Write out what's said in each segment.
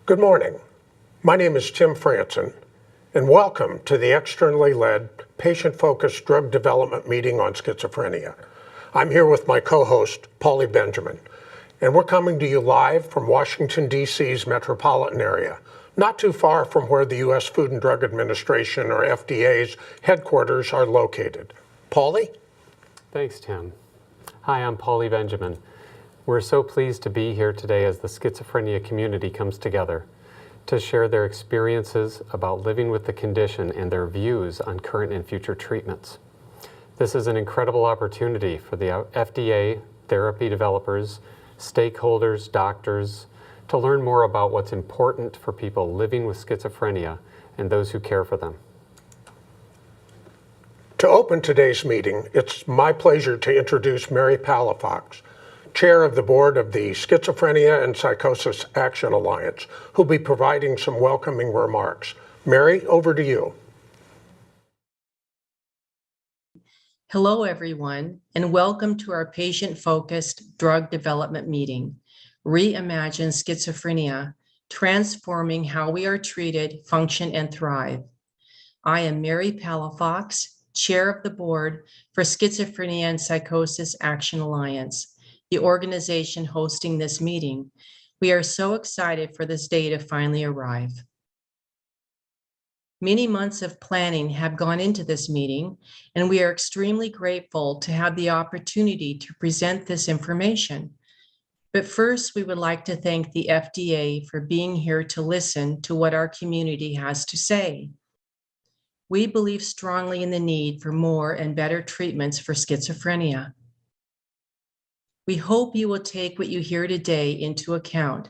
Good morning. My name is Tim Franson, and welcome to the externally led, patient-focused drug development meeting on schizophrenia. I'm here with my co-host, Paulie Benjamin, and we're coming to you live from Washington, D.C.'s metropolitan area, not too far from where the U.S. Food and Drug Administration, or FDA's, headquarters are located. Paulie? Thanks, Tim. Hi, I'm Paulie Benjamin. We're so pleased to be here today as the schizophrenia community comes together to share their experiences about living with the condition and their views on current and future treatments. This is an incredible opportunity for the FDA, therapy developers, stakeholders, doctors, to learn more about what's important for people living with schizophrenia and those who care for them. To open today's meeting, it's my pleasure to introduce Mary Palafox, Chair of the Board of the Schizophrenia and Psychosis Action Alliance, who'll be providing some welcoming remarks. Mary, over to you. Hello, everyone, and welcome to our patient-focused drug development meeting, Reimagine Schizophrenia, Transforming How We Are Treated, Function, and Thrive. I am Mary Palafox, Chair of the Board for Schizophrenia and Psychosis Action Alliance, the organization hosting this meeting. We are so excited for this day to finally arrive. Many months of planning have gone into this meeting, and we are extremely grateful to have the opportunity to present this information. But first, we would like to thank the FDA for being here to listen to what our community has to say. We believe strongly in the need for more and better treatments for schizophrenia. We hope you will take what you hear today into account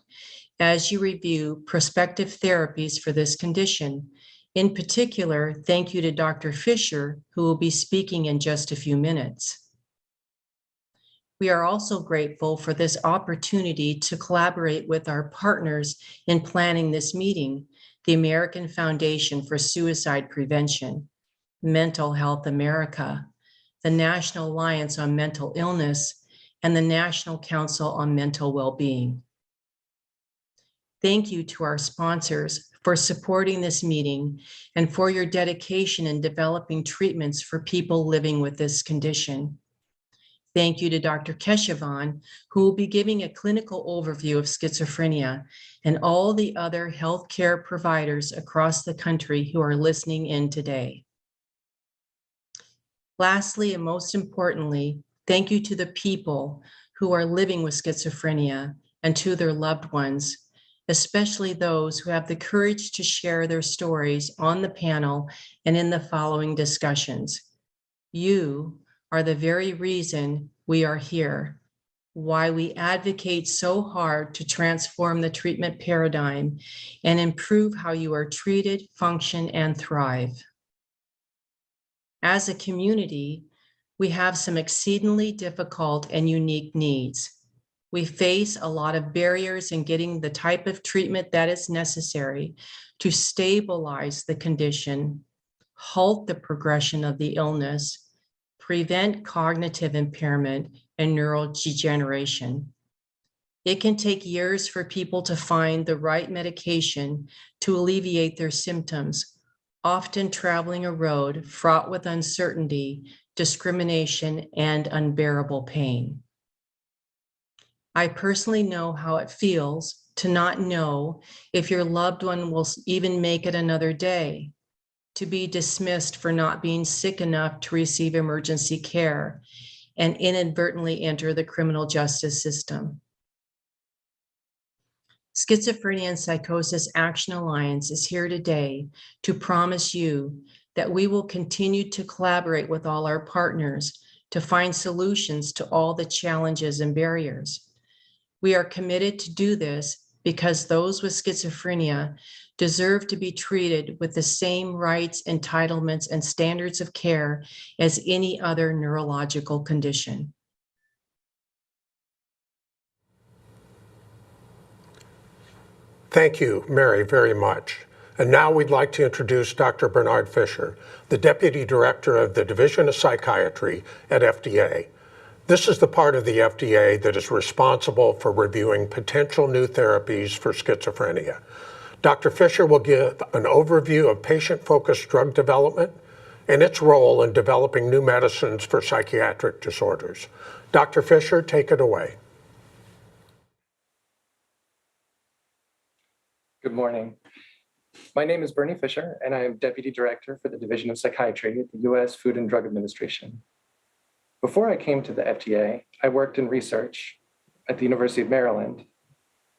as you review prospective therapies for this condition. In particular, thank you to Dr. Fisher, who will be speaking in just a few minutes. We are also grateful for this opportunity to collaborate with our partners in planning this meeting, the American Foundation for Suicide Prevention, Mental Health America, the National Alliance on Mental Illness, and the National Council on Mental Well-Being. Thank you to our sponsors for supporting this meeting and for your dedication in developing treatments for people living with this condition. Thank you to Dr. Keshavan, who will be giving a clinical overview of schizophrenia, and all the other healthcare providers across the country who are listening in today. Lastly, and most importantly, thank you to the people who are living with schizophrenia and to their loved ones, especially those who have the courage to share their stories on the panel and in the following discussions. You are the very reason we are here, why we advocate so hard to transform the treatment paradigm and improve how you are treated, function, and thrive. As a community, we have some exceedingly difficult and unique needs. We face a lot of barriers in getting the type of treatment that is necessary to stabilize the condition, halt the progression of the illness, prevent cognitive impairment and neurodegeneration. It can take years for people to find the right medication to alleviate their symptoms, often traveling a road fraught with uncertainty, discrimination, and unbearable pain. I personally know how it feels to not know if your loved one will even make it another day, to be dismissed for not being sick enough to receive emergency care, and inadvertently enter the criminal justice system. Schizophrenia and Psychosis Action Alliance is here today to promise you that we will continue to collaborate with all our partners to find solutions to all the challenges and barriers. We are committed to do this because those with schizophrenia deserve to be treated with the same rights, entitlements, and standards of care as any other neurological condition. Thank you, Mary, very much. And now we'd like to introduce Dr. Bernard Fisher, the Deputy Director of the Division of Psychiatry at FDA. This is the part of the FDA that is responsible for reviewing potential new therapies for schizophrenia. Dr. Fisher will give an overview of patient-focused drug development and its role in developing new medicines for psychiatric disorders. Dr. Fisher, take it away. Good morning. My name is Bernie Fisher, and I am Deputy Director for the Division of Psychiatry at the U.S. Food and Drug Administration. Before I came to the FDA, I worked in research at the University of Maryland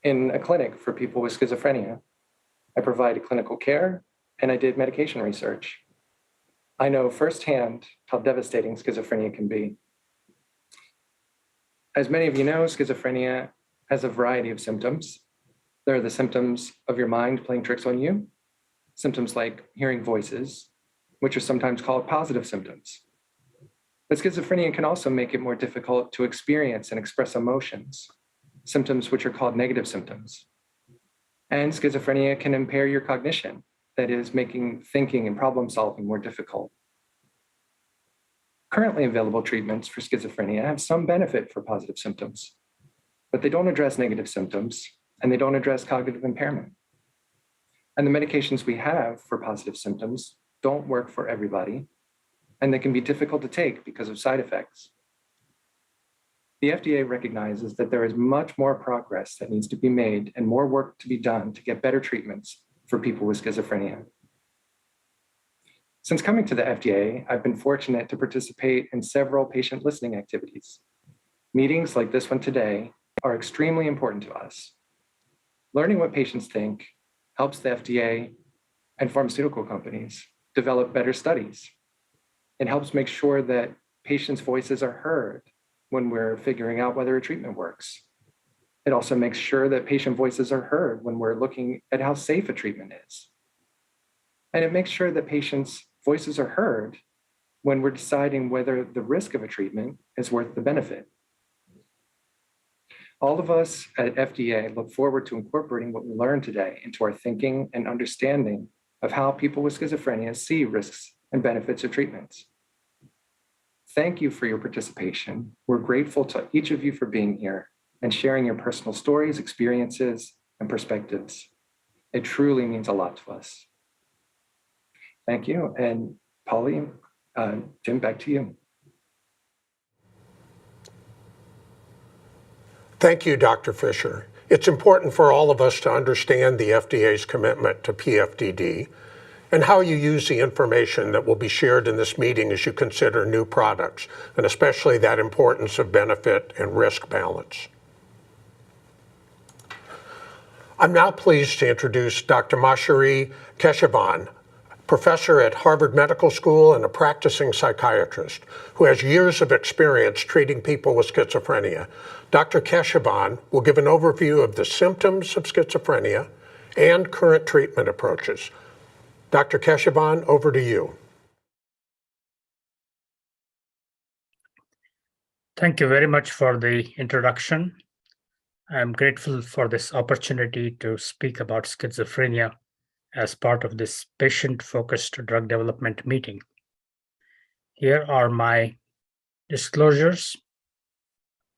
in a clinic for people with schizophrenia. I provided clinical care, and I did medication research. I know firsthand how devastating schizophrenia can be. As many of you know, schizophrenia has a variety of symptoms. There are the symptoms of your mind playing tricks on you, symptoms like hearing voices, which are sometimes called positive symptoms. But schizophrenia can also make it more difficult to experience and express emotions, symptoms which are called negative symptoms. And schizophrenia can impair your cognition, that is, making thinking and problem solving more difficult. Currently available treatments for schizophrenia have some benefit for positive symptoms, but they don't address negative symptoms, and they don't address cognitive impairment. And the medications we have for positive symptoms don't work for everybody, and they can be difficult to take because of side effects. The FDA recognizes that there is much more progress that needs to be made and more work to be done to get better treatments for people with schizophrenia. Since coming to the FDA, I've been fortunate to participate in several patient listening activities. Meetings like this one today are extremely important to us. Learning what patients think helps the FDA and pharmaceutical companies develop better studies. It helps make sure that patients' voices are heard when we're figuring out whether a treatment works. It also makes sure that patient voices are heard when we're looking at how safe a treatment is. And it makes sure that patients' voices are heard when we're deciding whether the risk of a treatment is worth the benefit. All of us at FDA look forward to incorporating what we learned today into our thinking and understanding of how people with schizophrenia see risks and benefits of treatments. Thank you for your participation. We're grateful to each of you for being here and sharing your personal stories, experiences, and perspectives. It truly means a lot to us. Thank you. And Polly, Jim, back to you. Thank you, Dr. Fisher. It's important for all of us to understand the FDA's commitment to PFDD and how you use the information that will be shared in this meeting as you consider new products, and especially that importance of benefit and risk balance. I'm now pleased to introduce Dr. Mahshari Keshavan, professor at Harvard Medical School and a practicing psychiatrist who has years of experience treating people with schizophrenia. Dr. Keshavan will give an overview of the symptoms of schizophrenia and current treatment approaches. Dr. Keshavan, over to you. Thank you very much for the introduction. I'm grateful for this opportunity to speak about schizophrenia as part of this patient-focused drug development meeting. Here are my disclosures,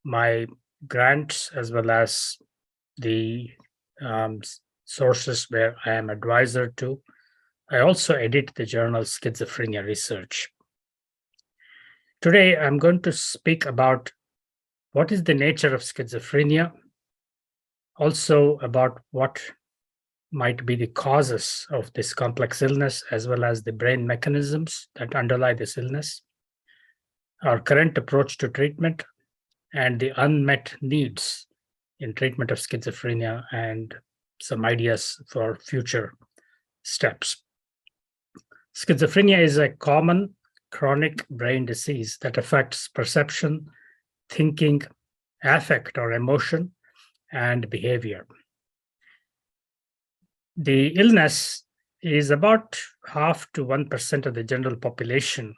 my grants, as well as the sources where I am advisor to. I also edit the journal Schizophrenia Research. Today, I'm going to speak about what is the nature of schizophrenia, also about what might be the causes of this complex illness, as well as the brain mechanisms that underlie this illness, our current approach to treatment, and the unmet needs in treatment of schizophrenia, and some ideas for future steps. Schizophrenia is a common chronic brain disease that affects perception, thinking, affect or emotion, and behavior. The illness is about 0.5 to 1% of the general population,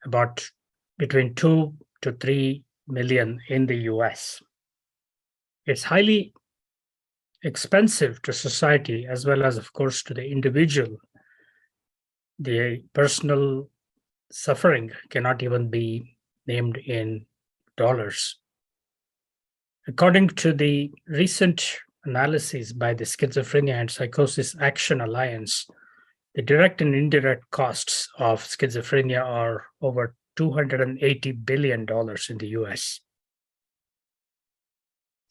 about between 2 to 3 million in the US. It's highly expensive to society as well as, of course, to the individual. The personal suffering cannot even be named in According to the recent analysis by the Schizophrenia and Psychosis Action Alliance, the direct and indirect costs of schizophrenia are over $280 billion in the US.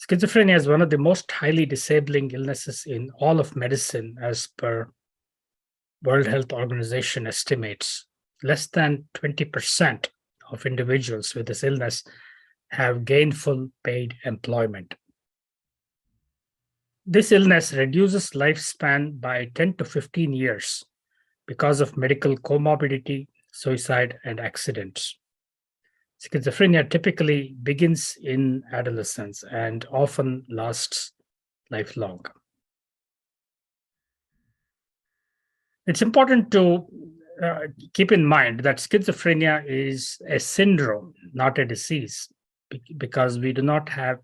Schizophrenia is one of the most highly disabling illnesses in all of medicine, as per World Health Organization estimates. Less than 20% of individuals with this illness have gainful paid employment. This illness reduces lifespan by 10 to 15 years because of medical comorbidity, suicide, and accidents. Schizophrenia typically begins in adolescence and often lasts lifelong. It's important to keep in mind that schizophrenia is a syndrome, not a disease, because we do not have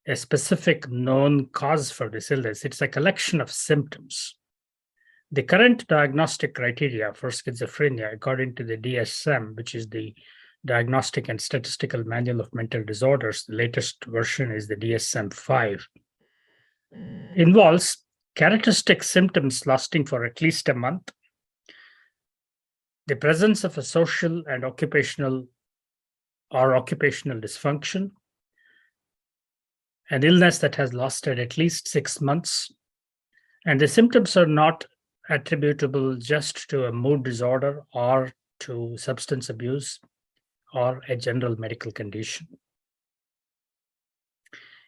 a specific known cause for this illness. It's a collection of symptoms. The current diagnostic criteria for schizophrenia, according to the DSM, which is the Diagnostic and Statistical Manual of Mental Disorders, the latest version is the DSM-5, involves characteristic symptoms lasting for at least a month, the presence of a social and occupational dysfunction, an illness that has lasted at least 6 months, and the symptoms are not attributable just to a mood disorder or to substance abuse or a general medical condition.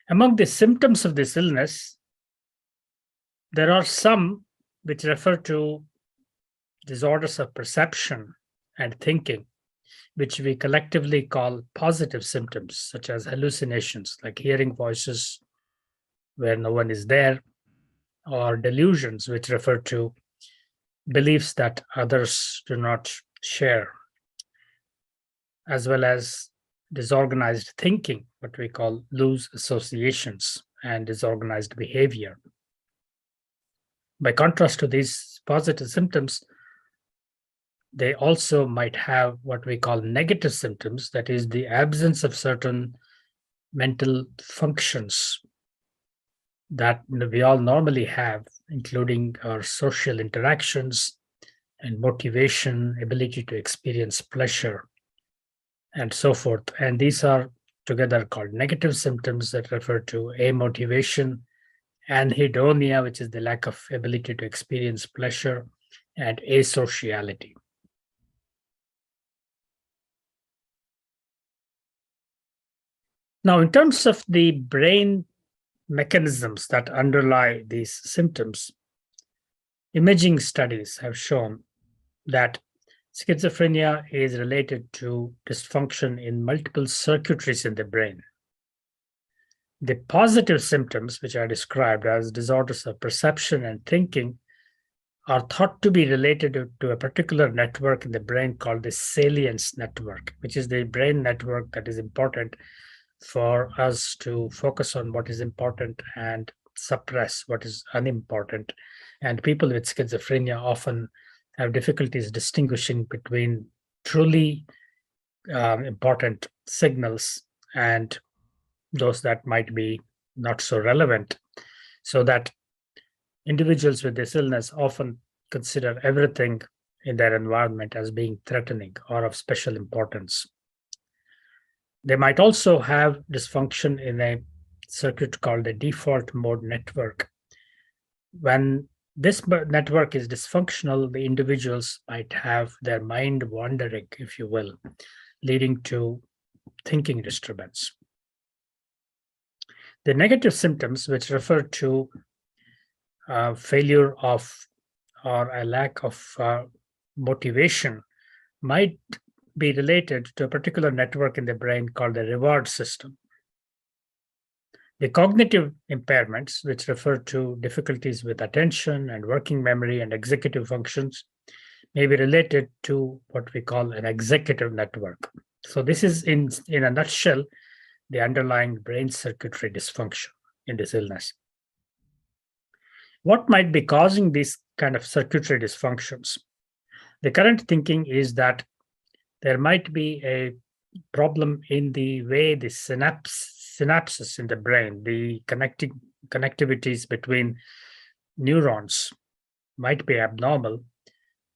Among the symptoms of this illness, there are some which refer to disorders of perception and thinking, which we collectively call positive symptoms, such as hallucinations, like hearing voices where no one is there, or delusions, which refer to beliefs that others do not share, as well as disorganized thinking, what we call loose associations, and disorganized behavior. By contrast to these positive symptoms, they also might have what we call negative symptoms, that is, the absence of certain mental functions that we all normally have, including our social interactions and motivation, ability to experience pleasure, and so forth. And these are together called negative symptoms that refer to amotivation, anhedonia, which is the lack of ability to experience pleasure, and asociality. Now, in terms of the brain mechanisms that underlie these symptoms, imaging studies have shown that schizophrenia is related to dysfunction in multiple circuitries in the brain. The positive symptoms, which are described as disorders of perception and thinking, are thought to be related to a particular network in the brain called the salience network, which is the brain network that is important for us to focus on what is important and suppress what is unimportant. And people with schizophrenia often have difficulties distinguishing between truly important signals and those that might be not so relevant, so that individuals with this illness often consider everything in their environment as being threatening or of special importance. They might also have dysfunction in a circuit called the default mode network. When this network is dysfunctional, the individuals might have their mind wandering, if you will, leading to thinking disturbance. The negative symptoms, which refer to failure of or a lack of motivation, might be related to a particular network in the brain called the reward system. The cognitive impairments, which refer to difficulties with attention and working memory and executive functions, may be related to what we call an executive network. So this is, in a nutshell, the underlying brain circuitry dysfunction in this illness. What might be causing these kind of circuitry dysfunctions? The current thinking is that there might be a problem in the way the synapses in the brain, the connectivities between neurons might be abnormal.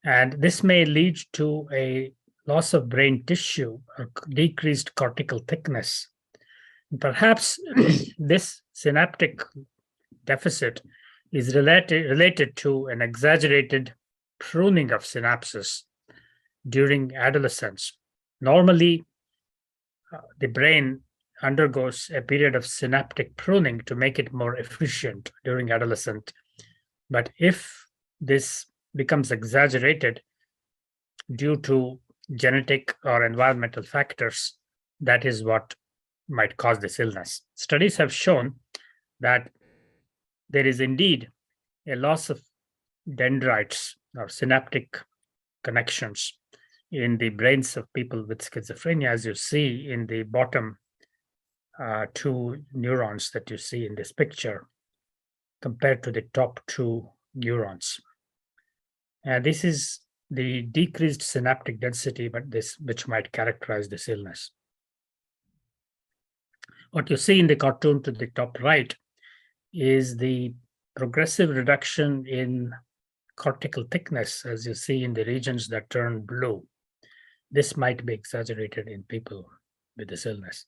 And this may lead to a loss of brain tissue or decreased cortical thickness. Perhaps this synaptic deficit is related to an exaggerated pruning of synapses during adolescence. Normally, the brain undergoes a period of synaptic pruning to make it more efficient during adolescence. But if this becomes exaggerated due to genetic or environmental factors, that is what might cause this illness. Studies have shown that there is indeed a loss of dendrites or synaptic connections in the brains of people with schizophrenia, as you see in the bottom two neurons that you see in this picture, compared to the top two neurons. And this is the decreased synaptic density, but which might characterize this illness. What you see in the cartoon to the top right is the progressive reduction in cortical thickness, as you see in the regions that turn blue. This might be exaggerated in people with this illness.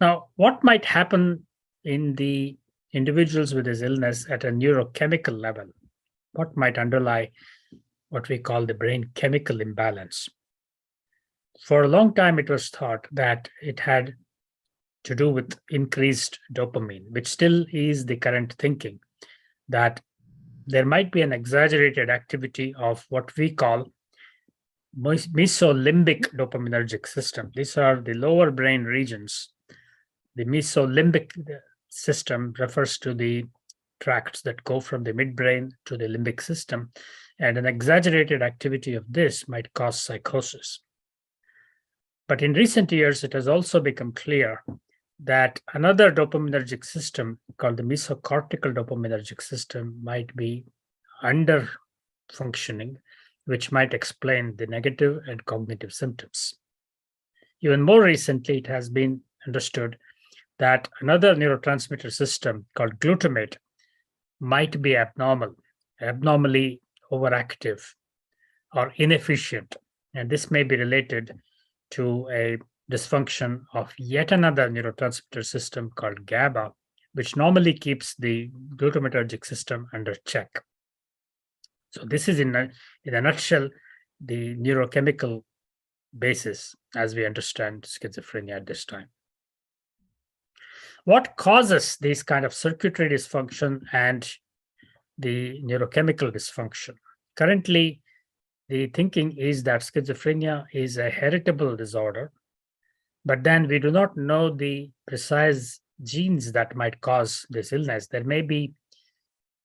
Now, what might happen in the individuals with this illness at a neurochemical level? What might underlie what we call the brain chemical imbalance? For a long time, it was thought that it had to do with increased dopamine, which still is the current thinking, that there might be an exaggerated activity of what we call mesolimbic dopaminergic system. These are the lower brain regions. The mesolimbic system refers to the tracts that go from the midbrain to the limbic system, and an exaggerated activity of this might cause psychosis. But in recent years, it has also become clear that another dopaminergic system called the mesocortical dopaminergic system might be under functioning, which might explain the negative and cognitive symptoms. Even more recently, it has been understood that another neurotransmitter system called glutamate might be abnormally overactive or inefficient. And this may be related to a dysfunction of yet another neurotransmitter system called GABA, which normally keeps the glutamatergic system under check. So this is in a nutshell, the neurochemical basis as we understand schizophrenia at this time. What causes these kind of circuitry dysfunction and the neurochemical dysfunction? Currently, the thinking is that schizophrenia is a heritable disorder, but then we do not know the precise genes that might cause this illness. There may be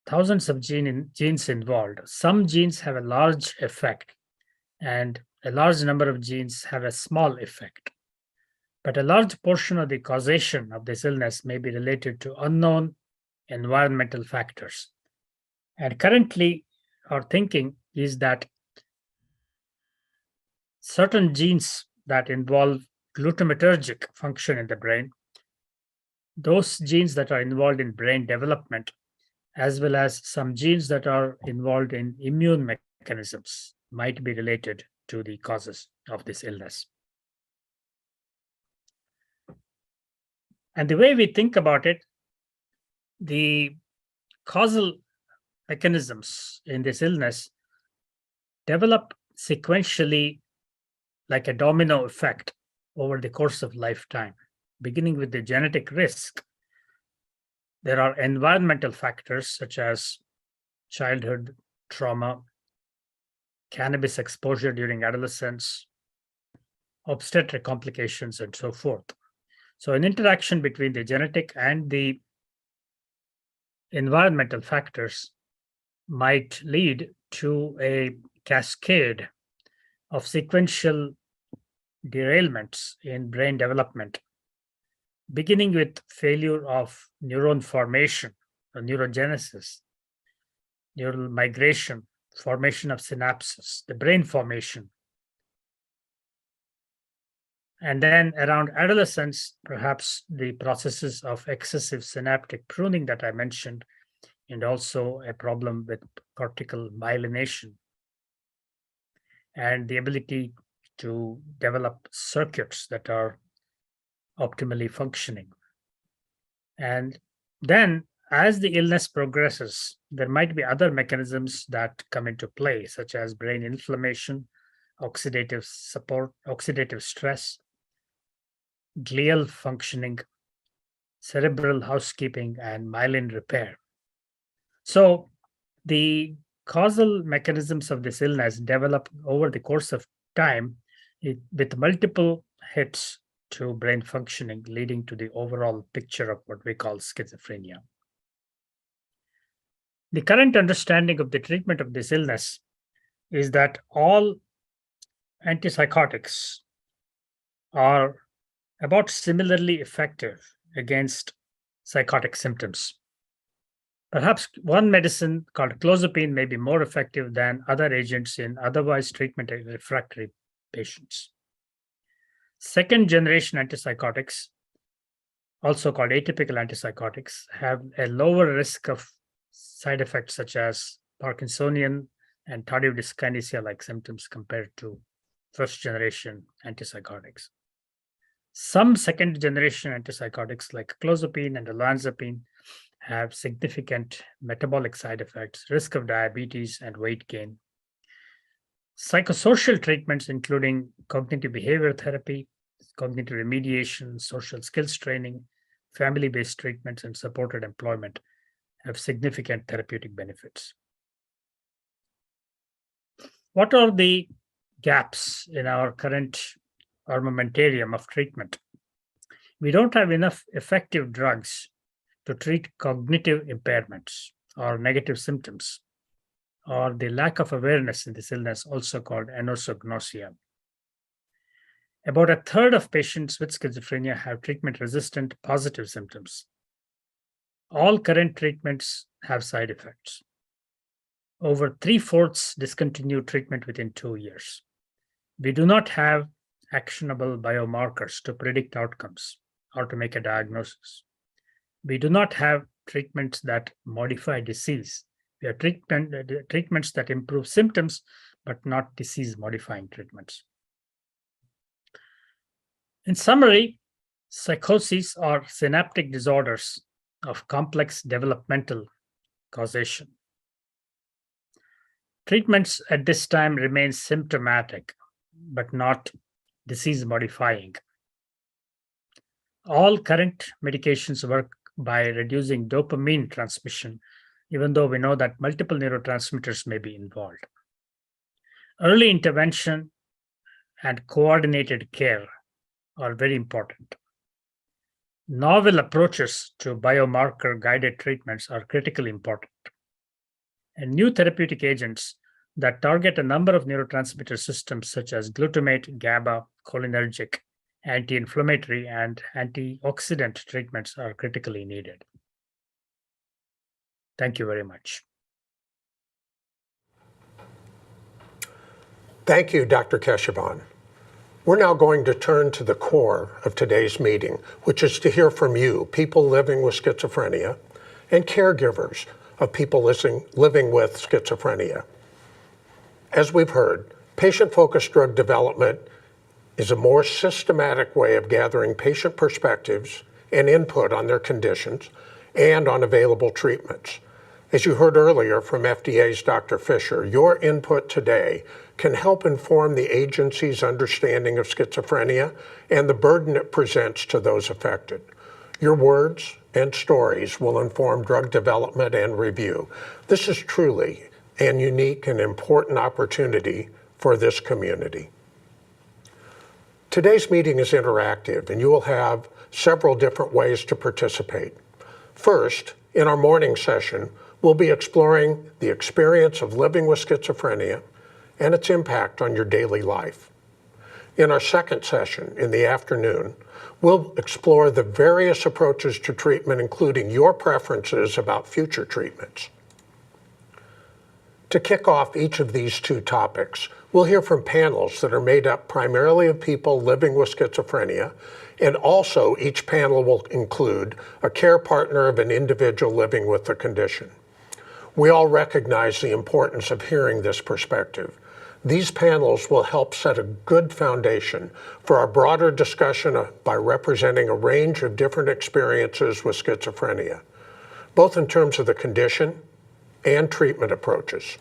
thousands of genes involved. Some genes have a large effect, and a large number of genes have a small effect. But a large portion of the causation of this illness may be related to unknown environmental factors. And currently, our thinking is that certain genes that involve glutamatergic function in the brain, those genes that are involved in brain development, as well as some genes that are involved in immune mechanisms, might be related to the causes of this illness. And the way we think about it, the causal mechanisms in this illness develop sequentially like a domino effect over the course of lifetime, beginning with the genetic risk. There are environmental factors such as childhood trauma, cannabis exposure during adolescence, obstetric complications, and so forth. So an interaction between the genetic and the environmental factors might lead to a cascade of sequential derailments in brain development, beginning with failure of neuron formation or neurogenesis, neural migration, formation of synapses, the brain formation, And then around adolescence, perhaps the processes of excessive synaptic pruning that I mentioned, and also a problem with cortical myelination and the ability to develop circuits that are optimally functioning. And then as the illness progresses, there might be other mechanisms that come into play, such as brain inflammation, oxidative stress, glial functioning, cerebral housekeeping, and myelin repair. So the causal mechanisms of this illness develop over the course of time with multiple hits to brain functioning, leading to the overall picture of what we call schizophrenia. The current understanding of the treatment of this illness is that all antipsychotics are about similarly effective against psychotic symptoms. Perhaps one medicine called clozapine may be more effective than other agents in otherwise treatment refractory patients. Second generation antipsychotics, also called atypical antipsychotics, have a lower risk of side effects such as Parkinsonian and tardive dyskinesia-like symptoms compared to first generation antipsychotics. Some second generation antipsychotics like clozapine and olanzapine have significant metabolic side effects, risk of diabetes, and weight gain. Psychosocial treatments, including cognitive behavior therapy, cognitive remediation, social skills training, family-based treatments, and supported employment, have significant therapeutic benefits. What are the gaps in our current armamentarium of treatment? We don't have enough effective drugs to treat cognitive impairments or negative symptoms, or the lack of awareness in this illness, also called anosognosia. About a third of patients with schizophrenia have treatment-resistant positive symptoms. All current treatments have side effects. Over 3/4 discontinue treatment within 2 years. We do not have actionable biomarkers to predict outcomes or to make a diagnosis. We do not have treatments that modify disease. We have treatments that improve symptoms, but not disease-modifying treatments. In summary, psychoses are synaptic disorders of complex developmental causation. Treatments at this time remain symptomatic, but not disease-modifying. All current medications work by reducing dopamine transmission, even though we know that multiple neurotransmitters may be involved. Early intervention and coordinated care are very important. Novel approaches to biomarker-guided treatments are critically important. And new therapeutic agents that target a number of neurotransmitter systems such as glutamate, GABA, cholinergic, anti-inflammatory, and antioxidant treatments are critically needed. Thank you very much. Thank you, Dr. Keshavan. We're now going to turn to the core of today's meeting, which is to hear from you, people living with schizophrenia, and caregivers of people living with schizophrenia. As we've heard, patient-focused drug development is a more systematic way of gathering patient perspectives and input on their conditions and on available treatments. As you heard earlier from FDA's Dr. Fisher, your input today can help inform the agency's understanding of schizophrenia and the burden it presents to those affected. Your words and stories will inform drug development and review. This is truly an unique and important opportunity for this community. Today's meeting is interactive, and you will have several different ways to participate. First, in our morning session, we'll be exploring the experience of living with schizophrenia and its impact on your daily life. In our second session, in the afternoon, we'll explore the various approaches to treatment, including your preferences about future treatments. To kick off each of these two topics, we'll hear from panels that are made up primarily of people living with schizophrenia, and also each panel will include a care partner of an individual living with the condition. We all recognize the importance of hearing this perspective. These panels will help set a good foundation for our broader discussion by representing a range of different experiences with schizophrenia, both in terms of the condition and treatment approaches.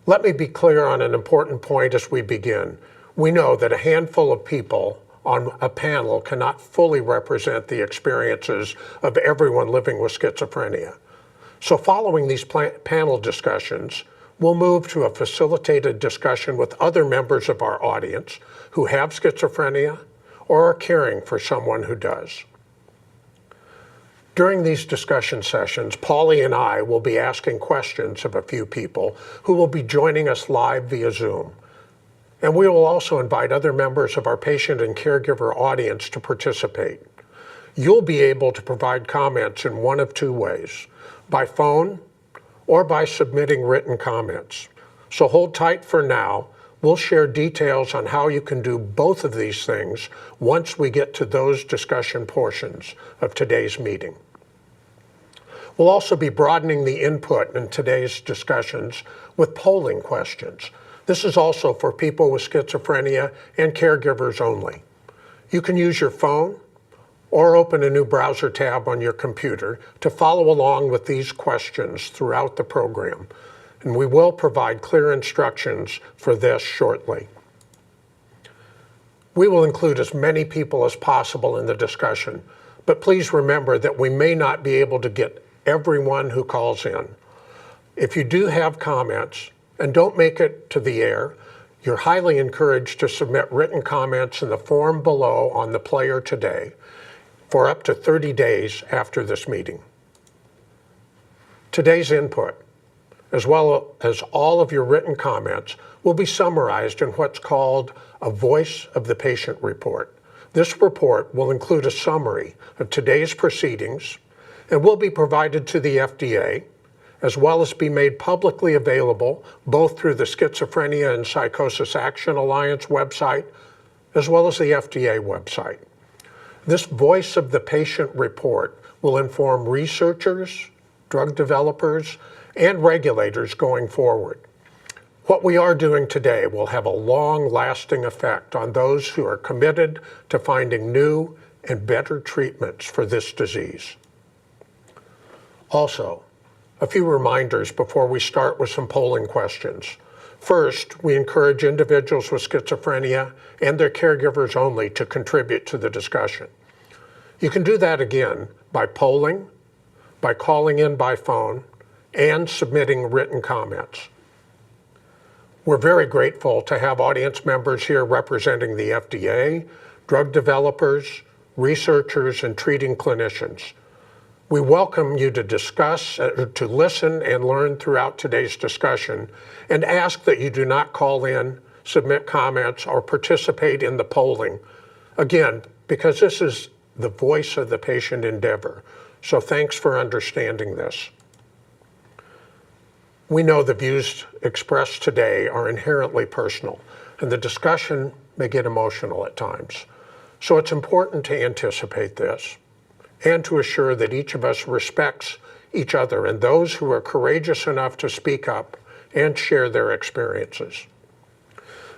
Let me be clear on an important point as we begin. We know that a handful of people on a panel cannot fully represent the experiences of everyone living with schizophrenia. So following these panel discussions, we'll move to a facilitated discussion with other members of our audience who have schizophrenia or are caring for someone who does. During these discussion sessions, Paulie and I will be asking questions of a few people who will be joining us live via Zoom. And we will also invite other members of our patient and caregiver audience to participate. You'll be able to provide comments in one of two ways, by phone or by submitting written comments. So hold tight for now. We'll share details on how you can do both of these things once we get to those discussion portions of today's meeting. We'll also be broadening the input in today's discussions with polling questions. This is also for people with schizophrenia and caregivers only. You can use your phone or open a new browser tab on your computer to follow along with these questions throughout the program. And we will provide clear instructions for this shortly. We will include as many people as possible in the discussion, but please remember that we may not be able to get everyone who calls in. If you do have comments and don't make it to the air, you're highly encouraged to submit written comments in the form below on the player today for up to 30 days after this meeting. Today's input, as well as all of your written comments, will be summarized in what's called a Voice of the Patient report. This report will include a summary of today's proceedings and will be provided to the FDA, as well as be made publicly available both through the Schizophrenia and Psychosis Action Alliance website, as well as the FDA website. This Voice of the Patient report will inform researchers, drug developers, and regulators going forward. What we are doing today will have a long-lasting effect on those who are committed to finding new and better treatments for this disease. Also, a few reminders before we start with some polling questions. First, we encourage individuals with schizophrenia and their caregivers only to contribute to the discussion. You can do that again by polling, by calling in by phone, and submitting written comments. We're very grateful to have audience members here representing the FDA, drug developers, researchers, and treating clinicians. We welcome you to discuss, to listen and learn throughout today's discussion, and ask that you do not call in, submit comments, or participate in the polling. Again, because this is the voice of the patient endeavor. So thanks for understanding this. We know the views expressed today are inherently personal, and the discussion may get emotional at times. So it's important to anticipate this and to assure that each of us respects each other and those who are courageous enough to speak up and share their experiences.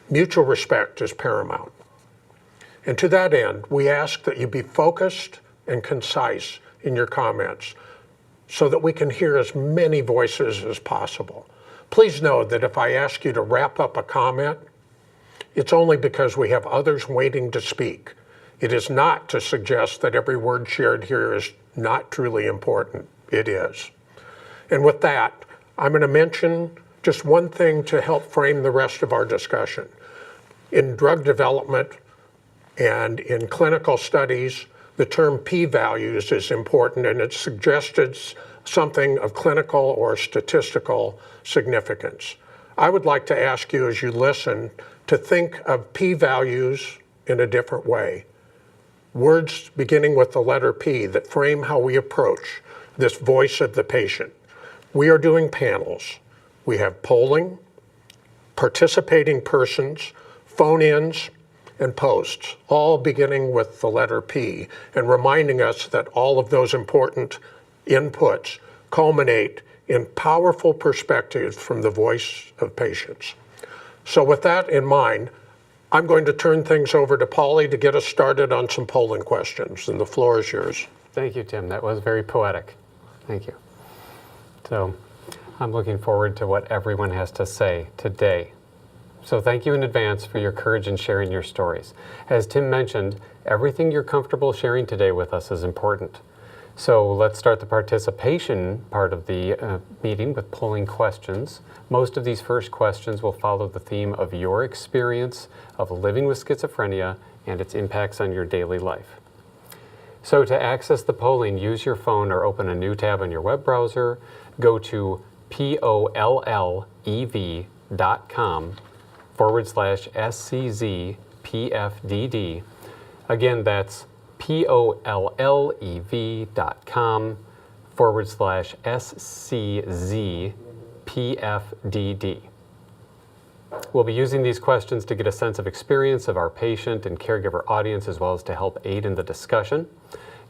Mutual respect is paramount. And to that end, we ask that you be focused and concise in your comments so that we can hear as many voices as possible. Please know that if I ask you to wrap up a comment, it's only because we have others waiting to speak. It is not to suggest that every word shared here is not truly important. It is. And with that, I'm going to mention just one thing to help frame the rest of our discussion. In drug development and in clinical studies, the term p-values is important, and it suggested something of clinical or statistical significance. I would like to ask you as you listen to think of p-values in a different way. Words beginning with the letter P that frame how we approach this voice of the patient. We are doing panels, we have polling, participating persons, phone-ins, and posts, all beginning with the letter P, and reminding us that all of those important inputs culminate in powerful perspectives from the voice of patients. So with that in mind, I'm going to turn things over to Polly to get us started on some polling questions, and the floor is yours. Thank you, Tim. That was very poetic. Thank you. So I'm looking forward to what everyone has to say today. So thank you in advance for your courage in sharing your stories. As Tim mentioned, everything you're comfortable sharing today with us is important. So let's start the participation part of the meeting with polling questions. Most of these first questions will follow the theme of your experience of living with schizophrenia and its impacts on your daily life. So to access the polling, use your phone or open a new tab on your web browser. Go to pollev.com/SCZ-PFDD. Again, that's pollev.com/SCZ-PFDD. We'll be using these questions to get a sense of experience of our patient and caregiver audience, as well as to help aid in the discussion.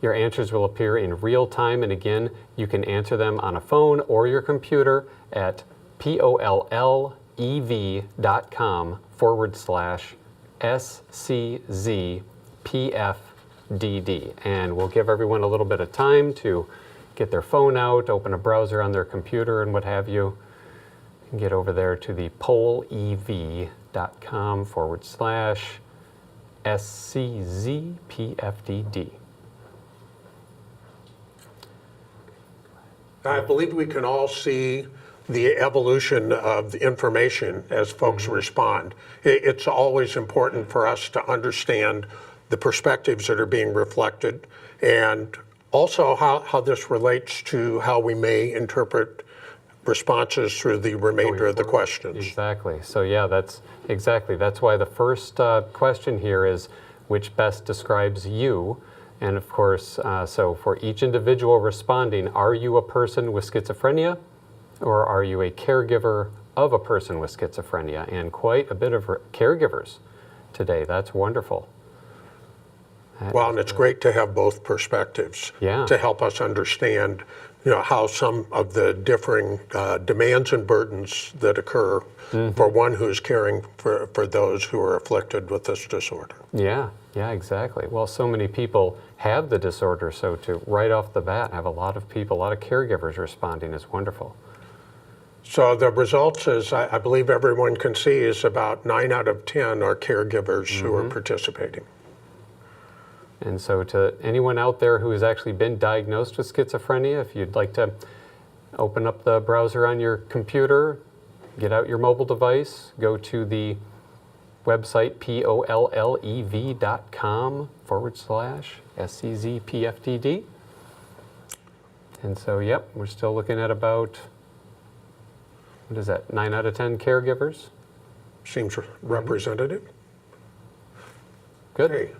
Your answers will appear in real time, and again, you can answer them on a phone or your computer at pollev.com/SCZ-PFDD. And we'll give everyone a little bit of time to get their phone out, open a browser on their computer and what have you, and get over there to the pollev.com/SCZ-PFDD. I believe we can all see the evolution of the information as folks respond. It's always important for us to understand the perspectives that are being reflected, and also how this relates to how we may interpret responses through the remainder of the questions. Exactly. So yeah, that's why the first question here is, which best describes you? And of course, so for each individual responding, are you a person with schizophrenia, or are you a caregiver of a person with schizophrenia? And quite a bit of caregivers today. That's wonderful. Well, and it's great to have both perspectives to help us understand, how some of the differing demands and burdens that occur for one who's caring for those who are afflicted with this disorder. Yeah, exactly. Well, so many people have the disorder, so to right off the bat have a lot of people, a lot of caregivers responding is wonderful. So the results, as I believe everyone can see, is about 9 out of 10 are caregivers who are participating. And so to anyone out there who has actually been diagnosed with schizophrenia, if you'd like to open up the browser on your computer, get out your mobile device, go to the website pollev.com/SCZ-PFDD. And so, yep, we're still looking at about, what is that, 9 out of 10 caregivers? Seems representative. Good. Okay.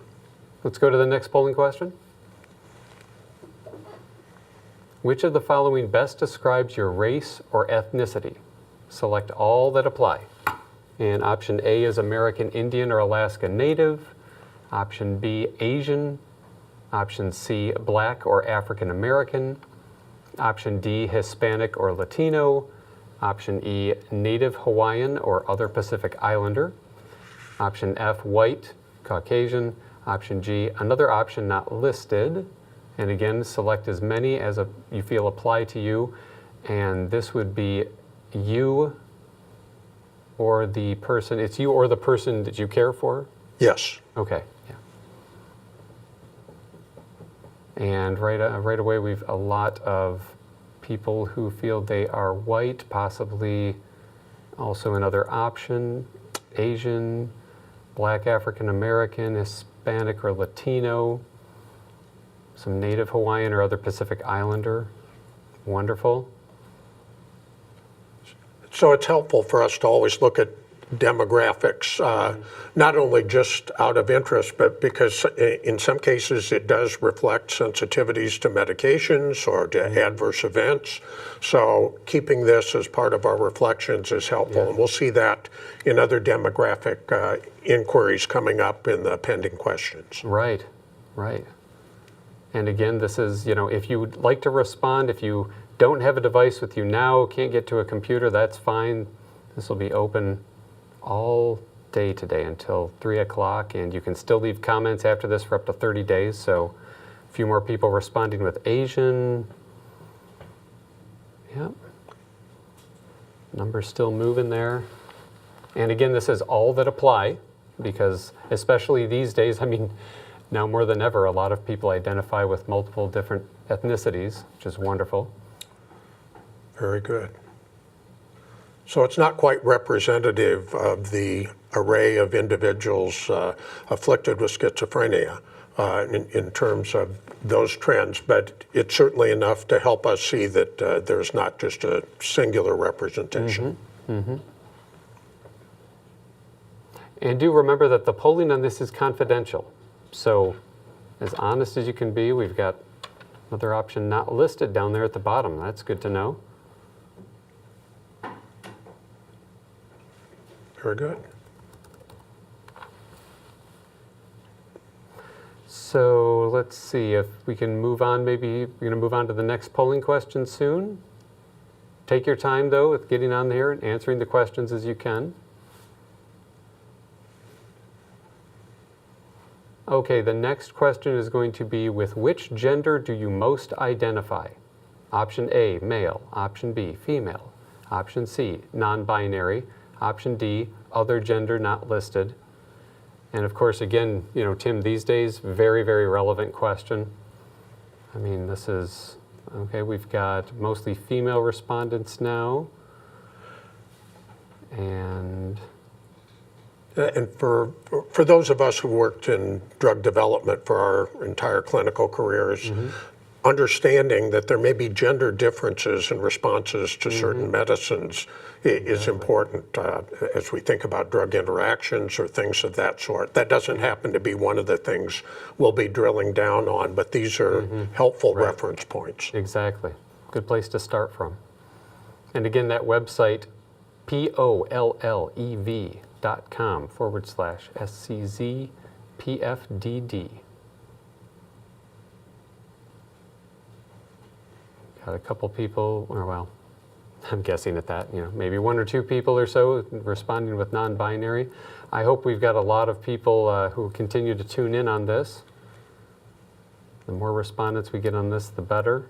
Let's go to the next polling question. Which of the following best describes your race or ethnicity? Select all that apply. And option A is American Indian or Alaska Native. Option B, Asian. Option C, Black or African American. Option D, Hispanic or Latino. Option E, Native Hawaiian or other Pacific Islander. Option F, White, Caucasian. Option G, another option not listed. And again, select as many as you feel apply to you. And this would be you or the person, it's you or the person that you care for? Yes. Okay, yeah. And right away, we've a lot of people who feel they are white, possibly also another option, Asian, Black African American, Hispanic or Latino, some Native Hawaiian or other Pacific Islander. Wonderful. So it's helpful for us to always look at demographics, not only just out of interest, but because in some cases it does reflect sensitivities to medications or to adverse events. So keeping this as part of our reflections is helpful. And we'll see that in other demographic inquiries coming up in the pending questions. Right, right. And again, this is, if you would like to respond, if you don't have a device with you now, can't get to a computer, that's fine. This will be open all day today until 3 o'clock, and you can still leave comments after this for up to 30 days. So a few more people responding with Asian. Yep. Numbers still moving there. And again, this is all that apply, because especially these days, now more than ever, a lot of people identify with multiple different ethnicities, which is wonderful. Very good. So it's not quite representative of the array of individuals afflicted with schizophrenia in terms of those trends, but it's certainly enough to help us see that there's not just a singular representation. And do remember that the polling on this is confidential. So as honest as you can be, we've got another option not listed down there at the bottom. That's good to know. Very good. So let's see if we can move on. Maybe we're going to move on to the next polling question soon. Take your time, though, with getting on there and answering the questions as you can. Okay, the next question is going to be, with which gender do you most identify? Option A, male. Option B, female. Option C, non-binary. Option D, other gender not listed. And of course, again, Tim, these days, very, very relevant question. This is, okay, we've got mostly female respondents now. And for those of us who worked in drug development for our entire clinical careers, understanding that there may be gender differences in responses to certain medicines is important as we think about drug interactions or things of that sort. That doesn't happen to be one of the things we'll be drilling down on, but these are helpful reference points. Exactly. Good place to start from. And again, that website, pollev.com/SCZ PFDD. Got a couple people, or well, I'm guessing at that, maybe 1 or 2 people or so responding with non-binary. I hope we've got a lot of people who continue to tune in on this. The more respondents we get on this, the better.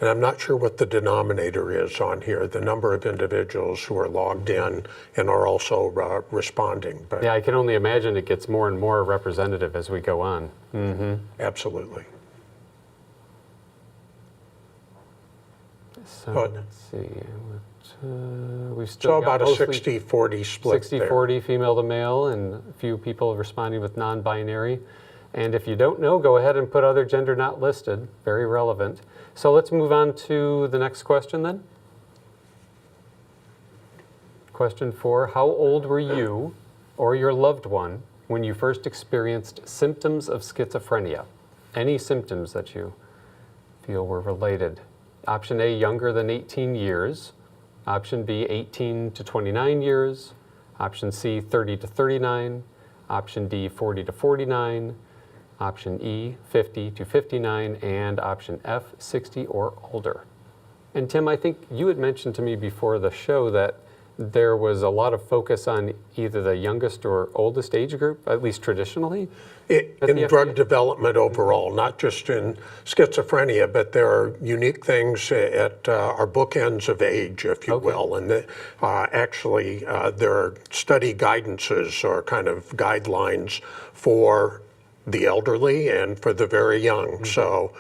And I'm not sure what the denominator is on here, the number of individuals who are logged in and are also responding. But yeah, I can only imagine it gets more and more representative as we go on. Absolutely. So let's see. We've So still got about a mostly 60-40 split 60-40 female to male, and a few people responding with non-binary. And if you don't know, go ahead and put other gender not listed. Very relevant. So let's move on to the next question then. Question 4, how old were you or your loved one when you first experienced symptoms of schizophrenia? Any symptoms that you feel were related? Option A, younger than 18 years. Option B, 18 to 29 years. Option C, 30 to 39. Option D, 40 to 49. Option E, 50 to 59. And option F, 60 or older. And Tim, I think you had mentioned to me before the show that there was a lot of focus on either the youngest or oldest age group, at least traditionally? In drug development overall, not just in schizophrenia, but there are unique things at our bookends of age, if you will. And actually, there are study guidances or kind of guidelines for the elderly and for the very young. So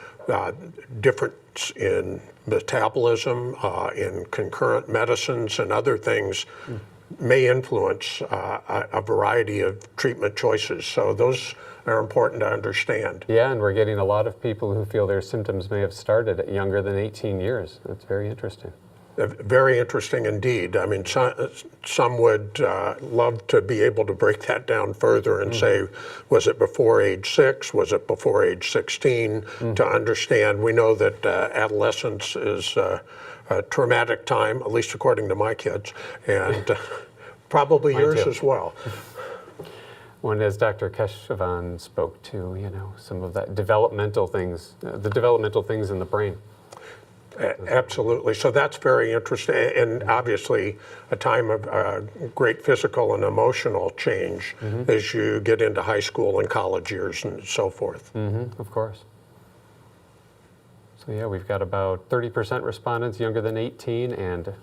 difference in metabolism, in concurrent medicines and other things may influence a variety of treatment choices. So those are important to understand. Yeah, and we're getting a lot of people who feel their symptoms may have started at younger than 18 years. That's very interesting. Very interesting indeed. I mean, some would love to be able to break that down further and say, was it before age 6? Was it before age 16? To understand, we know that adolescence is a traumatic time, at least according to my kids, and probably yours too. as well. When, as Dr. Keshavan spoke to, some of that developmental things, the developmental things in the brain. Absolutely. So that's very interesting, and obviously a time of great physical and emotional change as you get into high school and college years and so forth. Of course. So yeah, we've got about 30% respondents younger than 18 and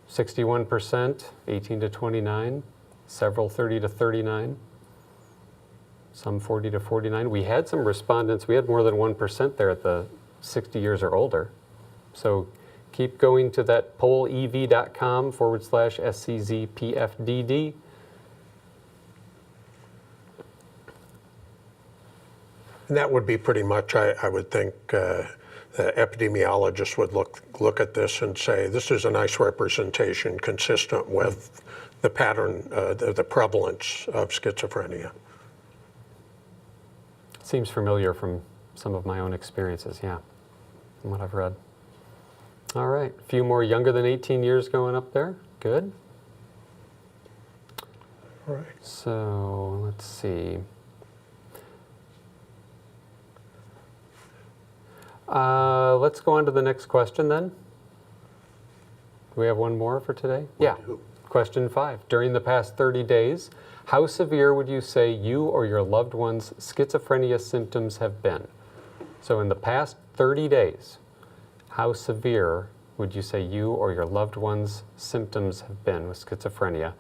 61% 18 to 29, several 30 to 39, some 40 to 49. We had some respondents, we had more than 1% there at the 60 years or older. So keep going to that pollev.com/SCZPFDD. And that would be pretty much, I would think, the epidemiologist would look at this and say, this is a nice representation consistent with the pattern, the prevalence of schizophrenia. Seems familiar from some of my own experiences, yeah, from what I've read. All right, a few more younger than 18 years going up there. Good. All right. So let's see. Let's go on to the next question then. Do we have one more for today? Yeah. Question 5. During the past 30 days, how severe would you say you or your loved one's schizophrenia symptoms have been? So in the past 30 days, how severe would you say you or your loved one's symptoms have been with schizophrenia?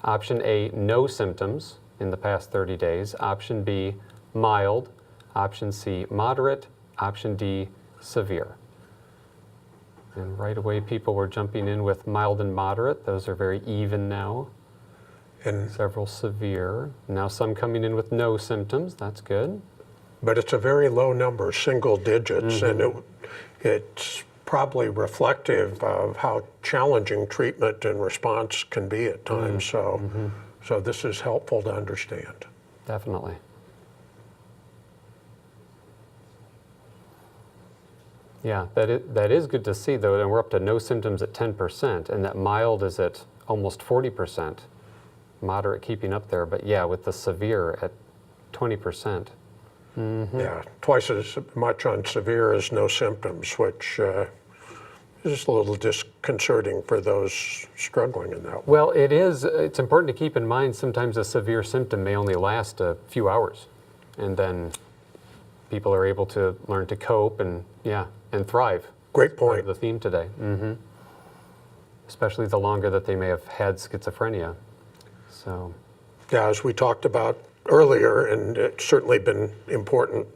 Option A, no symptoms in the past 30 days. Option B, mild. Option C, moderate. Option D, severe. And right away, people were jumping in with mild and moderate. Those are very even now. And Several severe. Now some coming in with no symptoms. That's good. but it's a very low number, single digits, and it's probably reflective of how challenging treatment and response can be at times. So this is helpful to understand. Definitely. Yeah, that is good to see, though, and we're up to no symptoms at 10%, and that mild is at almost 40%, moderate keeping up there, but yeah, with the severe at 20%. Yeah, twice as much on severe as no symptoms, which is a little disconcerting for those struggling in that way. Well, it's important to keep in mind sometimes a severe symptom may only last a few hours, and then people are able to learn to cope and thrive. Great Part point. of the theme today. Especially the longer that they may have had schizophrenia. So, Yeah, as we talked about earlier, and it's certainly been important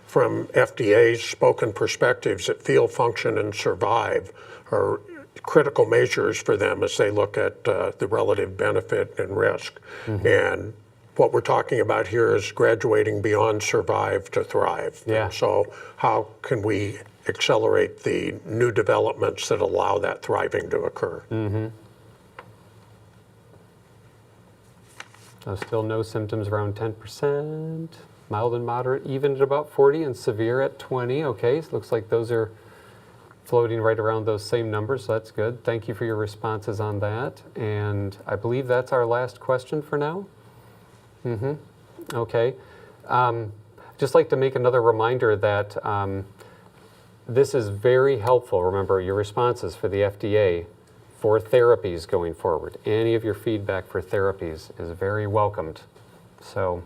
from FDA's spoken perspectives, that feel, function, and survive are critical measures for them as they look at the relative benefit and risk. And what we're talking about here is graduating beyond survive to thrive. Yeah. And so how can we accelerate the new developments that allow that thriving to occur? so still no symptoms around 10%, mild and moderate even at about 40, and severe at 20. Okay, so looks like those are floating right around those same numbers, so that's good. Thank you for your responses on that. And I believe that's our last question for now. Okay. Just like to make another reminder that this is very helpful. Remember, your responses for the FDA for therapies going forward. Any of your feedback for therapies is very welcomed. So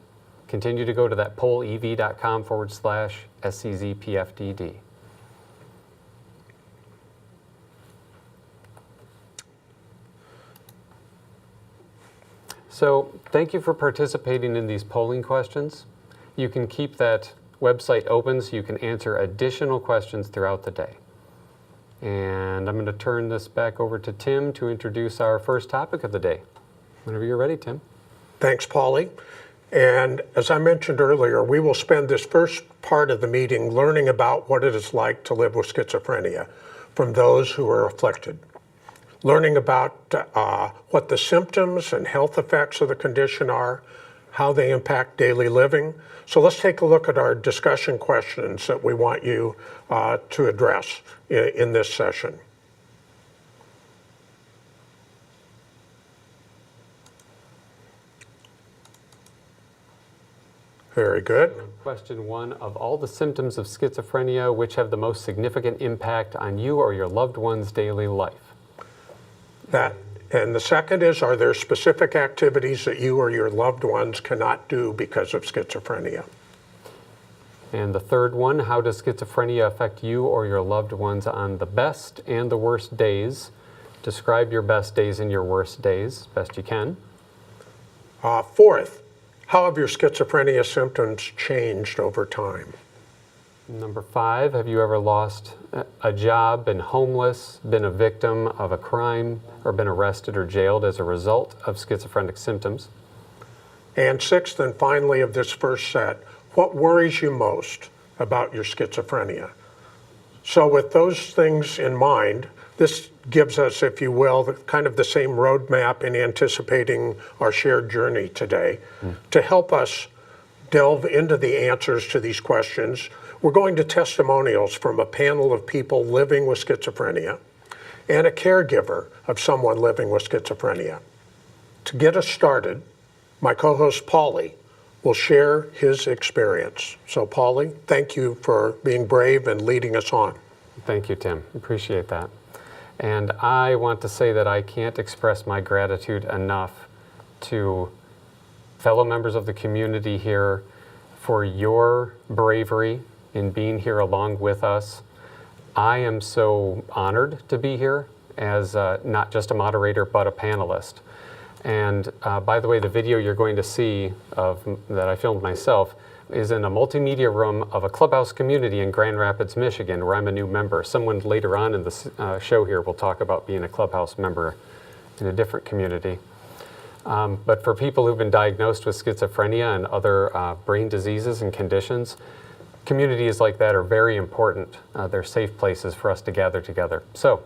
continue to go to that pollev.com/SCZPFDD. So thank you for participating in these polling questions. You can keep that website open so you can answer additional questions throughout the day. And I'm going to turn this back over to Tim to introduce our first topic of the day. Whenever you're ready, Tim. Thanks, Paulie. And as I mentioned earlier, we will spend this first part of the meeting learning about what it is like to live with schizophrenia. from those who are afflicted. Learning about what the symptoms and health effects of the condition are, how they impact daily living. So let's take a look at our discussion questions that we want you to address in this session. Very good. Question 1, of all the symptoms of schizophrenia, which have the most significant impact on you or your loved one's daily life? And the second is, are there specific activities that you or your loved ones cannot do because of schizophrenia? And the third one, how does schizophrenia affect you or your loved ones on the best and the worst days? Describe your best days and your worst days, best you can. Fourth, how have your schizophrenia symptoms changed over time? Number 5, have you ever lost a job, been homeless, been a victim of a crime, or been arrested or jailed as a result of schizophrenic symptoms? And sixth and finally of this first set, what worries you most about your schizophrenia? So with those things in mind, this gives us, if you will, kind of the same roadmap in anticipating our shared journey today. To help us delve into the answers to these questions, we're going to testimonials from a panel of people living with schizophrenia and a caregiver of someone living with schizophrenia. To get us started, my co-host Paulie will share his experience. So Paulie, thank you for being brave and leading us on. Thank you, Tim. Appreciate that. And I want to say that I can't express my gratitude enough to fellow members of the community here for your bravery in being here along with us. I am so honored to be here as not just a moderator, but a panelist. And by the way, the video you're going to see that I filmed myself is in a multimedia room of a clubhouse community in Grand Rapids, Michigan, where I'm a new member. Someone later on in the show here will talk about being a clubhouse member in a different community. But for people who've been diagnosed with schizophrenia and other brain diseases and conditions, communities like that are very important. They're safe places for us to gather together. So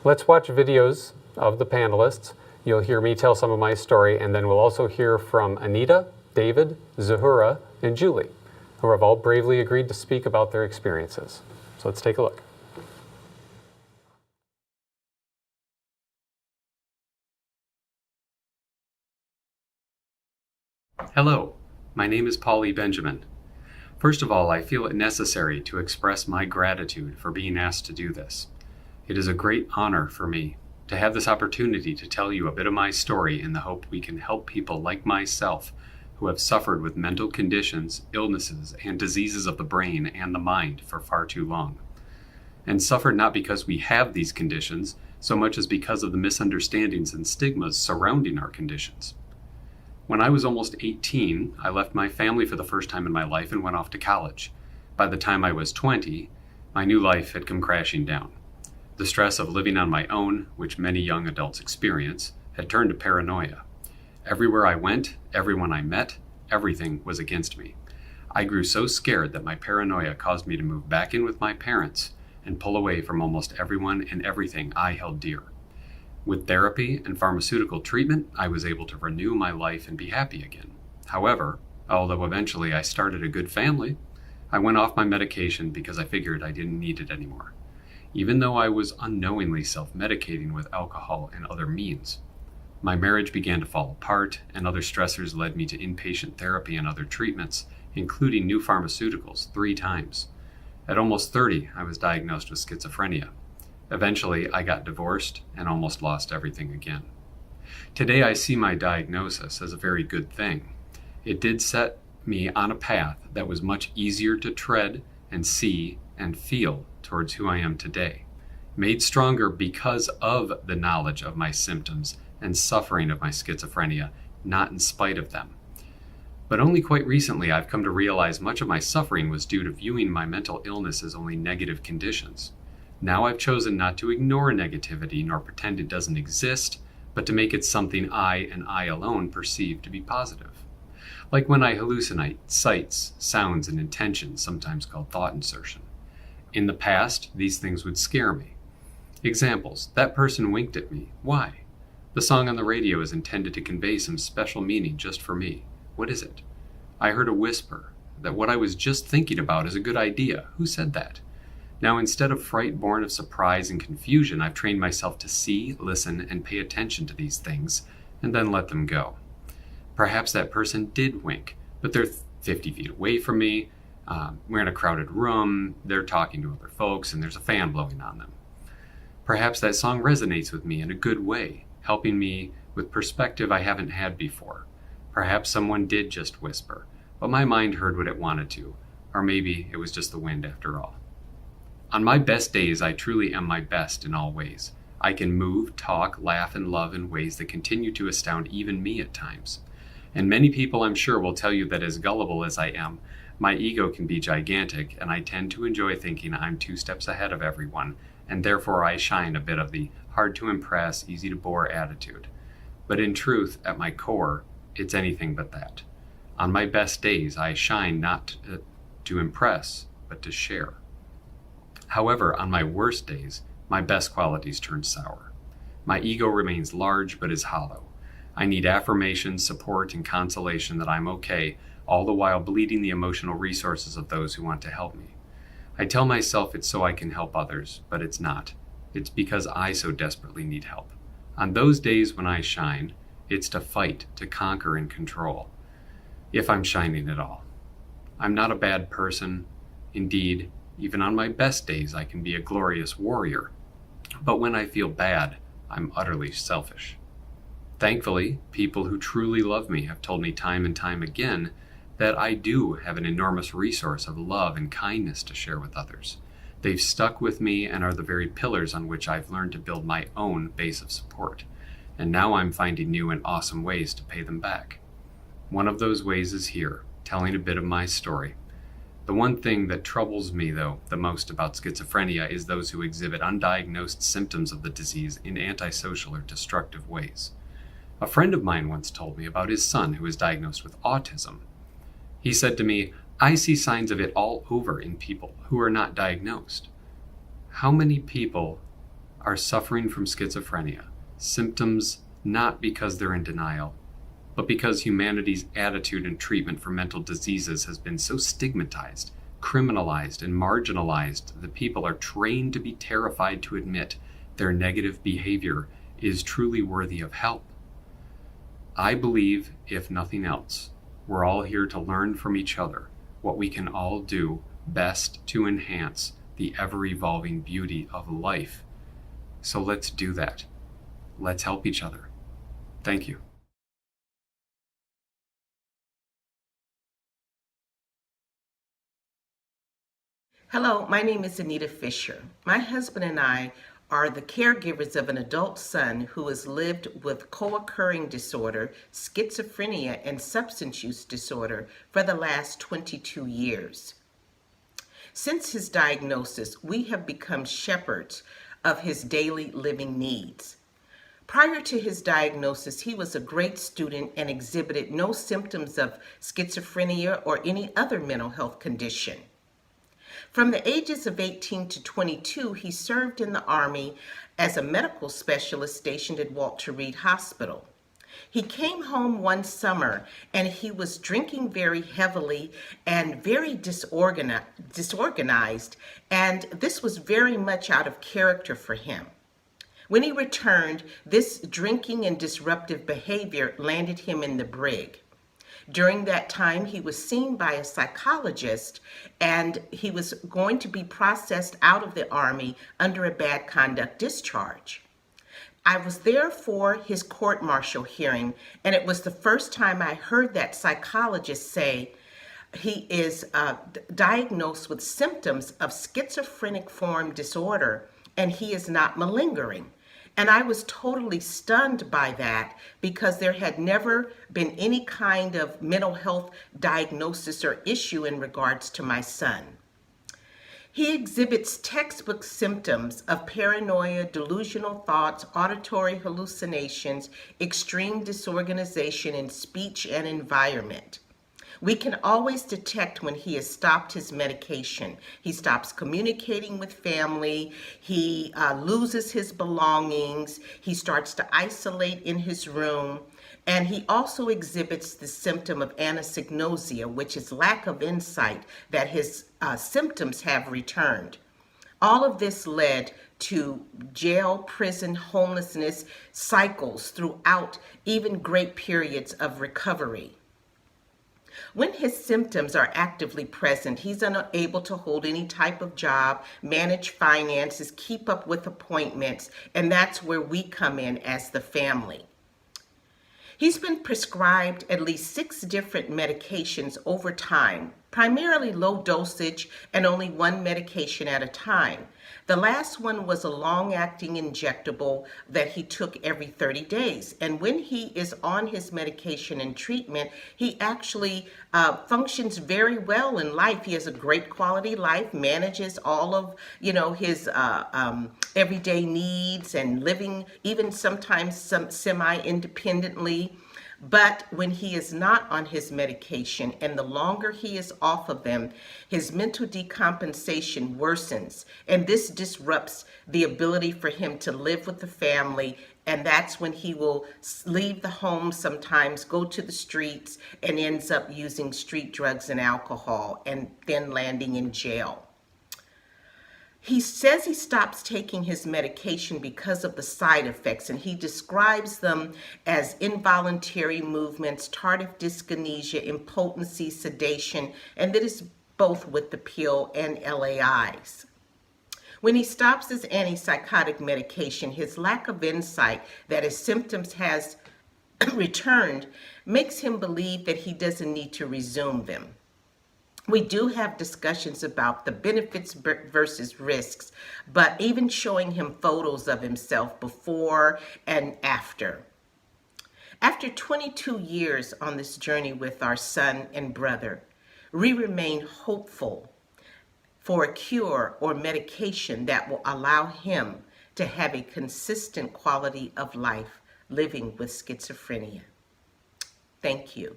let's watch videos of the panelists. You'll hear me tell some of my story, and then we'll also hear from Anita, David, Zahura, and Julie, who have all bravely agreed to speak about their experiences. So let's take a look. Hello, my name is Paulie Benjamin. First of all, I feel it necessary to express my gratitude for being asked to do this. It is a great honor for me to have this opportunity to tell you a bit of my story in the hope we can help people like myself who have suffered with mental conditions, illnesses, and diseases of the brain and the mind for far too long. And suffered not because we have these conditions, so much as because of the misunderstandings and stigmas surrounding our conditions. When I was almost 18, I left my family for the first time in my life and went off to college. By the time I was 20, my new life had come crashing down. The stress of living on my own, which many young adults experience, had turned to paranoia. Everywhere I went, everyone I met, everything was against me. I grew so scared that my paranoia caused me to move back in with my parents and pull away from almost everyone and everything I held dear. With therapy and pharmaceutical treatment, I was able to renew my life and be happy again. However, although eventually I started a good family, I went off my medication because I figured I didn't need it anymore, even though I was unknowingly self-medicating with alcohol and other means. My marriage began to fall apart, and other stressors led me to inpatient therapy and other treatments, including new pharmaceuticals 3 times. At almost 30, I was diagnosed with schizophrenia. Eventually, I got divorced and almost lost everything again. Today, I see my diagnosis as a very good thing. It did set me on a path that was much easier to tread and see and feel towards who I am today, made stronger because of the knowledge of my symptoms and suffering of my schizophrenia, not in spite of them. But only quite recently, I've come to realize much of my suffering was due to viewing my mental illness as only negative conditions. Now I've chosen not to ignore negativity nor pretend it doesn't exist, but to make it something I and I alone perceive to be positive. Like when I hallucinate sights, sounds, and intentions, sometimes called thought insertion. In the past, these things would scare me. Examples: that person winked at me. Why? The song on the radio is intended to convey some special meaning just for me. What is it? I heard a whisper that what I was just thinking about is a good idea. Who said that? Now, instead of fright born of surprise and confusion, I've trained myself to see, listen, and pay attention to these things, and then let them go. Perhaps that person did wink, but they're 50 feet away from me. We're in a crowded room, they're talking to other folks, and there's a fan blowing on them. Perhaps that song resonates with me in a good way, helping me with perspective I haven't had before. Perhaps someone did just whisper, but my mind heard what it wanted to, or maybe it was just the wind after all. On my best days, I truly am my best in all ways. I can move, talk, laugh, and love in ways that continue to astound even me at times. And many people, I'm sure, will tell you that as gullible as I am, my ego can be gigantic, and I tend to enjoy thinking I'm 2 steps ahead of everyone, and therefore I shine a bit of the hard to impress, easy to bore attitude. But in truth, at my core, it's anything but that. On my best days, I shine not to impress, but to share. However, on my worst days, my best qualities turn sour. My ego remains large but is hollow. I need affirmation, support, and consolation that I'm okay, all the while bleeding the emotional resources of those who want to help me. I tell myself it's so I can help others, but it's not. It's because I so desperately need help. On those days when I shine, it's to fight, to conquer, and control. If I'm shining at all. I'm not a bad person. Indeed, even on my best days, I can be a glorious warrior. But when I feel bad, I'm utterly selfish. Thankfully, people who truly love me have told me time and time again that I do have an enormous resource of love and kindness to share with others. They've stuck with me and are the very pillars on which I've learned to build my own base of support. And now I'm finding new and awesome ways to pay them back. One of those ways is here, telling a bit of my story. The one thing that troubles me, though, the most about schizophrenia is those who exhibit undiagnosed symptoms of the disease in antisocial or destructive ways. A friend of mine once told me about his son who was diagnosed with autism. He said to me, "I see signs of it all over in people who are not diagnosed." How many people are suffering from schizophrenia? Symptoms not because they're in denial, but because humanity's attitude and treatment for mental diseases has been so stigmatized, criminalized, and marginalized that people are trained to be terrified to admit their negative behavior is truly worthy of help. I believe, if nothing else, we're all here to learn from each other what we can all do best to enhance the ever-evolving beauty of life. So let's do that. Let's help each other. Thank you. Hello, my name is Anita Fisher. My husband and I are the caregivers of an adult son who has lived with co-occurring disorder, schizophrenia, and substance use disorder for the last 22 years. Since his diagnosis, we have become shepherds of his daily living needs. Prior to his diagnosis, he was a great student and exhibited no symptoms of schizophrenia or any other mental health condition. From the ages of 18 to 22, he served in the Army as a medical specialist stationed at Walter Reed Hospital. He came home one summer and he was drinking very heavily and very disorganized, and this was very much out of character for him. When he returned, this drinking and disruptive behavior landed him in the brig. During that time, he was seen by a psychologist, and he was going to be processed out of the Army under a bad conduct discharge. I was there for his court-martial hearing, and it was the first time I heard that psychologist say he is diagnosed with symptoms of schizophrenic form disorder, and he is not malingering. And I was totally stunned by that because there had never been any kind of mental health diagnosis or issue in regards to my son. He exhibits textbook symptoms of paranoia, delusional thoughts, auditory hallucinations, extreme disorganization in speech and environment. We can always detect when he has stopped his medication. He stops communicating with family. He loses his belongings. He starts to isolate in his room. And he also exhibits the symptom of anosognosia, which is lack of insight that his symptoms have returned. All of this led to jail, prison, homelessness cycles throughout even great periods of recovery. When his symptoms are actively present, he's unable to hold any type of job, manage finances, keep up with appointments, and that's where we come in as the family. He's been prescribed at least 6 different medications over time, primarily low dosage and only one medication at a time. The last one was a long-acting injectable that he took every 30 days. And when he is on his medication and treatment, he actually functions very well in life. He has a great quality life, manages all of, his everyday needs and living even sometimes semi-independently. But when he is not on his medication and the longer he is off of them, his mental decompensation worsens. And this disrupts the ability for him to live with the family. And that's when he will leave the home sometimes, go to the streets, and ends up using street drugs and alcohol and then landing in jail. He says he stops taking his medication because of the side effects, and he describes them as involuntary movements, tardive dyskinesia, impotency, sedation, and that is both with the pill and LAIs. When he stops his antipsychotic medication, his lack of insight that his symptoms has returned makes him believe that he doesn't need to resume them. We do have discussions about the benefits versus risks, but even showing him photos of himself before and after. After 22 years on this journey with our son and brother, we remain hopeful for a cure or medication that will allow him to have a consistent quality of life living with schizophrenia. Thank you.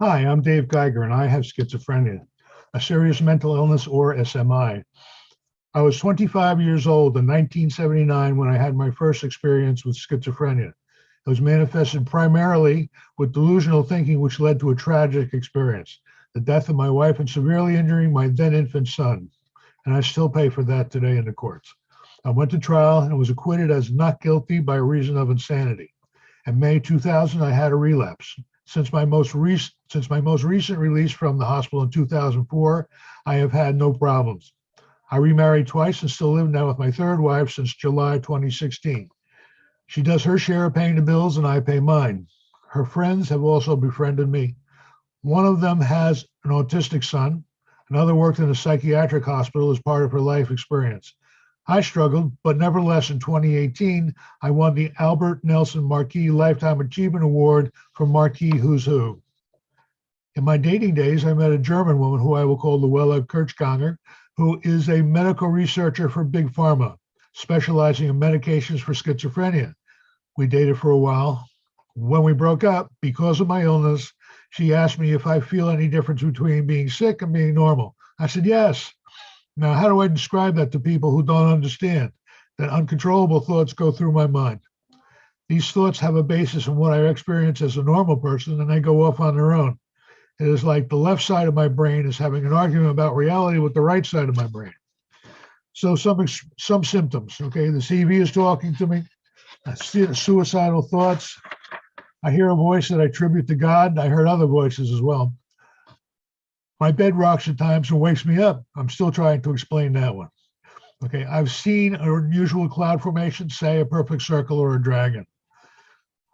Hi, I'm Dave Geiger, and I have schizophrenia, a serious mental illness or SMI. I was 25 years old in 1979 when I had my first experience with schizophrenia. It was manifested primarily with delusional thinking, which led to a tragic experience, the death of my wife and severely injuring my then infant son. And I still pay for that today in the courts. I went to trial and was acquitted as not guilty by reason of insanity. In May 2000, I had a relapse. Since my most recent release from the hospital in 2004, I have had no problems. I remarried twice and still live now with my third wife since July 2016. She does her share of paying the bills and I pay mine. Her friends have also befriended me. One of them has an autistic son. Another worked in a psychiatric hospital as part of her life experience. I struggled, but nevertheless, in 2018, I won the Albert Nelson Marquis Lifetime Achievement Award from Marquis Who's Who. In my dating days, I met a German woman who I will call Luella Kirchganger, who is a medical researcher for Big Pharma, specializing in medications for schizophrenia. We dated for a while. When we broke up, because of my illness, she asked me if I feel any difference between being sick and being normal. I said, yes. Now, how do I describe that to people who don't understand that uncontrollable thoughts go through my mind? These thoughts have a basis in what I experience as a normal person, and they go off on their own. It is like the left side of my brain is having an argument about reality with the right side of my brain. So some symptoms, okay? The CV is talking to me. I see the suicidal thoughts. I hear a voice that I attribute to God. I heard other voices as well. My bed rocks at times and wakes me up. I'm still trying to explain that one. Okay, I've seen an unusual cloud formation, say a perfect circle or a dragon.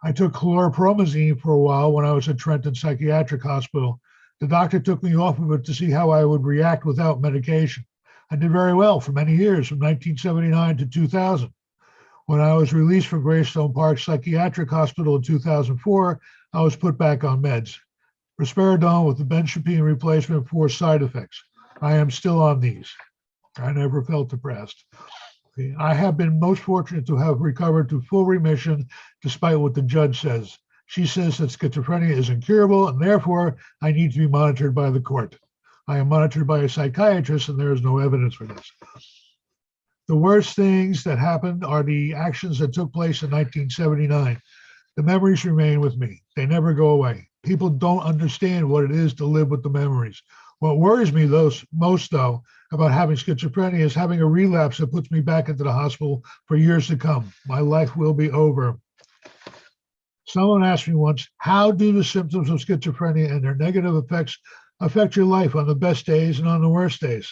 I took chlorpromazine for a while when I was at Trenton Psychiatric Hospital. The doctor took me off of it to see how I would react without medication. I did very well for many years, from 1979 to 2000. When I was released from Greystone Park Psychiatric Hospital in 2004, I was put back on meds. Risperidone with the benzodiazepine replacement for side effects. I am still on these. I never felt depressed. I have been most fortunate to have recovered to full remission despite what the judge says. She says that schizophrenia is incurable and therefore I need to be monitored by the court. I am monitored by a psychiatrist and there is no evidence for this. The worst things that happened are the actions that took place in 1979. The memories remain with me. They never go away. People don't understand what it is to live with the memories. What worries me most, though, about having schizophrenia is having a relapse that puts me back into the hospital for years to come. My life will be over. Someone asked me once, how do the symptoms of schizophrenia and their negative effects affect your life on the best days and on the worst days?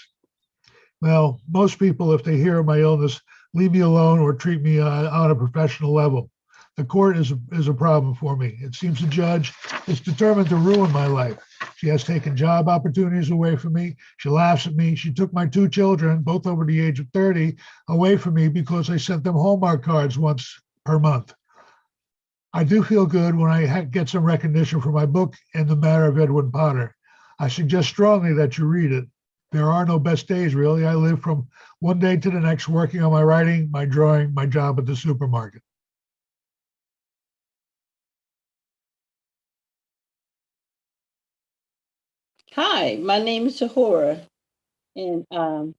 Well, most people, if they hear of my illness, leave me alone or treat me on a professional level. The court is a problem for me. It seems the judge is determined to ruin my life. She has taken job opportunities away from me. She laughs at me. She took my 2 children, both over the age of 30, away from me because I sent them Hallmark cards once per month. I do feel good when I get some recognition for my book, In the Matter of Edwin Potter. I suggest strongly that you read it. There are no best days, really. I live from one day to the next working on my writing, my drawing, my job at the supermarket. Hi, my name is Zahora, and I'm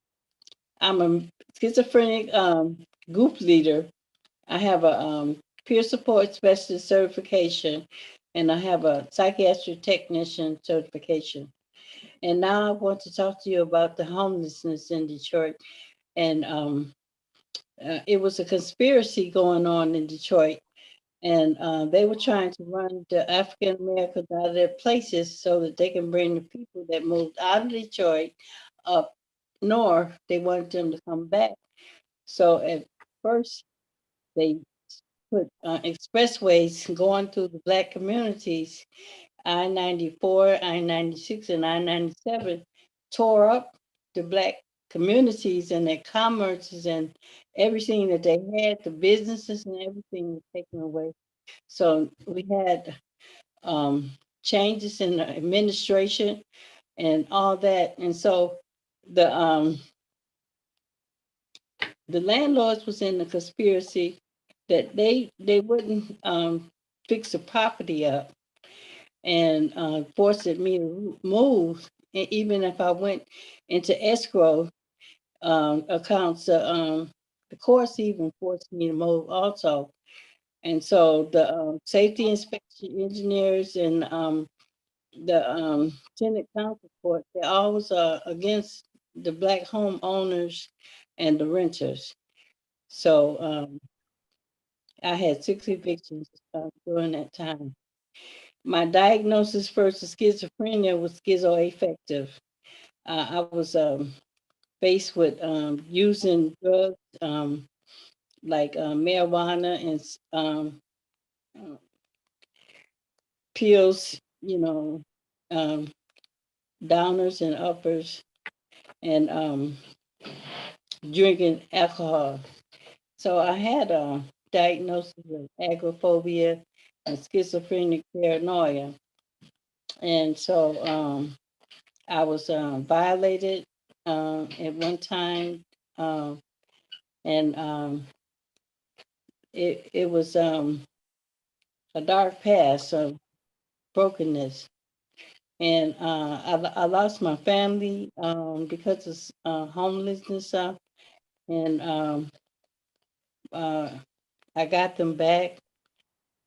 a schizophrenic group leader. I have a peer support specialist certification, and I have a psychiatric technician certification. And now I want to talk to you about the homelessness in Detroit. And it was a conspiracy going on in Detroit, and they were trying to run the African Americans out of their places so that they can bring the people that moved out of Detroit up north. They wanted them to come back. So at first, they put expressways going through the Black communities. I-94, I-96, and I-97 tore up the Black communities and their commerces and everything that they had, the businesses and everything was taken away. So we had changes in the administration and all that. And so the landlords was in the conspiracy that they wouldn't fix the property up and forced me to move. And even if I went into escrow accounts, the courts even forced me to move also. And so the safety inspection engineers and the tenant council court, they always are against the Black homeowners and the renters. So I had 6 evictions during that time. My diagnosis first of schizophrenia was schizoaffective. I was faced with using drugs like marijuana and pills, downers and uppers, and drinking alcohol. So I had a diagnosis of agoraphobia and schizophrenic paranoia. And so I was violated at one time, and it was a dark past of brokenness. And I lost my family because of homelessness, and I got them back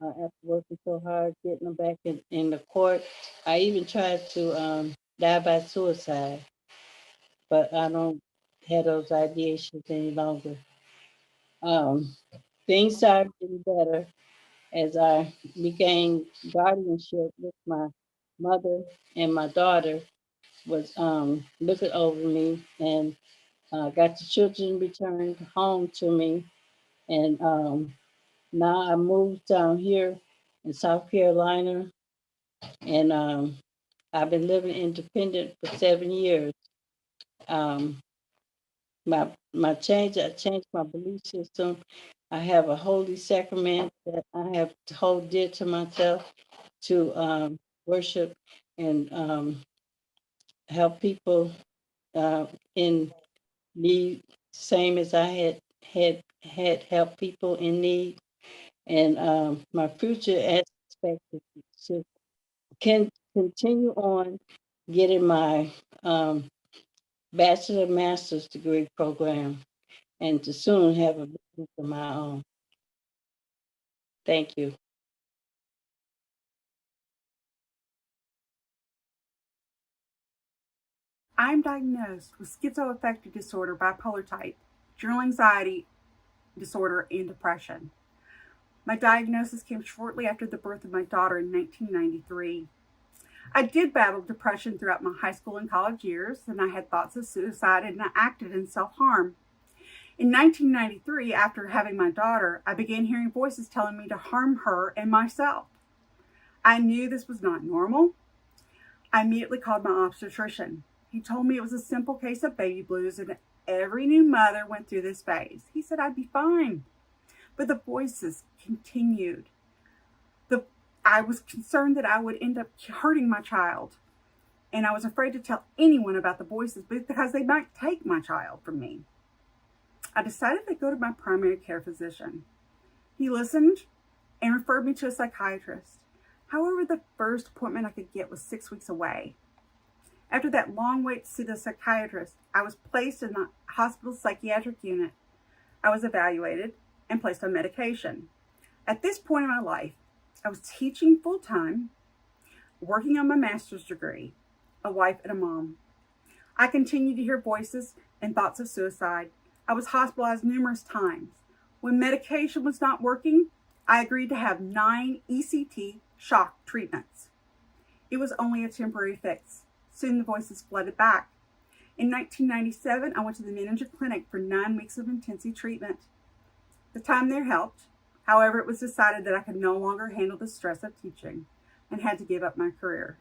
after working so hard, getting them back in the court. I even tried to die by suicide, but I don't have those ideations any longer. Um, Things started getting better as I began guardianship with my mother, and my daughter was looking over me, and got the children returned home to me. And now I moved down here in South Carolina, and I've been living independent for 7 years. Um, I changed my belief system. I have a holy sacrament that I have to hold dear to myself to worship and help people in need, same as I had had helped people in need, and my future as expected to can continue on getting my bachelor master's degree program and to soon have a business of my own. Thank you. I'm diagnosed with schizoaffective disorder, bipolar type, general anxiety disorder, and depression. My diagnosis came shortly after the birth of my daughter in 1993. I did battle depression throughout my high school and college years, and I had thoughts of suicide and I acted in self-harm. In 1993, after having my daughter, I began hearing voices telling me to harm her and myself. I knew this was not normal. I immediately called my obstetrician. He told me it was a simple case of baby blues and every new mother went through this phase. He said I'd be fine. But the voices continued. I was concerned that I would end up hurting my child. And I was afraid to tell anyone about the voices because they might take my child from me. I decided to go to my primary care physician. He listened and referred me to a psychiatrist. However, the first appointment I could get was 6 weeks away. After that long wait to see the psychiatrist, I was placed in the hospital's psychiatric unit. I was evaluated and placed on medication. At this point in my life, I was teaching full-time, working on my master's degree, a wife and a mom. I continued to hear voices and thoughts of suicide. I was hospitalized numerous times. When medication was not working, I agreed to have 9 ECT shock treatments. It was only a temporary fix. Soon the voices flooded back. In 1997, I went to the Reimagine Clinic for 9 weeks of intensive treatment. The time there helped. However, it was decided that I could no longer handle the stress of teaching and had to give up my career.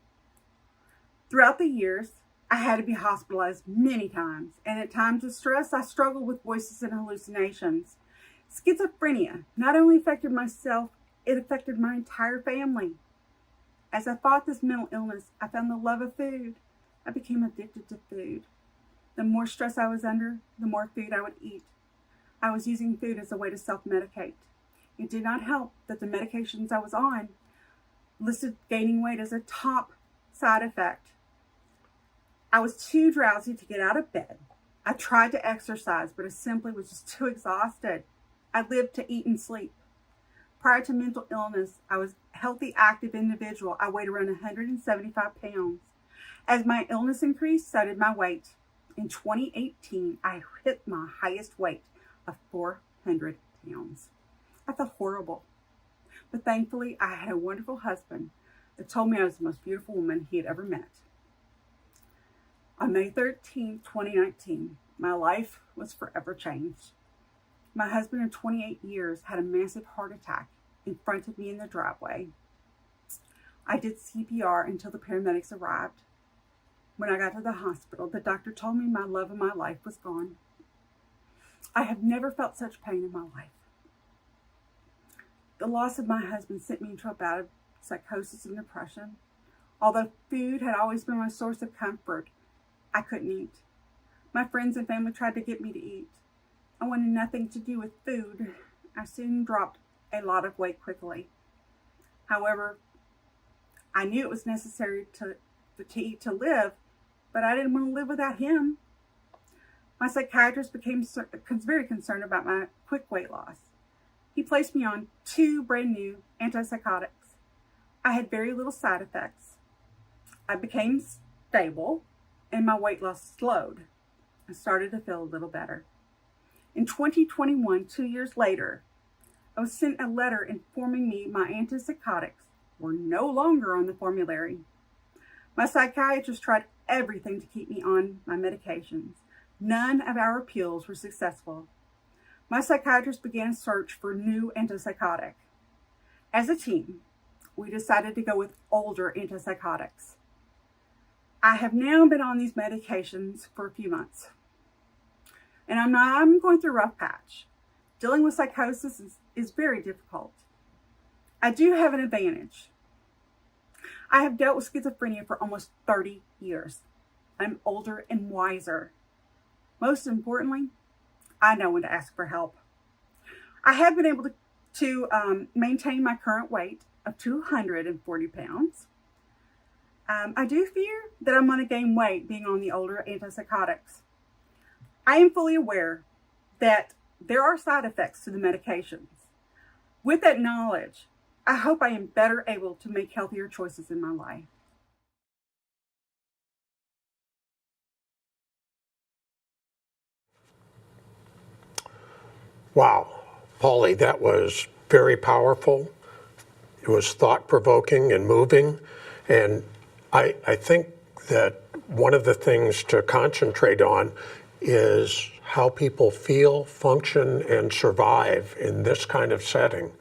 Throughout the years, I had to be hospitalized many times, and at times of stress, I struggled with voices and hallucinations. Schizophrenia not only affected myself, it affected my entire family. As I fought this mental illness, I found the love of food. I became addicted to food. The more stress I was under, the more food I would eat. I was using food as a way to self-medicate. It did not help that the medications I was on listed gaining weight as a top side effect. I was too drowsy to get out of bed. I tried to exercise, but I simply was just too exhausted. I lived to eat and sleep. Prior to mental illness, I was a healthy, active individual. I weighed around 175 pounds. As my illness increased, so did my weight. In 2018, I hit my highest weight of 400 pounds. I felt horrible. But thankfully, I had a wonderful husband that told me I was the most beautiful woman he had ever met. On May 13, 2019, my life was forever changed. My husband of 28 years had a massive heart attack in front of me in the driveway. I did CPR until the paramedics arrived. When I got to the hospital, the doctor told me my love of my life was gone. I have never felt such pain in my life. The loss of my husband sent me into a bout of psychosis and depression. Although food had always been my source of comfort, I couldn't eat. My friends and family tried to get me to eat. I wanted nothing to do with food. I soon dropped a lot of weight quickly. However, I knew it was necessary to eat to live, but I didn't want to live without him. My psychiatrist became very concerned about my quick weight loss. He placed me on 2 brand new antipsychotics. I had very little side effects. I became stable and my weight loss slowed. I started to feel a little better. In 2021, 2 years later, I was sent a letter informing me my antipsychotics were no longer on the formulary. My psychiatrist tried everything to keep me on my medications. None of our appeals were successful. My psychiatrist began a search for a new antipsychotic. As a team, we decided to go with older antipsychotics. I have now been on these medications for a few months. And I'm going through a rough patch. Dealing with psychosis is very difficult. I do have an advantage. I have dealt with schizophrenia for almost 30 years. I'm older and wiser. Most importantly, I know when to ask for help. I have been able to maintain my current weight of 240 pounds. I do fear that I'm going to gain weight being on the older antipsychotics. I am fully aware that there are side effects to the medications. With that knowledge, I hope I am better able to make healthier choices in my life. Wow, Polly, that was very powerful. It was thought-provoking and moving. And I think that one of the things to concentrate on is how people feel, function, and survive in this kind of setting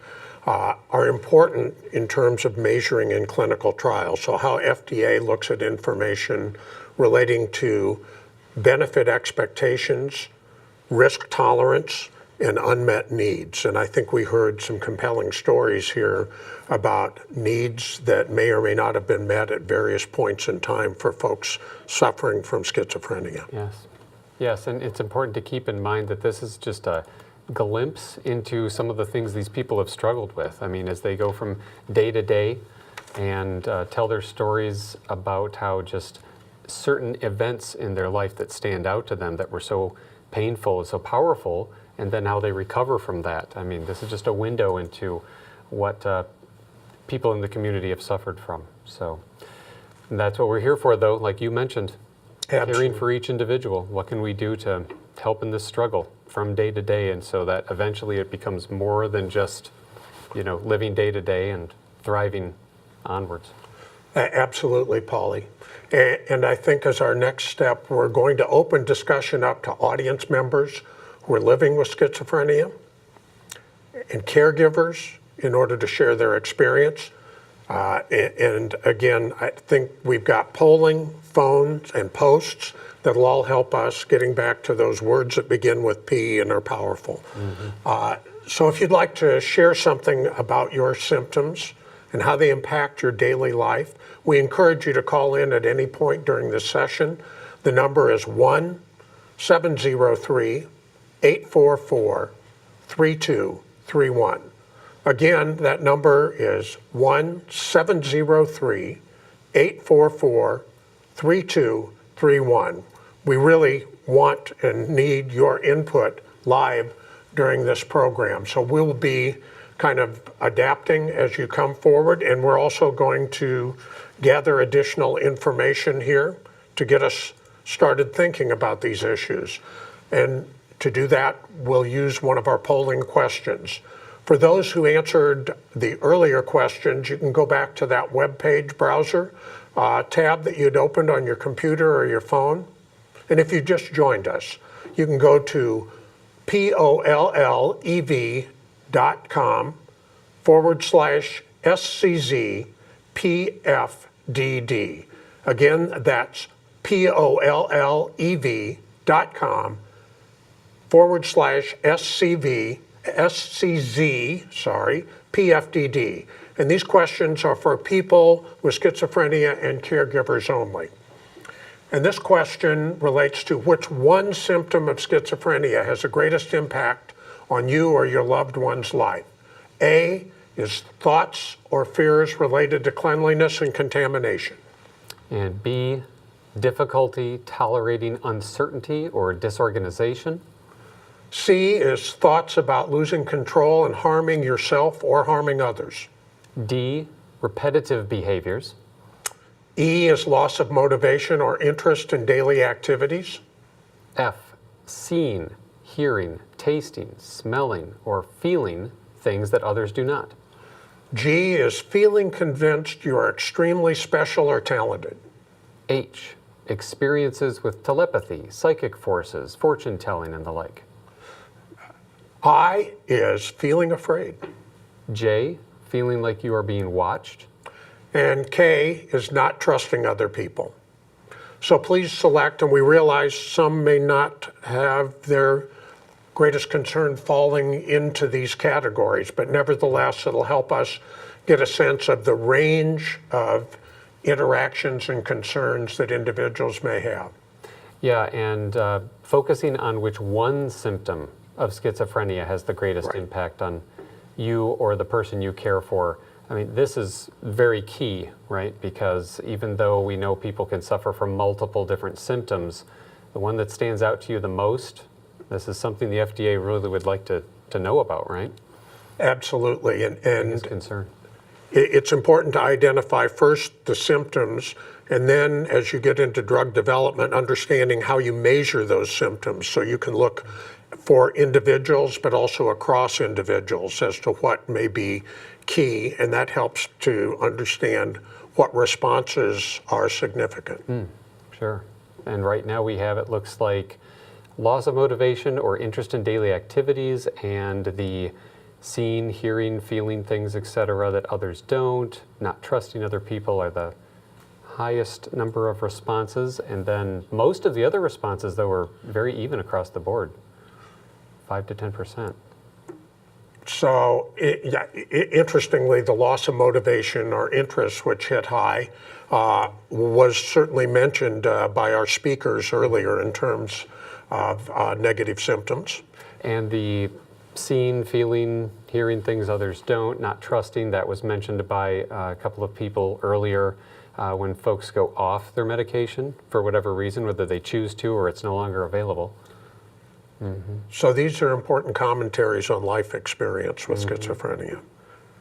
are important in terms of measuring in clinical trials. So how FDA looks at information relating to benefit expectations, risk tolerance, and unmet needs. And I think we heard some compelling stories here about needs that may or may not have been met at various points in time for folks suffering from schizophrenia. Yes. Yes, and it's important to keep in mind that this is just a glimpse into some of the things these people have struggled with. I mean, as they go from day to day and tell their stories about how just certain events in their life that stand out to them that were so painful and so powerful, and then how they recover from that. I mean, this is just a window into what people in the community have suffered from. So that's what we're here for, though, like you mentioned. Absolutely. Caring for each individual. What can we do to help in this struggle from day to day, and so that eventually it becomes more than just, living day to day and thriving onwards. Absolutely, Polly. And I think as our next step, we're going to open discussion up to audience members who are living with schizophrenia and caregivers in order to share their experience. And again, I think we've got polling, phones, and posts that'll all help us getting back to those words that begin with P and are powerful. So if you'd like to share something about your symptoms and how they impact your daily life, we encourage you to call in at any point during this session. The number is 1-703-844-3231. Again, that number is 1-703-844-3231. We really want and need your input live during this program. So we'll be kind of adapting as you come forward, and we're also going to gather additional information here to get us started thinking about these issues. And to do that, we'll use one of our polling questions. For those who answered the earlier questions, you can go back to that web page browser tab that you'd opened on your computer or your phone. And if you just joined us, you can go to pollev.com/SCZ PFDD. Again, that's pollev.com/SCZ PFDD. And these questions are for people with schizophrenia and caregivers only. And this question relates to which one symptom of schizophrenia has the greatest impact on you or your loved one's life. A is thoughts or fears related to cleanliness and contamination. And B, difficulty tolerating uncertainty or disorganization. C is thoughts about losing control and harming yourself or harming others. D, repetitive behaviors. E is loss of motivation or interest in daily activities. F, seeing, hearing, tasting, smelling, or feeling things that others do not. G is feeling convinced you are extremely special or talented. H, experiences with telepathy, psychic forces, fortune telling, and the like. I is feeling afraid. J, feeling like you are being watched. And K is not trusting other people. So please select, and we realize some may not have their greatest concern falling into these categories, but nevertheless, it'll help us get a sense of the range of interactions and concerns that individuals may have. Yeah, and focusing on which one symptom of schizophrenia has the greatest Right. impact on you or the person you care for. I mean, this is very key, right? Because even though we know people can suffer from multiple different symptoms, the one that stands out to you the most, this is something the FDA really would like to know about, right? Absolutely. And Biggest concern. it's important to identify first the symptoms, and then as you get into drug development, understanding how you measure those symptoms so you can look for individuals, but also across individuals as to what may be key, and that helps to understand what responses are significant. Sure. And right now we have, it looks like, loss of motivation or interest in daily activities, and the seeing, hearing, feeling things, etc., that others don't, not trusting other people are the highest number of responses. And then most of the other responses, though, are very even across the board, 5 to 10%. So, interestingly, the loss of motivation or interest, which hit high, was certainly mentioned by our speakers earlier in terms of negative symptoms. And the seeing, feeling, hearing things others don't, not trusting, that was mentioned by a couple of people earlier. When folks go off their medication for whatever reason, whether they choose to or it's no longer available. So these are important commentaries on life experience with schizophrenia,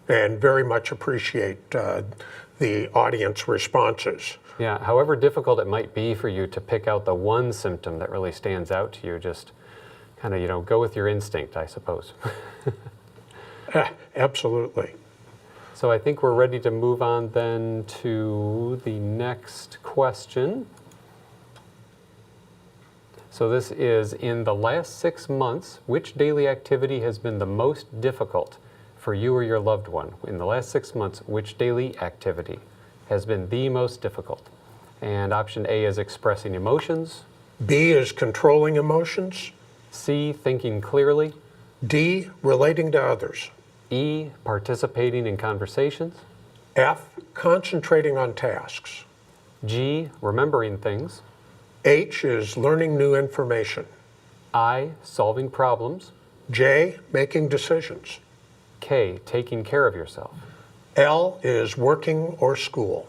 and very much appreciate the audience responses. Yeah, however difficult it might be for you to pick out the one symptom that really stands out to you, just kind of, go with your instinct, I suppose. Absolutely. So I think we're ready to move on then to the next question. So this is, in the last 6 months, which daily activity has been the most difficult for you or your loved one? In the last 6 months, which daily activity has been the most difficult? And option A is expressing emotions. B is controlling emotions. C, thinking clearly. D, relating to others. E, participating in conversations. F, concentrating on tasks. G, remembering things. H is learning new information. I, solving problems. J, making decisions. K, taking care of yourself. L is working or school.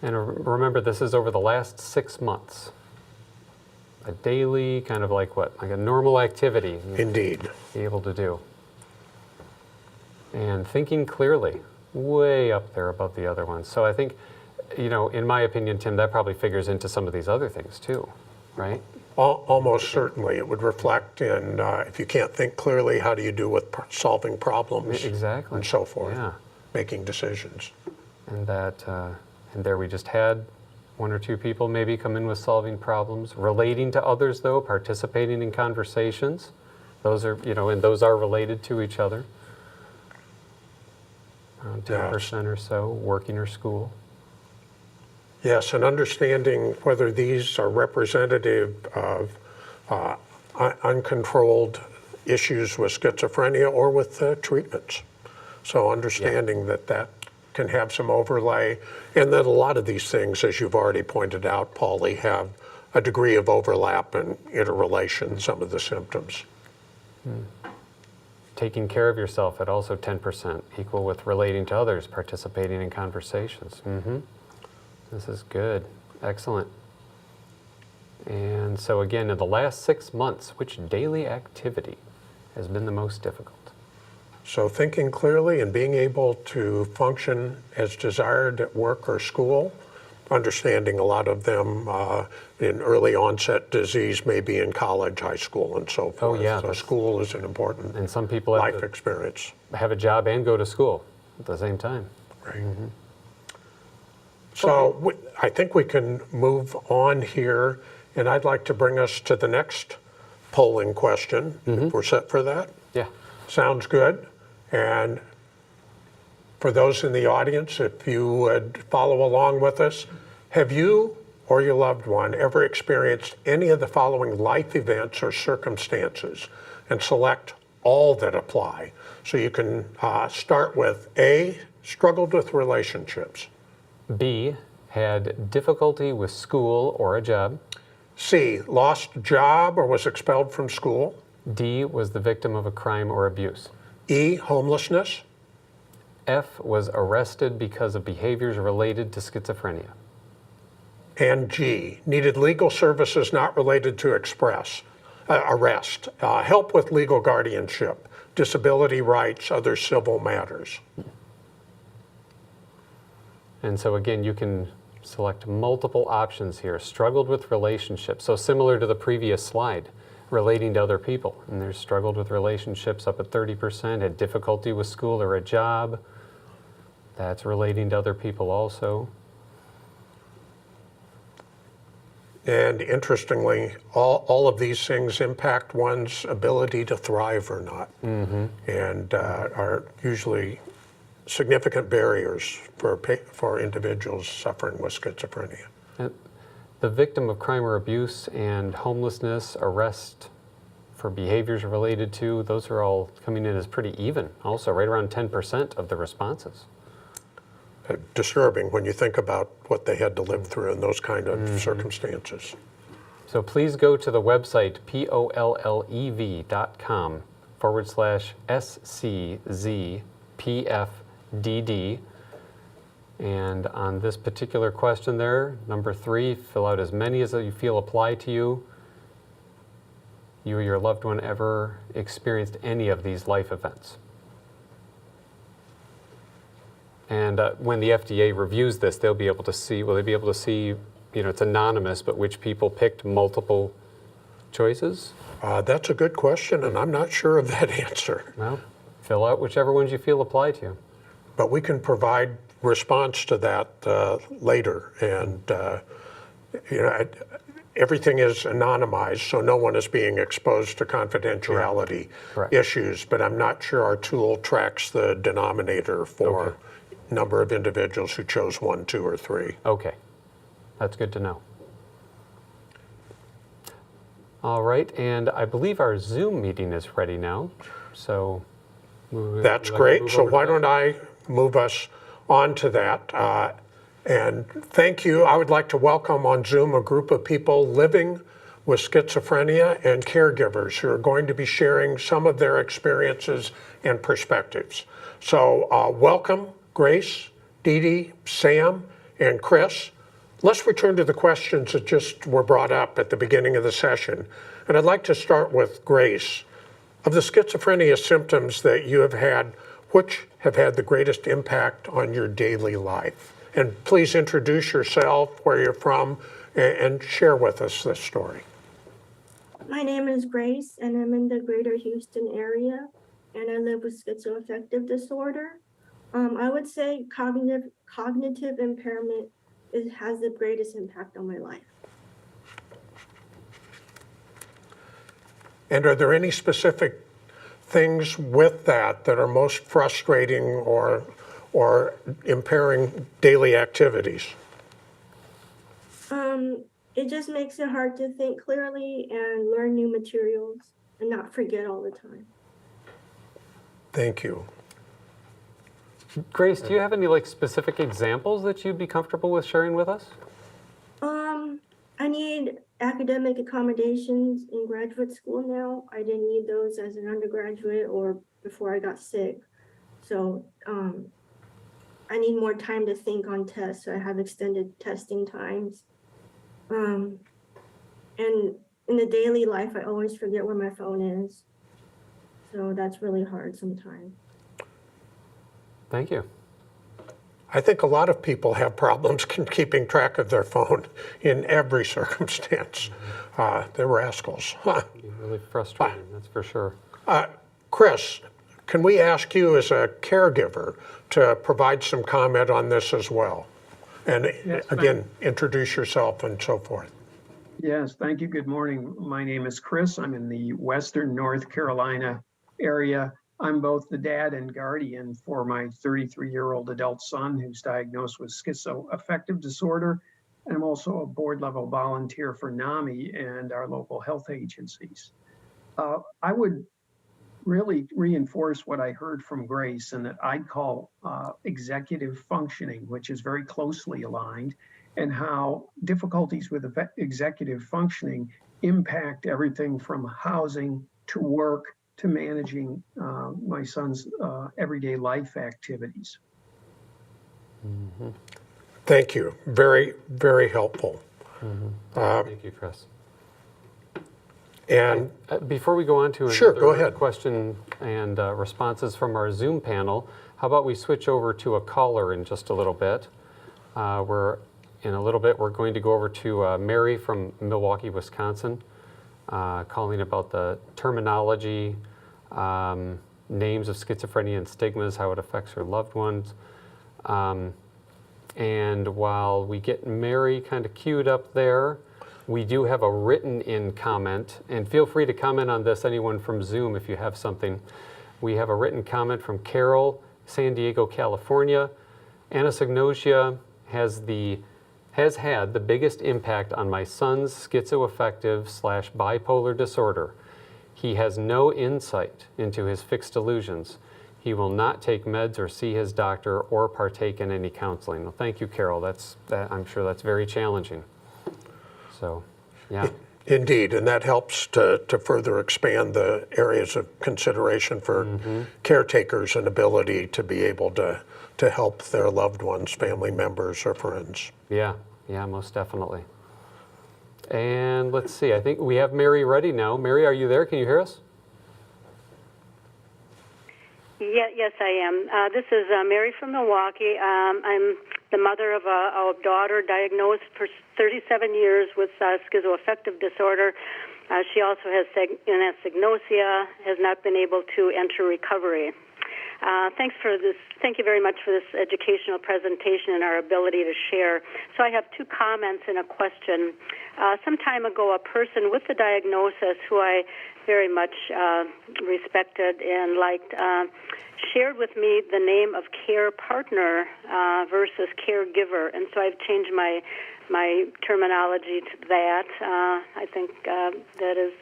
And remember, this is over the last 6 months. A daily, kind of like what? Like a normal activity. Indeed. Be able to do. And thinking clearly, way up there above the other ones. So I think, in my opinion, Tim, that probably figures into some of these other things too, right? Almost certainly. It would reflect in, if you can't think clearly, how do you do with solving problems? Exactly. And so forth. Yeah. Making decisions. And that, and there we just had 1 or 2 people maybe come in with solving problems. Relating to others, though, participating in conversations. Those are, and those are related to each other. Around 10% or so, working or school. Yes, and understanding whether these are representative of uncontrolled issues with schizophrenia or with treatments. So understanding that can have some overlay, and that a lot of these things, as you've already pointed out, Paulie, have a degree of overlap and interrelation in some of the symptoms. Taking care of yourself at also 10%, equal with relating to others, participating in conversations. This is good. Excellent. And so again, in the last 6 months, which daily activity has been the most difficult? So thinking clearly and being able to function as desired at work or school, understanding a lot of them in early onset disease, maybe in college, high school, and so forth. Oh yeah. So school is an important and some people life experience. Have a job and go to school at the same time. Right. So I think we can move on here, and I'd like to bring us to the next polling question, if we're set for that. Yeah. Sounds good. And for those in the audience, if you would follow along with us, have you or your loved one ever experienced any of the following life events or circumstances? And select all that apply. So you can start with A, struggled with relationships. B, had difficulty with school or a job. C, lost a job or was expelled from school. D, was the victim of a crime or abuse. E, homelessness. F, was arrested because of behaviors related to schizophrenia. And G, needed legal services not related to arrest, help with legal guardianship, disability rights, other civil matters. And so again, you can select multiple options here. Struggled with relationships. So similar to the previous slide, relating to other people. And there's struggled with relationships up at 30%, had difficulty with school or a job. That's relating to other people also. And interestingly, all of these things impact one's ability to thrive or not, and are usually significant barriers for individuals suffering with schizophrenia. And the victim of crime or abuse and homelessness, arrest for behaviors related to, those are all coming in as pretty even, also right around 10% of the responses. Disturbing when you think about what they had to live through in those kind of circumstances. So please go to the website pollev.com/SCZPFDD. And on this particular question there, number 3, fill out as many as you feel apply to you. You or your loved one ever experienced any of these life events. And when the FDA reviews this, they'll be able to see, will they be able to see, it's anonymous, but which people picked multiple choices? That's a good question, and I'm not sure of that answer. Well, fill out whichever ones you feel apply to you. But we can provide response to that later. And, everything is anonymized, so no one is being exposed to confidentiality issues, but I'm not sure our tool tracks the denominator for number of individuals who chose 1, 2, or 3. Okay, that's good to know. All right, and I believe our Zoom meeting is ready now, so. That's great, so why don't I move us on to that. And thank you. I would like to welcome on Zoom a group of people living with schizophrenia and caregivers who are going to be sharing some of their experiences and perspectives. So welcome, Grace, Dee Dee, Sam, and Chris. Let's return to the questions that just were brought up at the beginning of the session. And I'd like to start with Grace. Of the schizophrenia symptoms that you have had, which have had the greatest impact on your daily life? And please introduce yourself, where you're from, and share with us this story. My name is Grace, and I'm in the greater Houston area, and I live with schizoaffective disorder. I would say cognitive impairment has the greatest impact on my life. And are there any specific things with that that are most frustrating or impairing daily activities? It just makes it hard to think clearly and learn new materials and not forget all the time. Thank you. Grace, do you have any specific examples that you'd be comfortable with sharing with us? I need academic accommodations in graduate school now. I didn't need those as an undergraduate or before I got sick. So I need more time to think on tests, so I have extended testing times. And in the daily life, I always forget where my phone is. So that's really hard sometimes. Thank you. I think a lot of people have problems keeping track of their phone in every circumstance. They're rascals. Really frustrating, that's for sure. Chris, can we ask you as a caregiver to provide some comment on this as well? And yes, again, introduce yourself and so forth. Yes, thank you. Good morning. My name is Chris. I'm in the Western North Carolina area. I'm both the dad and guardian for my 33-year-old adult son who's diagnosed with schizoaffective disorder. And I'm also a board-level volunteer for NAMI and our local health agencies. I would really reinforce what I heard from Grace and that I'd call executive functioning, which is very closely aligned. and how difficulties with executive functioning impact everything from housing to work to managing my son's everyday life activities. Mm-hmm. Thank you. Very, very helpful. Mm-hmm. Thank you, Chris. And before we go on to sure, another go ahead. question and responses from our Zoom panel, how about we switch over to a caller in just a little bit? In a little bit, we're going to go over to Mary from Milwaukee, Wisconsin, calling about the terminology, names of schizophrenia and stigmas, how it affects her loved ones. And while we get Mary kind of queued up there, we do have a written in comment, and feel free to comment on this, anyone from Zoom, if you have something. We have a written comment from Carol, San Diego, California. Anosognosia has had the biggest impact on my son's schizoaffective/bipolar disorder. He has no insight into his fixed delusions. He will not take meds or see his doctor or partake in any counseling. Well, thank you, Carol. I'm sure that's very challenging. So, yeah. Indeed, and that helps to further expand the areas of consideration for caretakers and ability to be able to help their loved ones, family members, or friends. Yeah, most definitely. And let's see, I think we have Mary ready now. Mary, are you there? Can you hear us? Yes, I am. This is Mary from Milwaukee. I'm the mother of a daughter diagnosed for 37 years with schizoaffective disorder. She also has anosognosia, has not been able to enter recovery. Thank you very much for this educational presentation and our ability to share. So I have two comments and a question. Some time ago, a person with the diagnosis who I very much respected and liked shared with me the name of care partner versus caregiver, and so I've changed my terminology to that. I think that is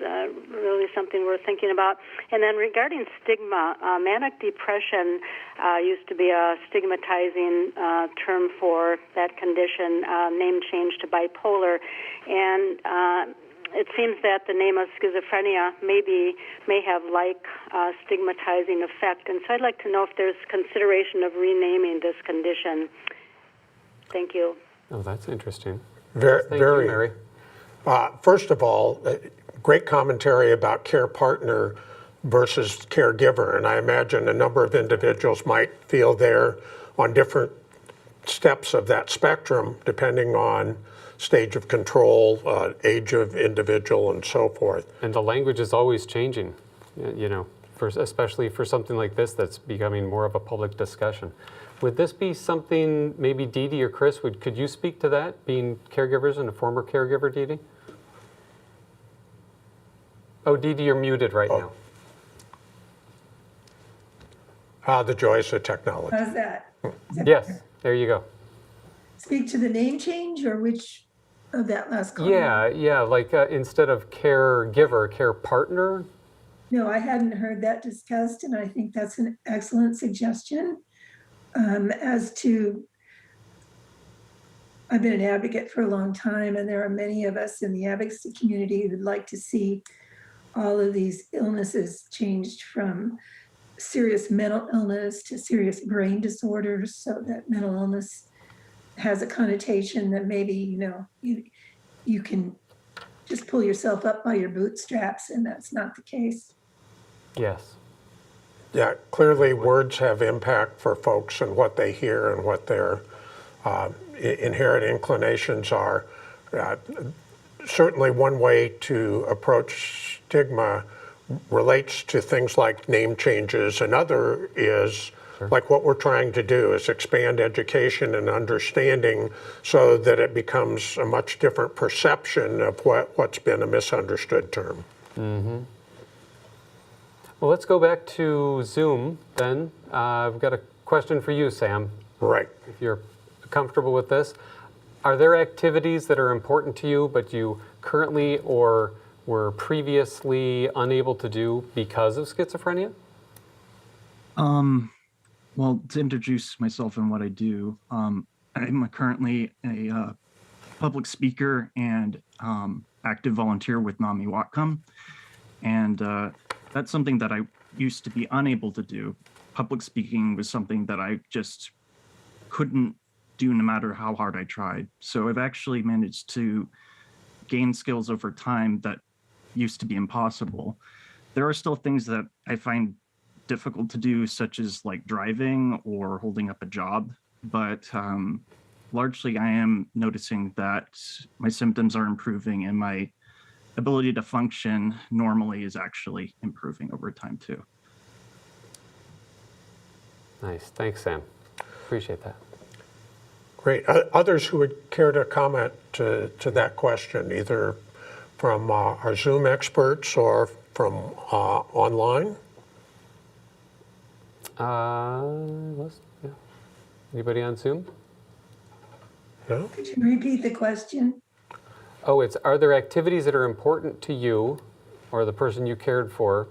really something worth thinking about. And then regarding stigma, manic depression used to be a stigmatizing term for that condition, name changed to bipolar, and it seems that the name of schizophrenia may have like stigmatizing effect, and so I'd like to know if there's consideration of renaming this condition. Thank you. Oh, that's interesting. Thank you, Mary. First of all, great commentary about care partner versus caregiver, and I imagine a number of individuals might feel they're on different steps of that spectrum, depending on stage of control, age of individual, and so forth. And the language is always changing, especially for something like this that's becoming more of a public discussion. Would this be something, maybe Dee Dee or Chris, could you speak to that, being caregivers and a former caregiver, Dee Dee? Oh, Dee Dee, you're muted right now. The joys of technology. How's that? Yes, there you go. Speak to the name change, or which of that last comment? Yeah, like instead of caregiver, care partner. No, I hadn't heard that discussed, and I think that's an excellent suggestion. I've been an advocate for a long time, and there are many of us in the advocacy community who'd like to see all of these illnesses changed from serious mental illness to serious brain disorders, so that mental illness has a connotation that maybe, you can just pull yourself up by your bootstraps, and that's not the case. Yes. Yeah, clearly words have impact for folks and what they hear and what their inherent inclinations are. Certainly one way to approach stigma relates to things like name changes. Another is like what we're trying to do is expand education and understanding so that it becomes a much different perception of what's been a misunderstood term. Mm-hmm. Well, let's go back to Zoom then. I've got a question for you, Sam. Right. If you're comfortable with this. Are there activities that are important to you but you currently or were previously unable to do because of schizophrenia? Well, to introduce myself and what I do, I'm currently a public speaker and active volunteer with NAMI Whatcom. And that's something that I used to be unable to do. Public speaking was something that I just couldn't do no matter how hard I tried. So I've actually managed to gain skills over time that used to be impossible. There are still things that I find difficult to do, such as like driving or holding up a job, but largely I am noticing that my symptoms are improving and my ability to function normally is actually improving over time too. Nice, thanks, Sam. Appreciate that. Great. Others who would care to comment to that question, either from our Zoom experts or from online? Yeah. Anybody on Zoom? No? Could you repeat the question? Oh, it's, are there activities that are important to you or the person you cared for,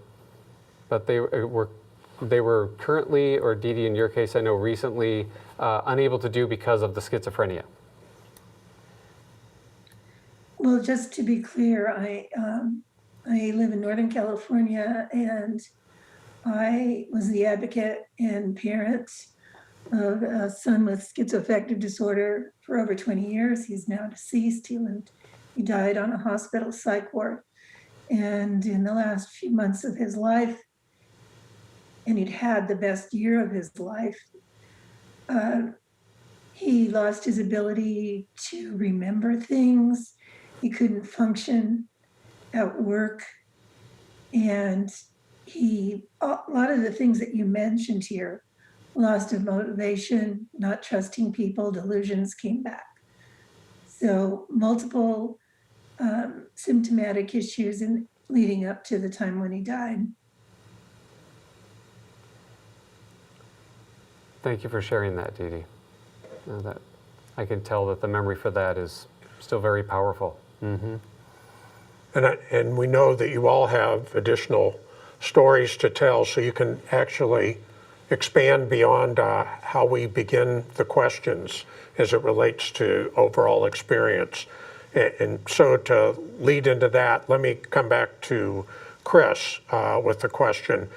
but they were currently, or Dee Dee in your case, I know recently, unable to do because of the schizophrenia? Well, just to be clear, I live in Northern California, and I was the advocate and parent of a son with schizoaffective disorder for over 20 years. He's now deceased. He died on a hospital psych ward. And in the last few months of his life, and he'd had the best year of his life, he lost his ability to remember things. He couldn't function at work. And a lot of the things that you mentioned here, loss of motivation, not trusting people, delusions came back. So multiple symptomatic issues leading up to the time when he died. Thank you for sharing that, Dee Dee. That I can tell that the memory for that is still very powerful. Mm-hmm. And we know that you all have additional stories to tell, so you can actually expand beyond how we begin the questions as it relates to overall experience. And so to lead into that, let me come back to Chris with the question.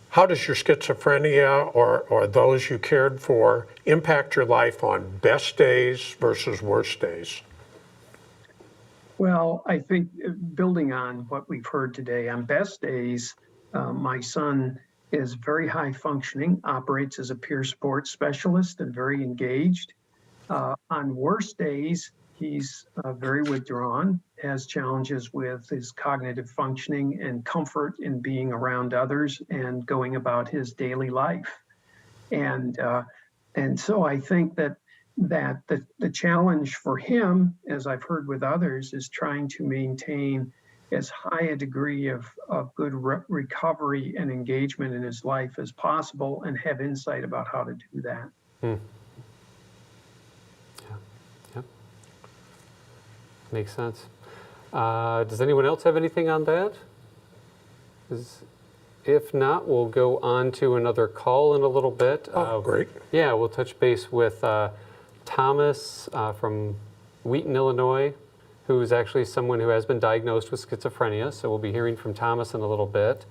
How does your schizophrenia or those you cared for impact your life on best days versus worst days? Well, I think building on what we've heard today, on best days, my son is very high functioning, operates as a peer support specialist and very engaged. On worst days, he's very withdrawn, has challenges with his cognitive functioning and comfort in being around others and going about his daily life. And so I think that the challenge for him, as I've heard with others, is trying to maintain as high a degree of good recovery and engagement in his life as possible and have insight about how to do that. Yeah. Makes sense. Does anyone else have anything on that? If not, we'll go on to another call in a little bit. Great. Yeah, we'll touch base with Thomas from Wheaton, Illinois, who is actually someone who has been diagnosed with schizophrenia. So we'll be hearing from Thomas in a little bit.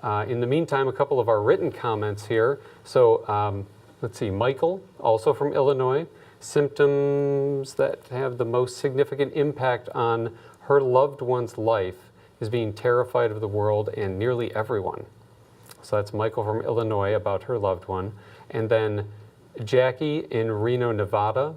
In the meantime, a couple of our written comments here. So let's see, Michael, also from Illinois. Symptoms that have the most significant impact on her loved one's life is being terrified of the world and nearly everyone. So that's Michael from Illinois about her loved one. And then Jackie in Reno, Nevada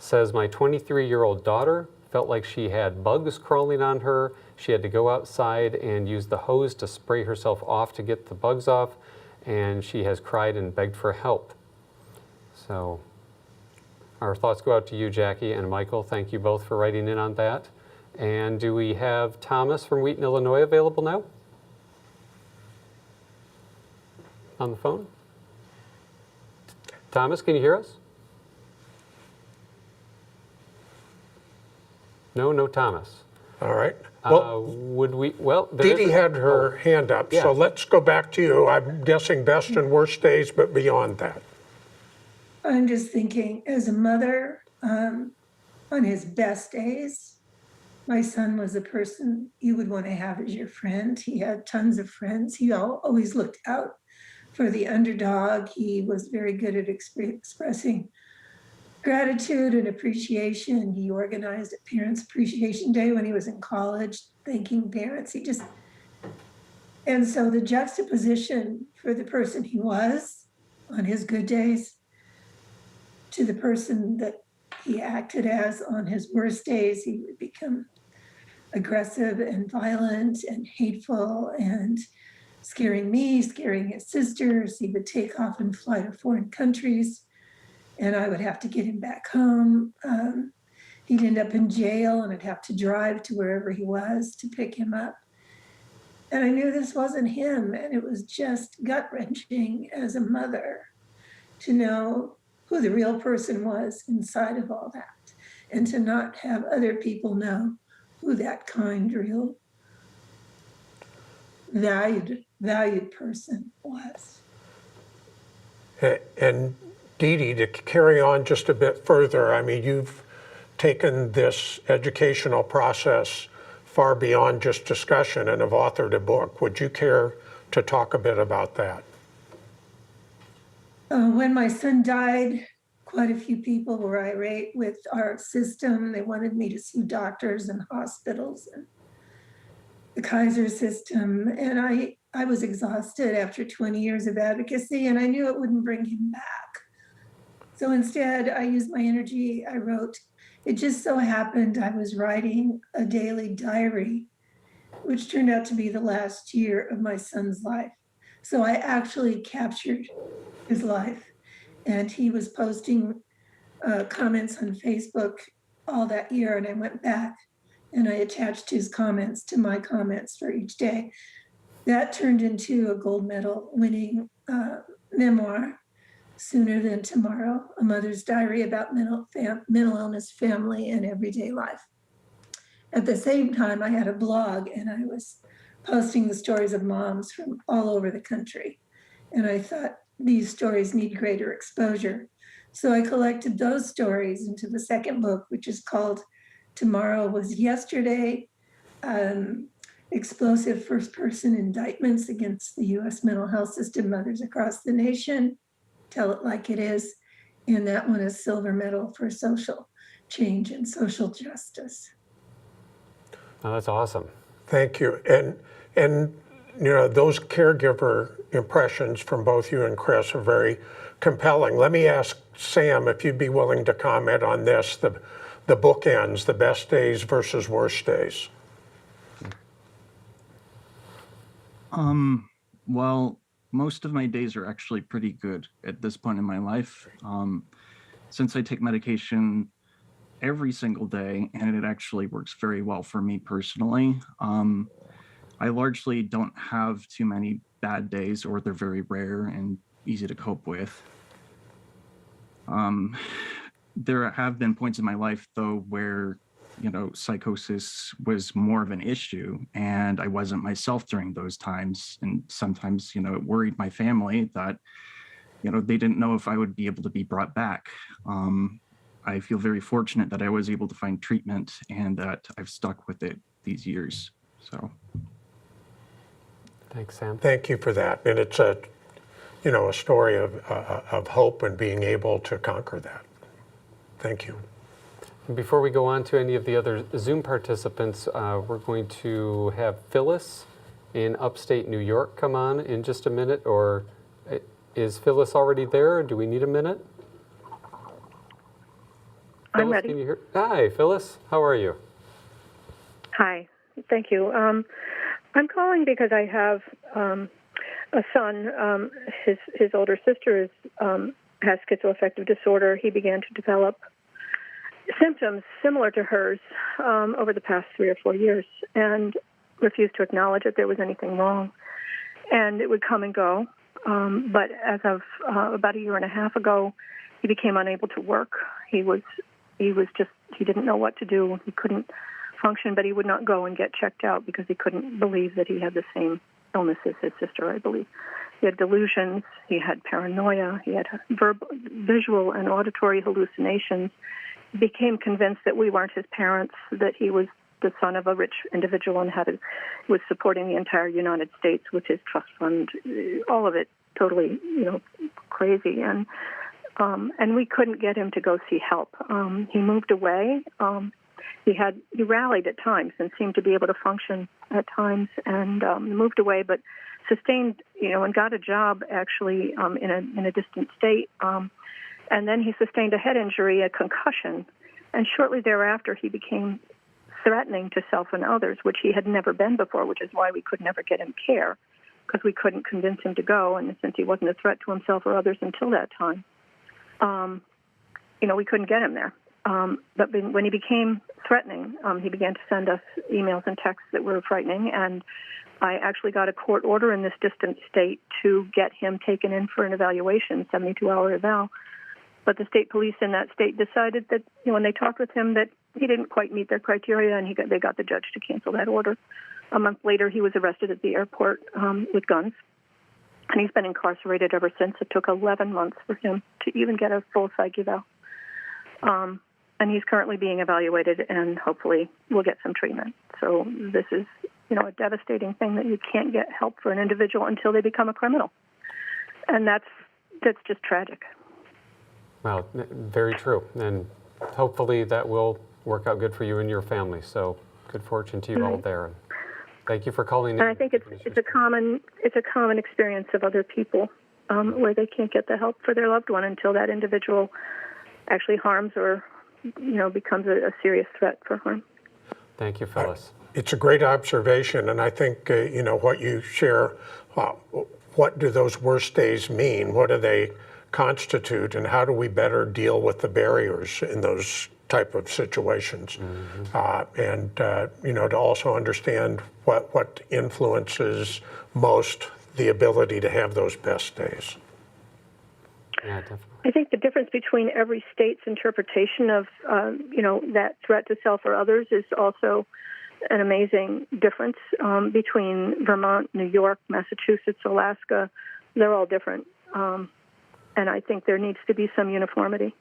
says, my 23-year-old daughter felt like she had bugs crawling on her. She had to go outside and use the hose to spray herself off to get the bugs off. And she has cried and begged for help. So our thoughts go out to you, Jackie and Michael. Thank you both for writing in on that. And do we have Thomas from Wheaton, Illinois available now? On the phone? Thomas, can you hear us? No Thomas. All right. Well, would we, Dee Dee had her hand up, yeah. So let's go back to you. I'm guessing best and worst days, but beyond that. I'm just thinking, as a mother, On his best days, my son was a person you would want to have as your friend. He had tons of friends. He always looked out for the underdog. He was very good at expressing gratitude and appreciation. He organized a Parents Appreciation Day when he was in college, thanking parents. And so the juxtaposition for the person he was on his good days to the person that he acted as on his worst days, he would become aggressive and violent and hateful and scaring me, scaring his sisters. He would take off and fly to foreign countries, and I would have to get him back home. He'd end up in jail, and I'd have to drive to wherever he was to pick him up. And I knew this wasn't him, and it was just gut-wrenching as a mother to know who the real person was inside of all that, and to not have other people know who that kind, real, valued person was. And Dee Dee, to carry on just a bit further, I mean, you've taken this educational process far beyond just discussion and have authored a book. Would you care to talk a bit about that? When my son died, quite a few people were irate with our system. They wanted me to sue doctors and hospitals and the Kaiser system. And I was exhausted after 20 years of advocacy, and I knew it wouldn't bring him back. So instead, I used my energy. I wrote. It just so happened I was writing a daily diary, which turned out to be the last year of my son's life. So I actually captured his life. And he was posting comments on Facebook all that year. And I went back and I attached his comments to my comments for each day. That turned into a gold medal winning memoir, Sooner Than Tomorrow, A Mother's Diary About mental illness, family, and everyday life. At the same time, I had a blog and I was posting the stories of moms from all over the country. And I thought these stories need greater exposure. So I collected those stories into the second book, which is called Tomorrow Was Yesterday, Explosive First-Person Indictments Against the U.S. Mental Health System, Mothers Across the Nation, Tell It Like It Is. And that one is Silver Medal for Social Change and Social Justice. Oh, that's awesome. Thank you. And you know, those caregiver impressions from both you and Chris are very compelling. Let me ask Sam if you'd be willing to comment on this, the bookends, the best days versus worst days. Well, most of my days are actually pretty good at this point in my life. Since I take medication every single day, and it actually works very well for me personally, I largely don't have too many bad days, or they're very rare and easy to cope with. There have been points in my life, though, where, you know, psychosis was more of an issue, and I wasn't myself during those times. And sometimes, you know, it worried my family that, you know, they didn't know if I would be able to be brought back. I feel very fortunate that I was able to find treatment and that I've stuck with it these years. So. Thanks, Sam. Thank you for that. And it's a, you know, a story of hope and being able to conquer that. Thank you. Before we go on to any of the other Zoom participants, we're going to have Phyllis in upstate New York come on in just a minute. Or is Phyllis already there, or do we need a minute? I'm Phyllis, ready. Can you hear? Hi, Phyllis. How are you? Hi. Thank you. I'm calling because I have a son. His older sister has schizoaffective disorder. He began to develop symptoms similar to hers over the past 3 or 4 years, and refused to acknowledge that there was anything wrong. And it would come and go. But as of about 1.5 years ago, he became unable to work. He didn't know what to do. He couldn't function, but he would not go and get checked out because he couldn't believe that he had the same illness as his sister, I believe. He had delusions, he had paranoia, he had visual and auditory hallucinations. became convinced that we weren't his parents, that he was the son of a rich individual and was supporting the entire United States with his trust fund. All of it totally, crazy. And we couldn't get him to go see help. He moved away. He rallied at times and seemed to be able to function at times, and moved away, but sustained, and got a job actually in a distant state. And then he sustained a head injury, a concussion, and shortly thereafter he became threatening to self and others, which he had never been before, which is why we could never get him care, because we couldn't convince him to go, and since he wasn't a threat to himself or others until that time, we couldn't get him there. But when he became threatening, he began to send us emails and texts that were frightening, and I actually got a court order in this distant state to get him taken in for an evaluation, 72-hour eval. But the state police in that state decided that, when they talked with him, that he didn't quite meet their criteria, and they got the judge to cancel that order. A month later, he was arrested at the airport with guns, and he's been incarcerated ever since. It took 11 months for him to even get a full psych eval. And he's currently being evaluated, and hopefully will get some treatment. So this is, a devastating thing, that you can't get help for an individual until they become a criminal. And that's just tragic. Well, very true. And hopefully that will work out good for you and your family. So good fortune to you all there. Thank you for calling in. And I think it's a common experience of other people where they can't get the help for their loved one until that individual actually harms or becomes a serious threat for harm. Thank you, Phyllis. It's a great observation, and I think what you share. What do those worst days mean? What do they constitute, and how do we better deal with the barriers in those type of situations? And to also understand what influences most the ability to have those best days. Yeah, definitely. I think the difference between every state's interpretation of, that threat to self or others is also an amazing difference between Vermont, New York, Massachusetts, Alaska. They're all different. And I think there needs to be some uniformity.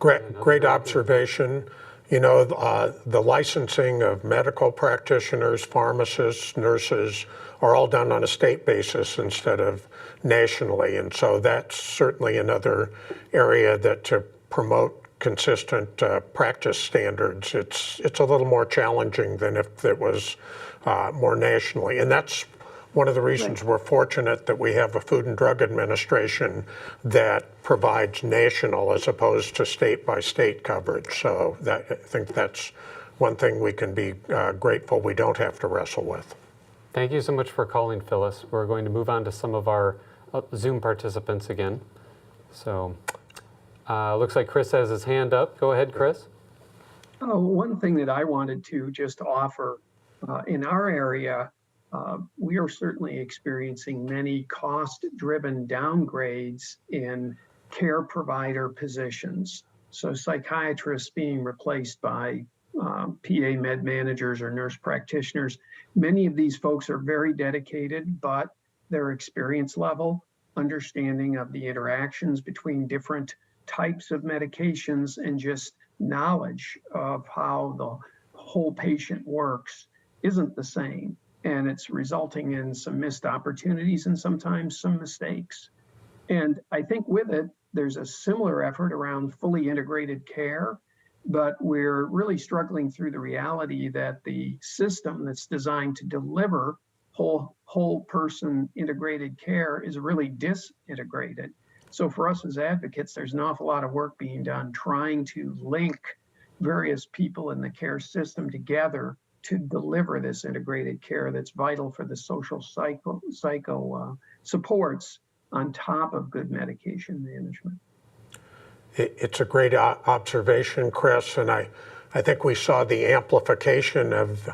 Great observation. The licensing of medical practitioners, pharmacists, nurses are all done on a state basis instead of nationally. And so that's certainly another area that to promote consistent practice standards, it's a little more challenging than if it was more nationally. And that's one of the reasons we're fortunate that we have a Food and Drug Administration that provides national as opposed to state by state coverage. So I think that's one thing we can be grateful we don't have to wrestle with. Thank you so much for calling, Phyllis. We're going to move on to some of our Zoom participants again. So looks like Chris has his hand up. Go ahead, Chris. One thing that I wanted to just offer in our area, we are certainly experiencing many cost-driven downgrades in care provider positions. So psychiatrists being replaced by PA med managers or nurse practitioners. Many of these folks are very dedicated, but their experience level, understanding of the interactions between different types of medications, and just knowledge of how the whole patient works isn't the same. And it's resulting in some missed opportunities and sometimes some mistakes. And I think with it, there's a similar effort around fully integrated care, but we're really struggling through the reality that the system that's designed to deliver whole person integrated care is really disintegrated. So for us as advocates, there's an awful lot of work being done trying to link various people in the care system together to deliver this integrated care that's vital for the social psycho supports on top of good medication management. It's a great observation, Chris, and I think we saw the amplification of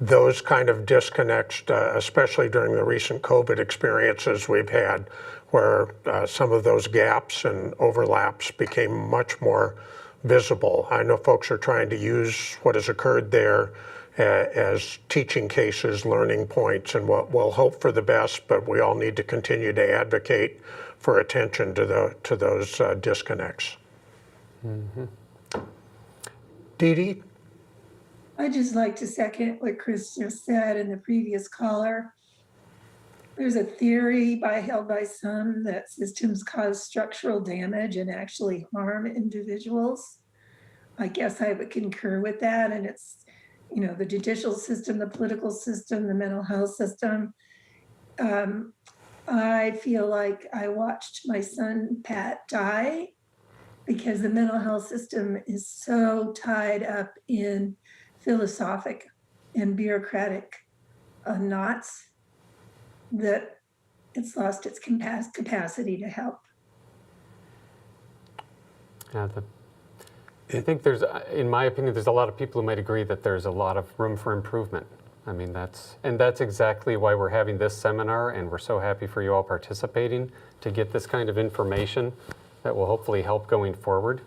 those kind of disconnects, especially during the recent COVID experiences we've had, where some of those gaps and overlaps became much more visible. I know folks are trying to use what has occurred there as teaching cases, learning points, and we'll hope for the best, but we all need to continue to advocate for attention to those disconnects. Dee Dee? I'd just like to second what Chris just said and the previous caller. There's a theory held by some that systems cause structural damage and actually harm individuals. I guess I would concur with that. And it's, the judicial system, the political system, the mental health system. I feel like I watched my son, Pat, die because the mental health system is so tied up in philosophic and bureaucratic knots that it's lost its capacity to help. Yeah, I think in my opinion, there's a lot of people who might agree that there's a lot of room for improvement. I mean, that's exactly why we're having this seminar, and we're so happy for you all participating to get this kind of information that will hopefully help going forward.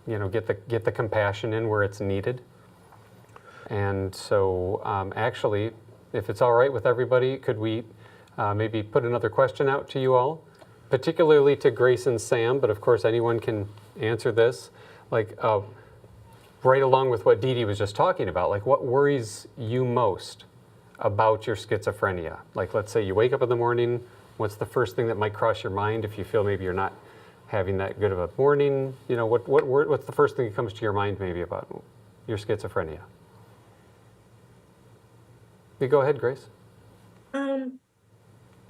Get the compassion in where it's needed. And so, actually, if it's all right with everybody, could we maybe put another question out to you all, particularly to Grace and Sam, but of course anyone can answer this. Like, right along with what Dee Dee was just talking about, like what worries you most about your schizophrenia? Like, let's say you wake up in the morning, what's the first thing that might cross your mind if you feel maybe you're not having that good of a morning? What's the first thing that comes to your mind maybe about your schizophrenia? You go ahead, Grace.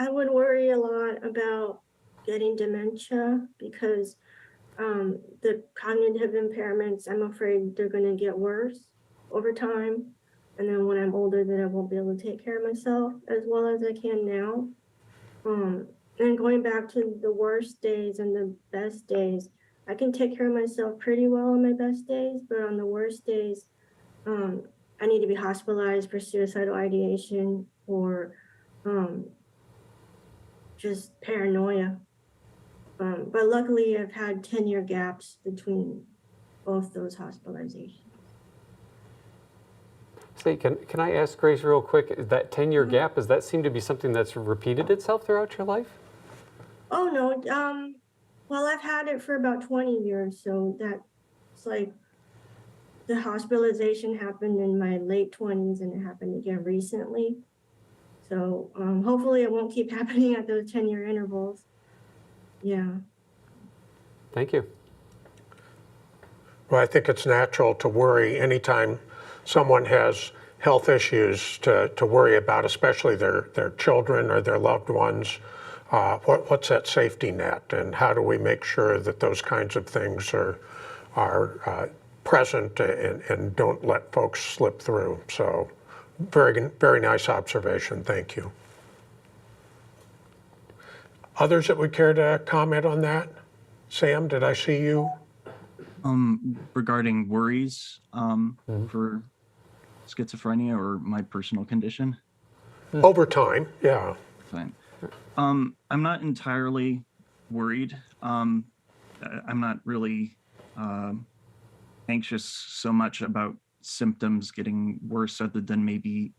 I would worry a lot about getting dementia because the cognitive impairments, I'm afraid they're going to get worse over time. And then when I'm older, then I won't be able to take care of myself as well as I can now. And going back to the worst days and the best days, I can take care of myself pretty well on my best days, but on the worst days, I need to be hospitalized for suicidal ideation or just paranoia. But luckily, I've had 10-year gaps between both those hospitalizations. Say, can I ask Grace real quick, is that 10-year gap, does that seem to be something that's repeated itself throughout your life? Oh, no. Well, I've had it for about 20 years. So that's like the hospitalization happened in my late 20s and it happened again recently. So hopefully it won't keep happening at those 10-year intervals. Yeah. Thank you. Well, I think it's natural to worry anytime someone has health issues to worry about, especially their children or their loved ones. What's that safety net, and how do we make sure that those kinds of things are present and don't let folks slip through? So very, very nice observation. Thank you. Others that would care to comment on that? Sam, did I see you? Regarding worries for schizophrenia or my personal condition? Over time, yeah. Fine. I'm not entirely worried. I'm not really anxious so much about symptoms getting worse, other than maybe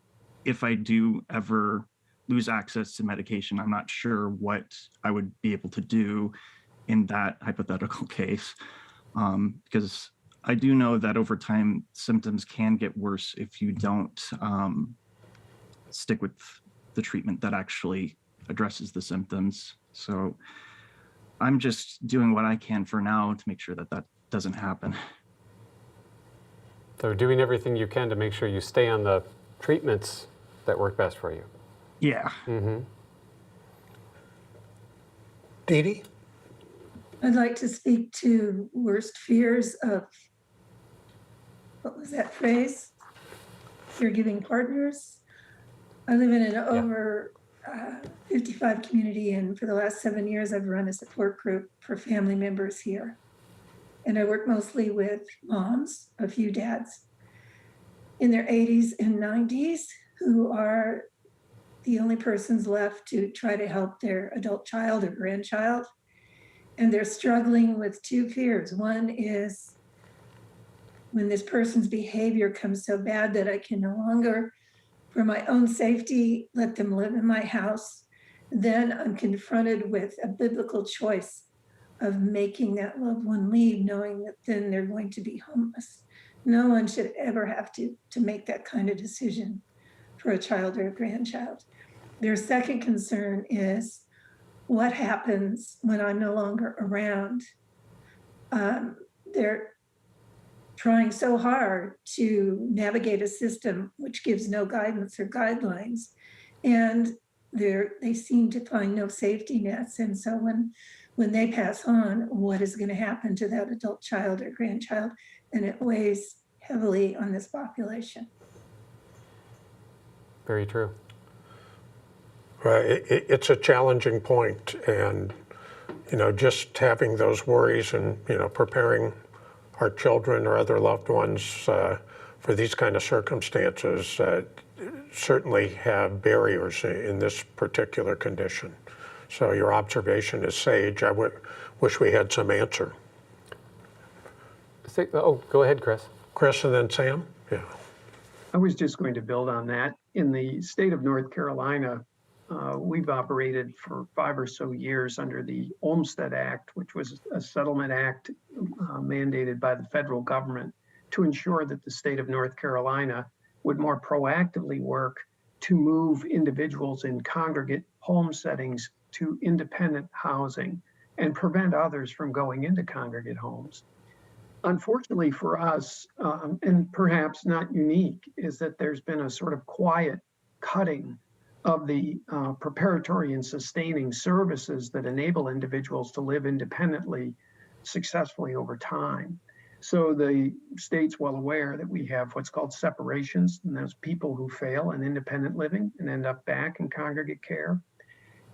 if I do ever lose access to medication, I'm not sure what I would be able to do in that hypothetical case. Because I do know that over time, symptoms can get worse if you don't stick with the treatment that actually addresses the symptoms. So I'm just doing what I can for now to make sure that that doesn't happen. So doing everything you can to make sure you stay on the treatments that work best for you. Yeah. Mm-hmm. Dee Dee? I'd like to speak to worst fears of, what was that phrase? Caregiving partners. I live in an over 55 community, and for the last 7 years, I've run a support group for family members here. And I work mostly with moms, a few dads in their 80s and 90s who are the only persons left to try to help their adult child or grandchild. And they're struggling with two fears. One is when this person's behavior comes so bad that I can no longer, for my own safety, let them live in my house. Then I'm confronted with a biblical choice of making that loved one leave, knowing that then they're going to be homeless. No one should ever have to make that kind of decision for a child or a grandchild. Their second concern is what happens when I'm no longer around. They're trying so hard to navigate a system which gives no guidance or guidelines, and they seem to find no safety nets. And so when they pass on, what is going to happen to that adult child or grandchild? And it weighs heavily on this population. Very true. It's a challenging point, and just having those worries and preparing our children or other loved ones for these kind of circumstances certainly have barriers in this particular condition. So your observation is sage. I wish we had some answer. Oh, go ahead, Chris. Chris and then Sam? Yeah. I was just going to build on that. In the state of North Carolina, we've operated for 5 or so years under the Olmstead Act, which was a settlement act mandated by the federal government to ensure that the state of North Carolina would more proactively work to move individuals in congregate home settings to independent housing and prevent others from going into congregate homes. Unfortunately for us, and perhaps not unique, is that there's been a sort of quiet cutting of the preparatory and sustaining services that enable individuals to live independently successfully over time. So the state's well aware that we have what's called separations, and those people who fail in independent living and end up back in congregate care.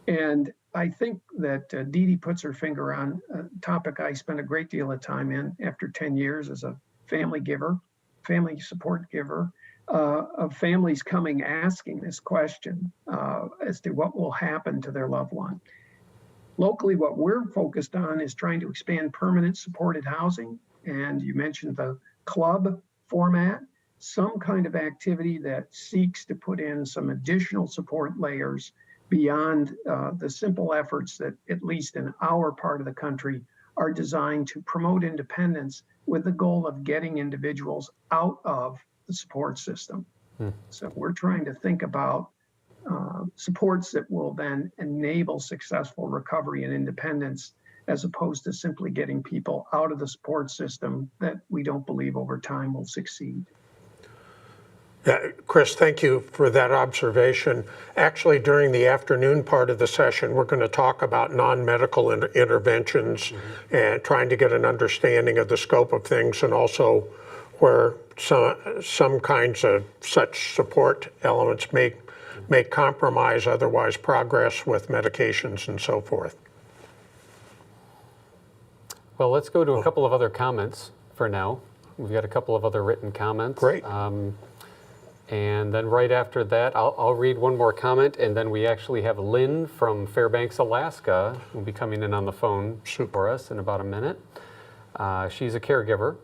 And I think that Dee Dee puts her finger on a topic I spent a great deal of time in after 10 years as a family giver, family support giver, of families coming asking this question as to what will happen to their loved one. Locally, what we're focused on is trying to expand permanent supported housing. And you mentioned the club format, some kind of activity that seeks to put in some additional support layers beyond the simple efforts that, at least in our part of the country, are designed to promote independence with the goal of getting individuals out of the support system. So we're trying to think about supports that will then enable successful recovery and independence, as opposed to simply getting people out of the support system that we don't believe over time will succeed. Yeah, Chris, thank you for that observation. Actually, during the afternoon part of the session, we're going to talk about non-medical interventions and trying to get an understanding of the scope of things, and also where some kinds of such support elements may compromise otherwise progress with medications and so forth. Well, let's go to a couple of other comments for now. We've got a couple of other written comments. Great. And then right after that, I'll read one more comment, and then we actually have Lynn from Fairbanks, Alaska, who'll be coming in on the phone for us in about a minute. She's a caregiver.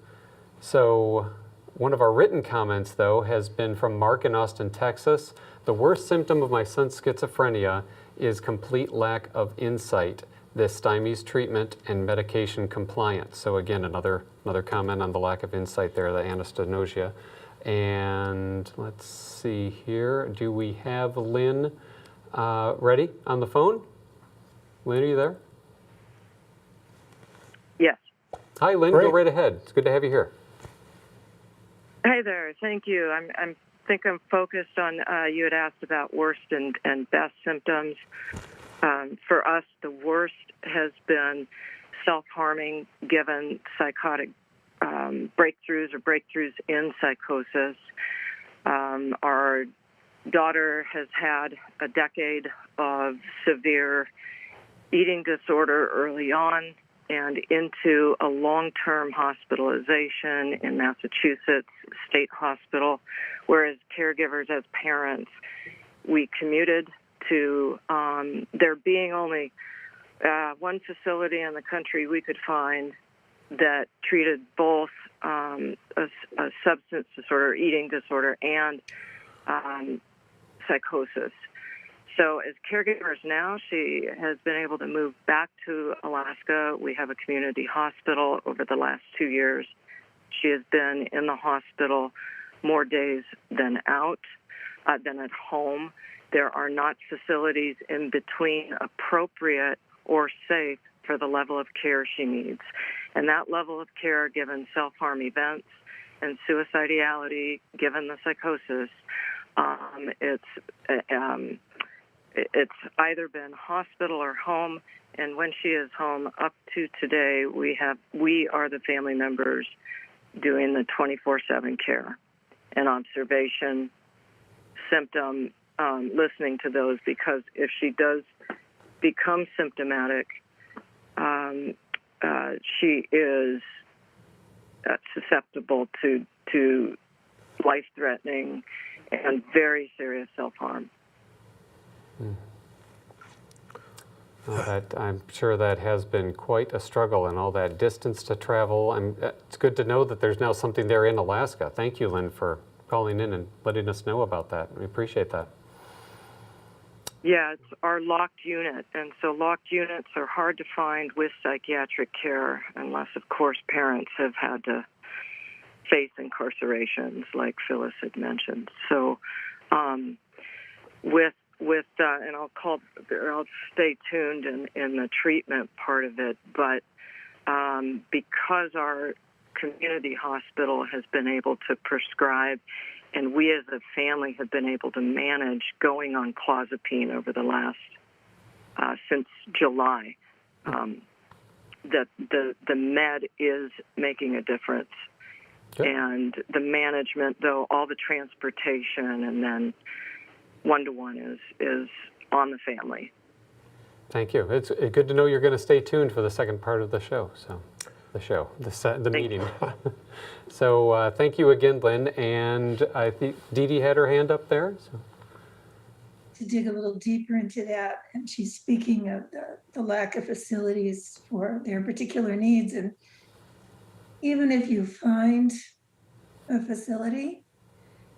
So one of our written comments, though, has been from Mark in Austin, Texas. The worst symptom of my son's schizophrenia is complete lack of insight. This stymies treatment and medication compliance. So again, another comment on the lack of insight there, the anosognosia. And let's see here. Do we have Lynn ready on the phone? Lynn, are you there? Yes. Hi, Lynn. Great. Go right ahead. It's good to have you here. Hi there. Thank you. I think I'm focused on, you had asked about worst and best symptoms. For us, the worst has been self-harming given psychotic breakthroughs in psychosis. Our daughter has had a decade of severe eating disorder early on and into a long-term hospitalization in Massachusetts State Hospital, whereas caregivers as parents, we commuted to there being only one facility in the country we could find that treated both a substance disorder, eating disorder, and psychosis. So as caregivers now, she has been able to move back to Alaska. We have a community hospital. Over the last 2 years, she has been in the hospital more days than than at home. There are not facilities in between appropriate or safe for the level of care she needs. And that level of care, given self-harm events and suicidality, given the psychosis, it's either been hospital or home. And when she is home, up to today, we are the family members doing the 24/7 care and observation, symptom, listening to those, because if she does become symptomatic, she is susceptible to life-threatening and very serious self-harm. Well, I'm sure that has been quite a struggle, and all that distance to travel. And it's good to know that there's now something there in Alaska. Thank you, Lynn, for calling in and letting us know about that. We appreciate that. Yeah, it's our locked unit, and so locked units are hard to find with psychiatric care, unless, of course, parents have had to face incarcerations, like Phyllis had mentioned. So, and I'll stay tuned in the treatment part of it, but because our community hospital has been able to prescribe, and we as a family have been able to manage going on clozapine over the last, since July, that the med is making a difference. Good. And the management, though, all the transportation, and then one-to-one is on the family. Thank you. It's good to know you're going to stay tuned for the second part of the show. The meeting. So thank you again, Lynn. And I think Dee Dee had her hand up there. So. To dig a little deeper into that, and she's speaking of the lack of facilities for their particular needs. And even if you find a facility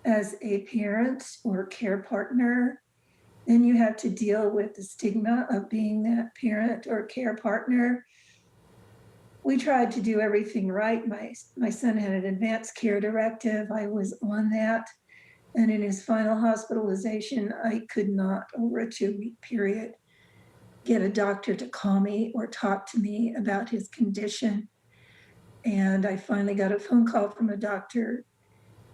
as a parent or care partner, then you have to deal with the stigma of being that parent or care partner. We tried to do everything right. My son had an advanced care directive. I was on that. And in his final hospitalization, I could not, over a 2-week period, get a doctor to call me or talk to me about his condition. And I finally got a phone call from a doctor.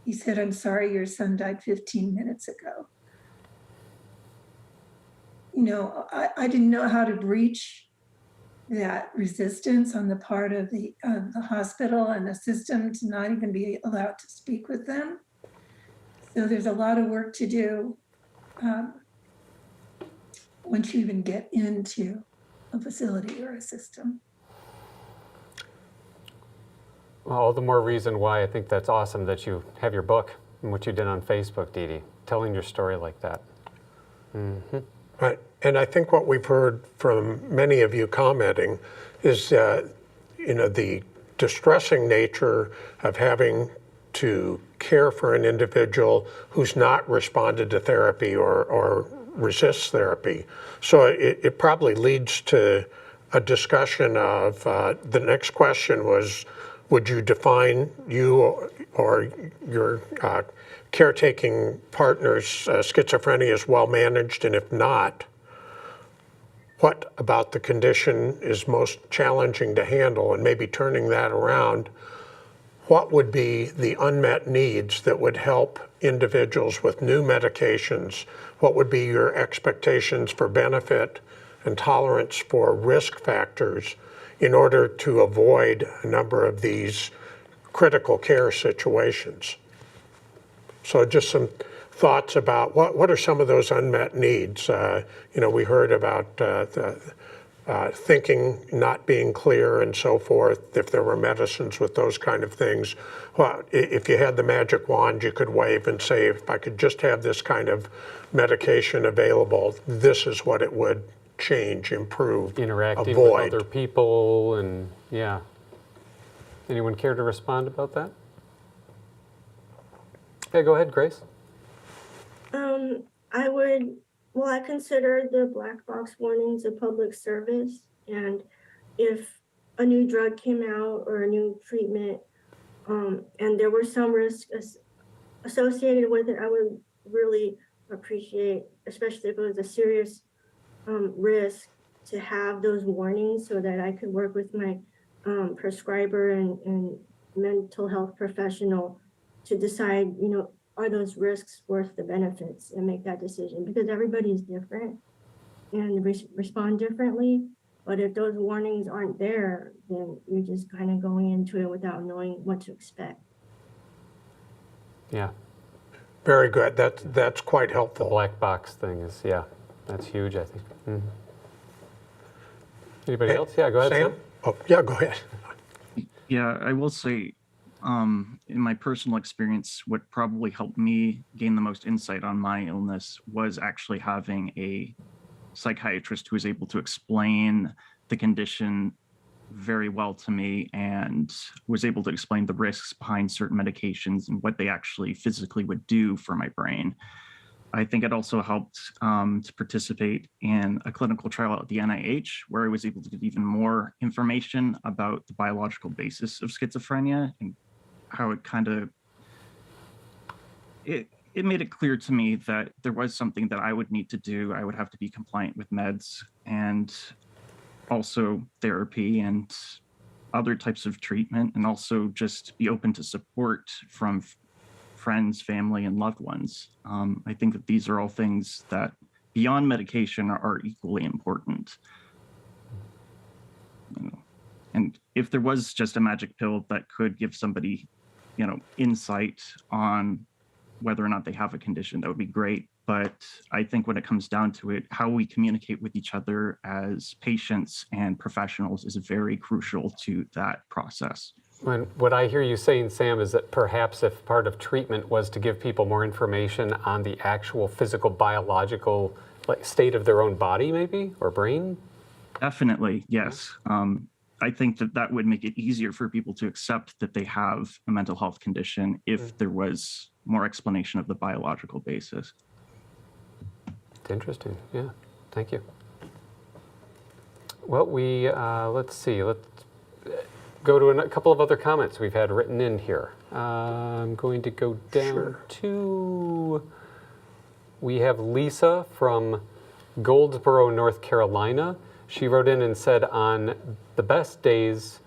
He said, "I'm sorry, your son died 15 minutes ago." You know, I didn't know how to breach that resistance on the part of the hospital and the system to not even be allowed to speak with them. So there's a lot of work to do once you even get into a facility or a system. Well, all the more reason why I think that's awesome that you have your book and what you did on Facebook, Dee Dee, telling your story like that. Mm-hmm. Right. And I think what we've heard from many of you commenting is, the distressing nature of having to care for an individual who's not responded to therapy or resists therapy. So it probably leads to a discussion of, the next question was, would you define you or your caretaking partner's schizophrenia as well managed? And if not, what about the condition is most challenging to handle? And maybe turning that around, what would be the unmet needs that would help individuals with new medications? What would be your expectations for benefit and tolerance for risk factors in order to avoid a number of these critical care situations? So just some thoughts about what are some of those unmet needs? We heard about thinking not being clear and so forth, if there were medicines with those kind of things. Well, if you had the magic wand you could wave and say, if I could just have this kind of medication available, this is what it would change, improve, interacting avoid. with other people, and yeah. Anyone care to respond about that? Okay, go ahead, Grace. I would Well, I consider the black box warnings a public service. And if a new drug came out or a new treatment, and there were some risks associated with it, I would really appreciate, especially if it was a serious risk, to have those warnings so that I could work with my prescriber and mental health professional to decide, are those risks worth the benefits, and make that decision, because everybody is different and respond differently. But if those warnings aren't there, then you're just kind of going into it without knowing what to expect. Yeah. Very good. That's quite The helpful. black box thing is, yeah, that's huge, I think. Mhm. Anybody else? Yeah, go ahead, Sam? Oh, yeah, go ahead. Yeah, I will say, in my personal experience, what probably helped me gain the most insight on my illness was actually having a psychiatrist who was able to explain the condition very well to me and was able to explain the risks behind certain medications and what they actually physically would do for my brain. I think it also helped to participate in a clinical trial at the NIH, where I was able to get even more information about the biological basis of schizophrenia and how it kind of, it made it clear to me that there was something that I would need to do. I would have to be compliant with meds and also therapy and other types of treatment, and also just be open to support from friends, family, and loved ones. I think that these are all things that beyond medication are equally important. And if there was just a magic pill that could give somebody, insight on whether or not they have a condition, that would be great. But I think when it comes down to it, how we communicate with each other as patients and professionals is very crucial to that process. And what I hear you saying, Sam, is that perhaps if part of treatment was to give people more information on the actual physical, biological state of their own body, maybe, or brain? Definitely, yes. I think that that would make it easier for people to accept that they have a mental health condition if there was more explanation of the biological basis. It's interesting, yeah. Thank you. Well, let's see. Let's go to a couple of other comments we've had written in here. I'm going to go down to, we have Lisa from Goldsboro, North Carolina. She wrote in and said, on the best days,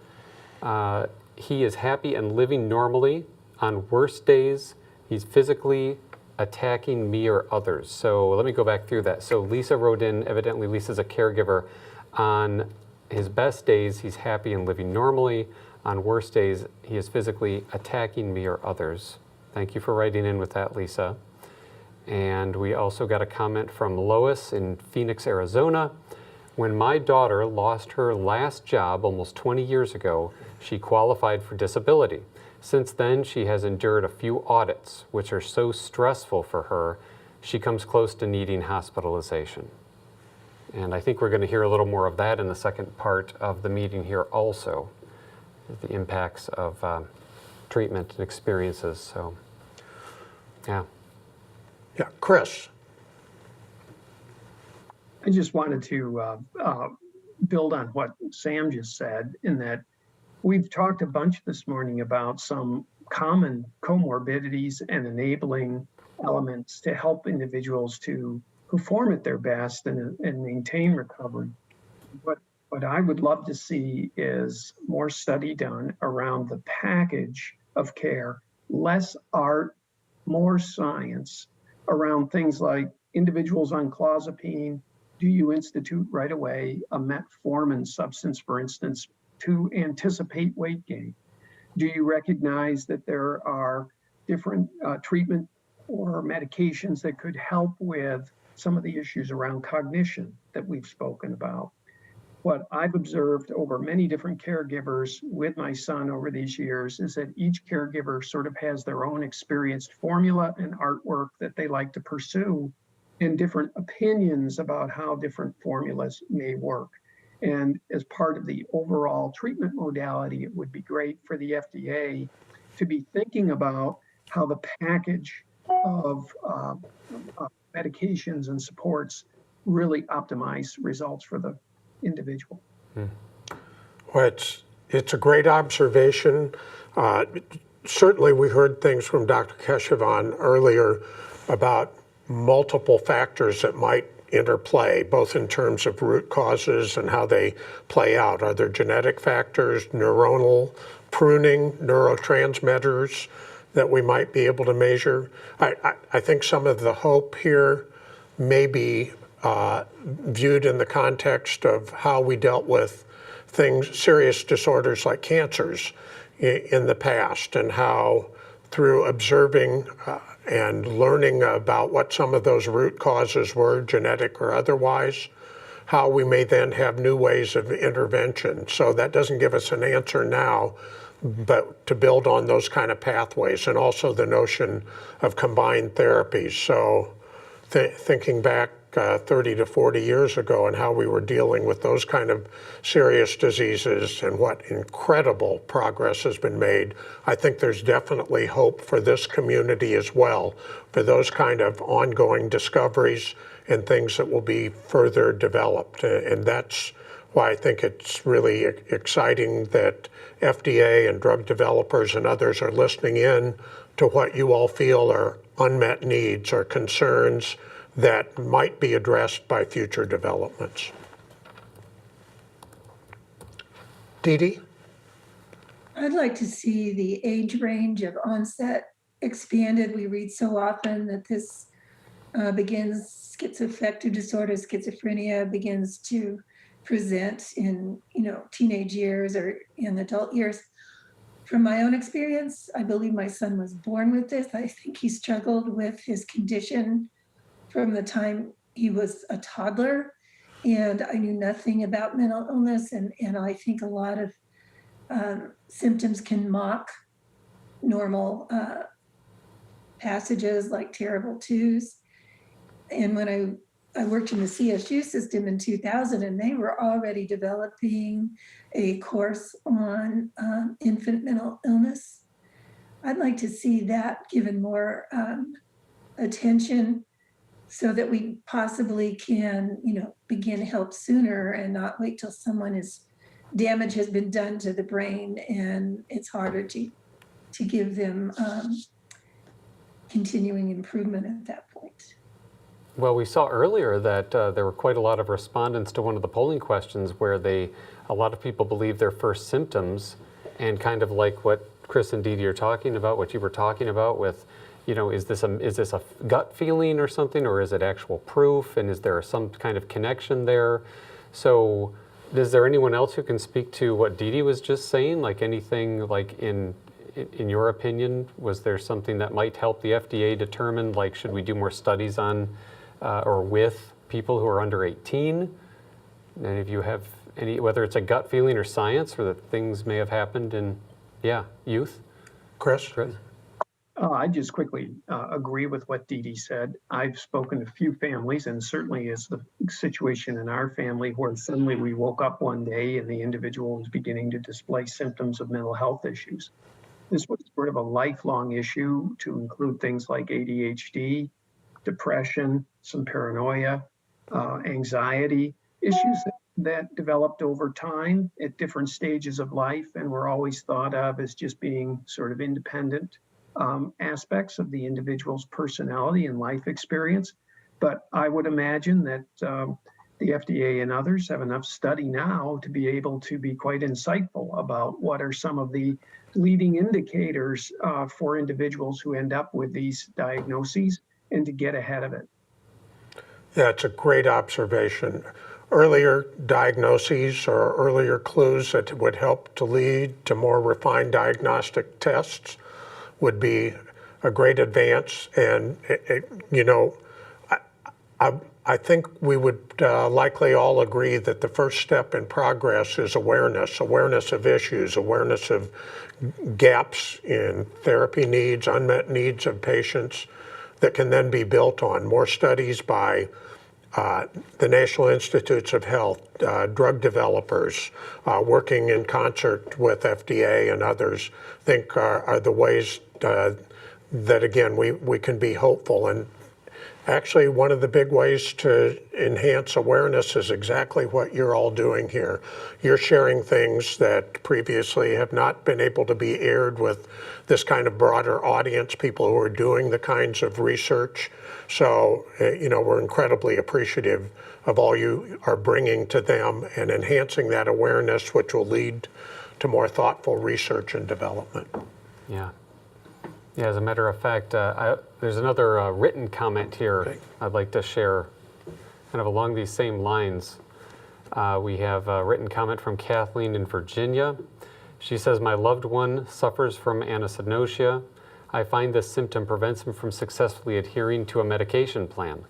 he is happy and living normally. On worst days, he's physically attacking me or others. So let me go back through that. So Lisa wrote in, evidently Lisa's a caregiver. On his best days, he's happy and living normally. On worst days, he is physically attacking me or others. Thank you for writing in with that, Lisa. And we also got a comment from Lois in Phoenix, Arizona. When my daughter lost her last job almost 20 years ago, she qualified for disability. Since then, she has endured a few audits, which are so stressful for her, she comes close to needing hospitalization. And I think we're going to hear a little more of that in the second part of the meeting here also, the impacts of treatment and experiences. So, yeah. Yeah, Chris. I just wanted to build on what Sam just said, in that we've talked a bunch this morning about some common comorbidities and enabling elements to help individuals to perform at their best and maintain recovery. What I would love to see is more study done around the package of care, less art, more science around things like individuals on clozapine. Do you institute right away a metformin substance, for instance, to anticipate weight gain? Do you recognize that there are different treatment or medications that could help with some of the issues around cognition that we've spoken about? What I've observed over many different caregivers with my son over these years is that each caregiver sort of has their own experienced formula and artwork that they like to pursue, and different opinions about how different formulas may work. And as part of the overall treatment modality, it would be great for the FDA to be thinking about how the package of medications and supports really optimize results for the individual. Well, it's a great observation. Certainly we heard things from Dr. Keshavan earlier about multiple factors that might interplay, both in terms of root causes and how they play out. Are there genetic factors, neuronal pruning, neurotransmitters that we might be able to measure? I think some of the hope here may be viewed in the context of how we dealt with things, serious disorders like cancers in the past, and how through observing and learning about what some of those root causes were, genetic or otherwise, how we may then have new ways of intervention. So that doesn't give us an answer now, but to build on those kind of pathways, and also the notion of combined therapies. So thinking back 30 to 40 years ago and how we were dealing with those kind of serious diseases and what incredible progress has been made, I think there's definitely hope for this community as well, for those kind of ongoing discoveries and things that will be further developed. And that's why I think it's really exciting that FDA and drug developers and others are listening in to what you all feel are unmet needs or concerns that might be addressed by future developments. Dee Dee? I'd like to see the age range of onset expanded. We read so often that this begins, schizoaffective disorder, schizophrenia begins to present in teenage years or in adult years. From my own experience, I believe my son was born with this. I think he struggled with his condition from the time he was a toddler, and I knew nothing about mental illness, and I think a lot of symptoms can mock normal passages like terrible twos. And when I worked in the CSU system in 2000, and they were already developing a course on infant mental illness. I'd like to see that given more attention, so that we possibly can, begin help sooner and not wait till damage has been done to the brain, and it's harder to give them continuing improvement at that point. Well, we saw earlier that there were quite a lot of respondents to one of the polling questions where a lot of people believe their first symptoms, and kind of like what Chris and Dee Dee are talking about, what you were talking about with, is this a gut feeling or something, or is it actual proof, and is there some kind of connection there? So is there anyone else who can speak to what Dee Dee was just saying, like anything like in your opinion, was there something that might help the FDA determine, like, should we do more studies on or with people who are under 18? And if you have any, whether it's a gut feeling or science, or that things may have happened in, youth? Chris? I just quickly agree with what Dee Dee said. I've spoken to a few families, and certainly is the situation in our family, where suddenly we woke up one day and the individual was beginning to display symptoms of mental health issues. This was sort of a lifelong issue, to include things like ADHD, depression, some paranoia, anxiety, issues that developed over time at different stages of life, and were always thought of as just being sort of independent aspects of the individual's personality and life experience. But I would imagine that the FDA and others have enough study now to be able to be quite insightful about what are some of the leading indicators for individuals who end up with these diagnoses, and to get ahead of it. Yeah, it's a great observation. Earlier diagnoses or earlier clues that would help to lead to more refined diagnostic tests would be a great advance. And, I think we would likely all agree that the first step in progress is awareness of issues, awareness of gaps in therapy needs, unmet needs of patients that can then be built on. More studies by the National Institutes of Health, drug developers, working in concert with FDA and others, I think are the ways that, again, we can be hopeful. And Actually, one of the big ways to enhance awareness is exactly what you're all doing here. You're sharing things that previously have not been able to be aired with this kind of broader audience, people who are doing the kinds of research. So, we're incredibly appreciative of all you are bringing to them and enhancing that awareness, which will lead to more thoughtful research and development. Yeah. Yeah, as a matter of fact, there's another written comment here I'd like to share, kind of along these same lines. We have a written comment from Kathleen in Virginia. She says, my loved one suffers from anosognosia. I find this symptom prevents him from successfully adhering to a medication plan.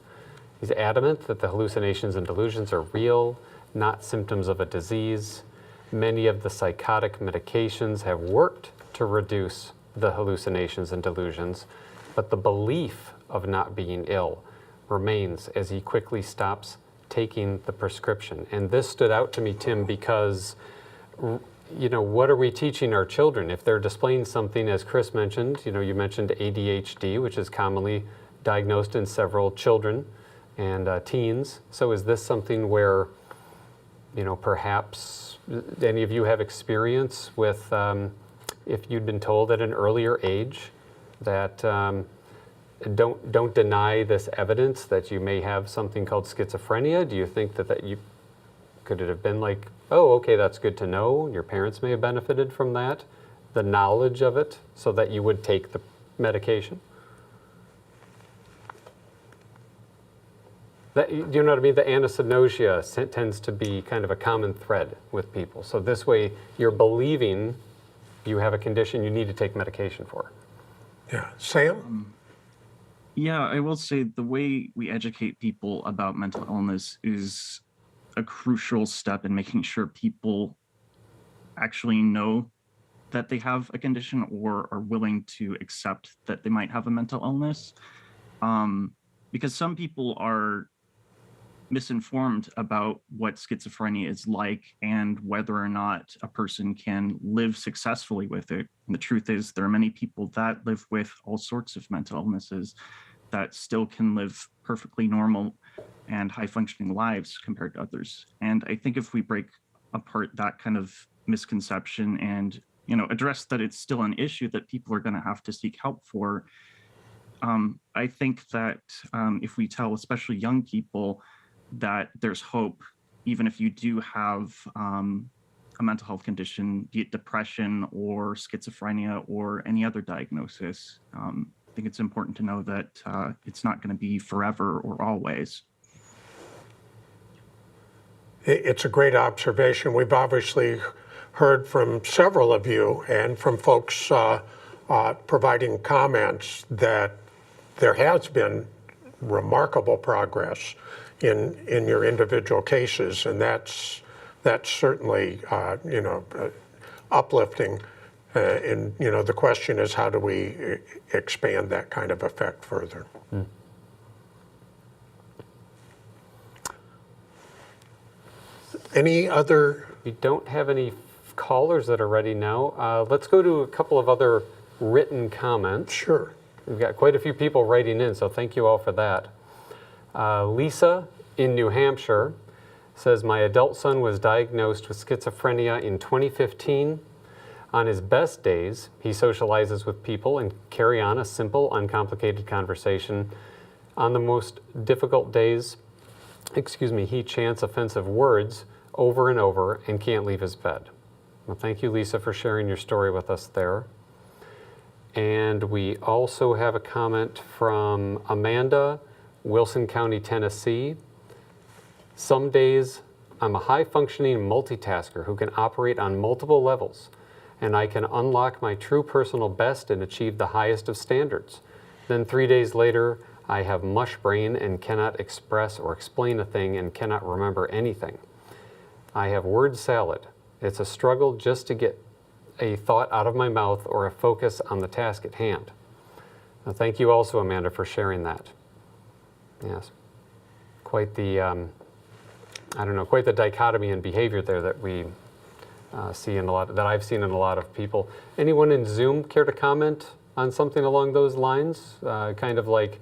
He's adamant that the hallucinations and delusions are real, not symptoms of a disease. Many of the psychotic medications have worked to reduce the hallucinations and delusions, but the belief of not being ill remains as he quickly stops taking the prescription. And this stood out to me, Tim, because what are we teaching our children? If they're displaying something, as Chris mentioned, you mentioned ADHD, which is commonly diagnosed in several children and teens. So is this something where, perhaps any of you have experience with if you'd been told at an earlier age that don't deny this evidence that you may have something called schizophrenia? Do you think that you could it have been like, oh, okay, that's good to know. Your parents may have benefited from that, the knowledge of it, so that you would take the medication? You know what I mean? The anosognosia tends to be kind of a common thread with people. So this way, you're believing you have a condition you need to take medication for. Yeah. Sam? Yeah, I will say the way we educate people about mental illness is a crucial step in making sure people actually know that they have a condition or are willing to accept that they might have a mental illness. Because some people are misinformed about what schizophrenia is like and whether or not a person can live successfully with it. And the truth is, there are many people that live with all sorts of mental illnesses that still can live perfectly normal and high-functioning lives compared to others. And I think if we break apart that kind of misconception and address that it's still an issue that people are going to have to seek help for, I think that if we tell especially young people that there's hope, even if you do have a mental health condition, be it depression or schizophrenia or any other diagnosis, I think it's important to know that it's not going to be forever or always. It's a great observation. We've obviously heard from several of you and from folks providing comments that there has been remarkable progress in your individual cases, and that's certainly uplifting. And the question is, how do we expand that kind of effect further? Any other? We don't have any callers that are ready now. Let's go to a couple of other written comments. Sure. We've got quite a few people writing in, so thank you all for that. Lisa in New Hampshire says, my adult son was diagnosed with schizophrenia in 2015. On his best days, he socializes with people and carry on a simple, uncomplicated conversation. On the most difficult days, he chants offensive words over and over and can't leave his bed. Well, thank you, Lisa, for sharing your story with us there. And we also have a comment from Amanda, Wilson County, Tennessee. Some days I'm a high-functioning multitasker who can operate on multiple levels, and I can unlock my true personal best and achieve the highest of standards. Then 3 days later, I have mush brain and cannot express or explain a thing and cannot remember anything. I have word salad. It's a struggle just to get a thought out of my mouth or a focus on the task at hand. Now, thank you also, Amanda, for sharing that. Yes, quite the, quite the dichotomy in behavior there that we see in that I've seen in a lot of people. Anyone in Zoom care to comment on something along those lines? Kind of like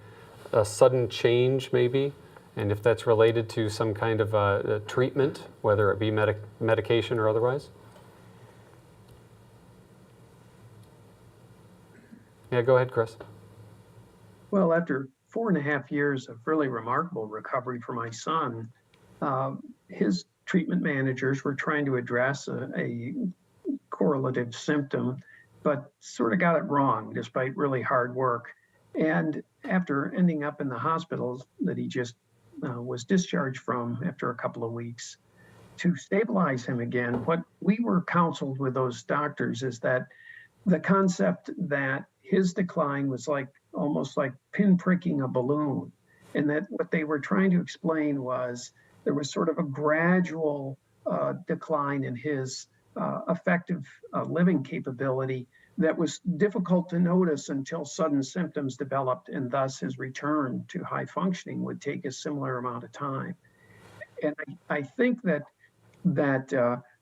a sudden change maybe, and if that's related to some kind of a treatment, whether it be medication or otherwise? Yeah, go ahead, Chris. Well, after 4.5 years of really remarkable recovery for my son, his treatment managers were trying to address a correlative symptom, but sort of got it wrong despite really hard work. And after ending up in the hospital that he just was discharged from after a couple of weeks, to stabilize him again, what we were counseled with those doctors is that the concept that his decline was like almost like pinpricking a balloon, and that what they were trying to explain was there was sort of a gradual decline in his effective living capability that was difficult to notice until sudden symptoms developed, and thus his return to high functioning would take a similar amount of time. And I think that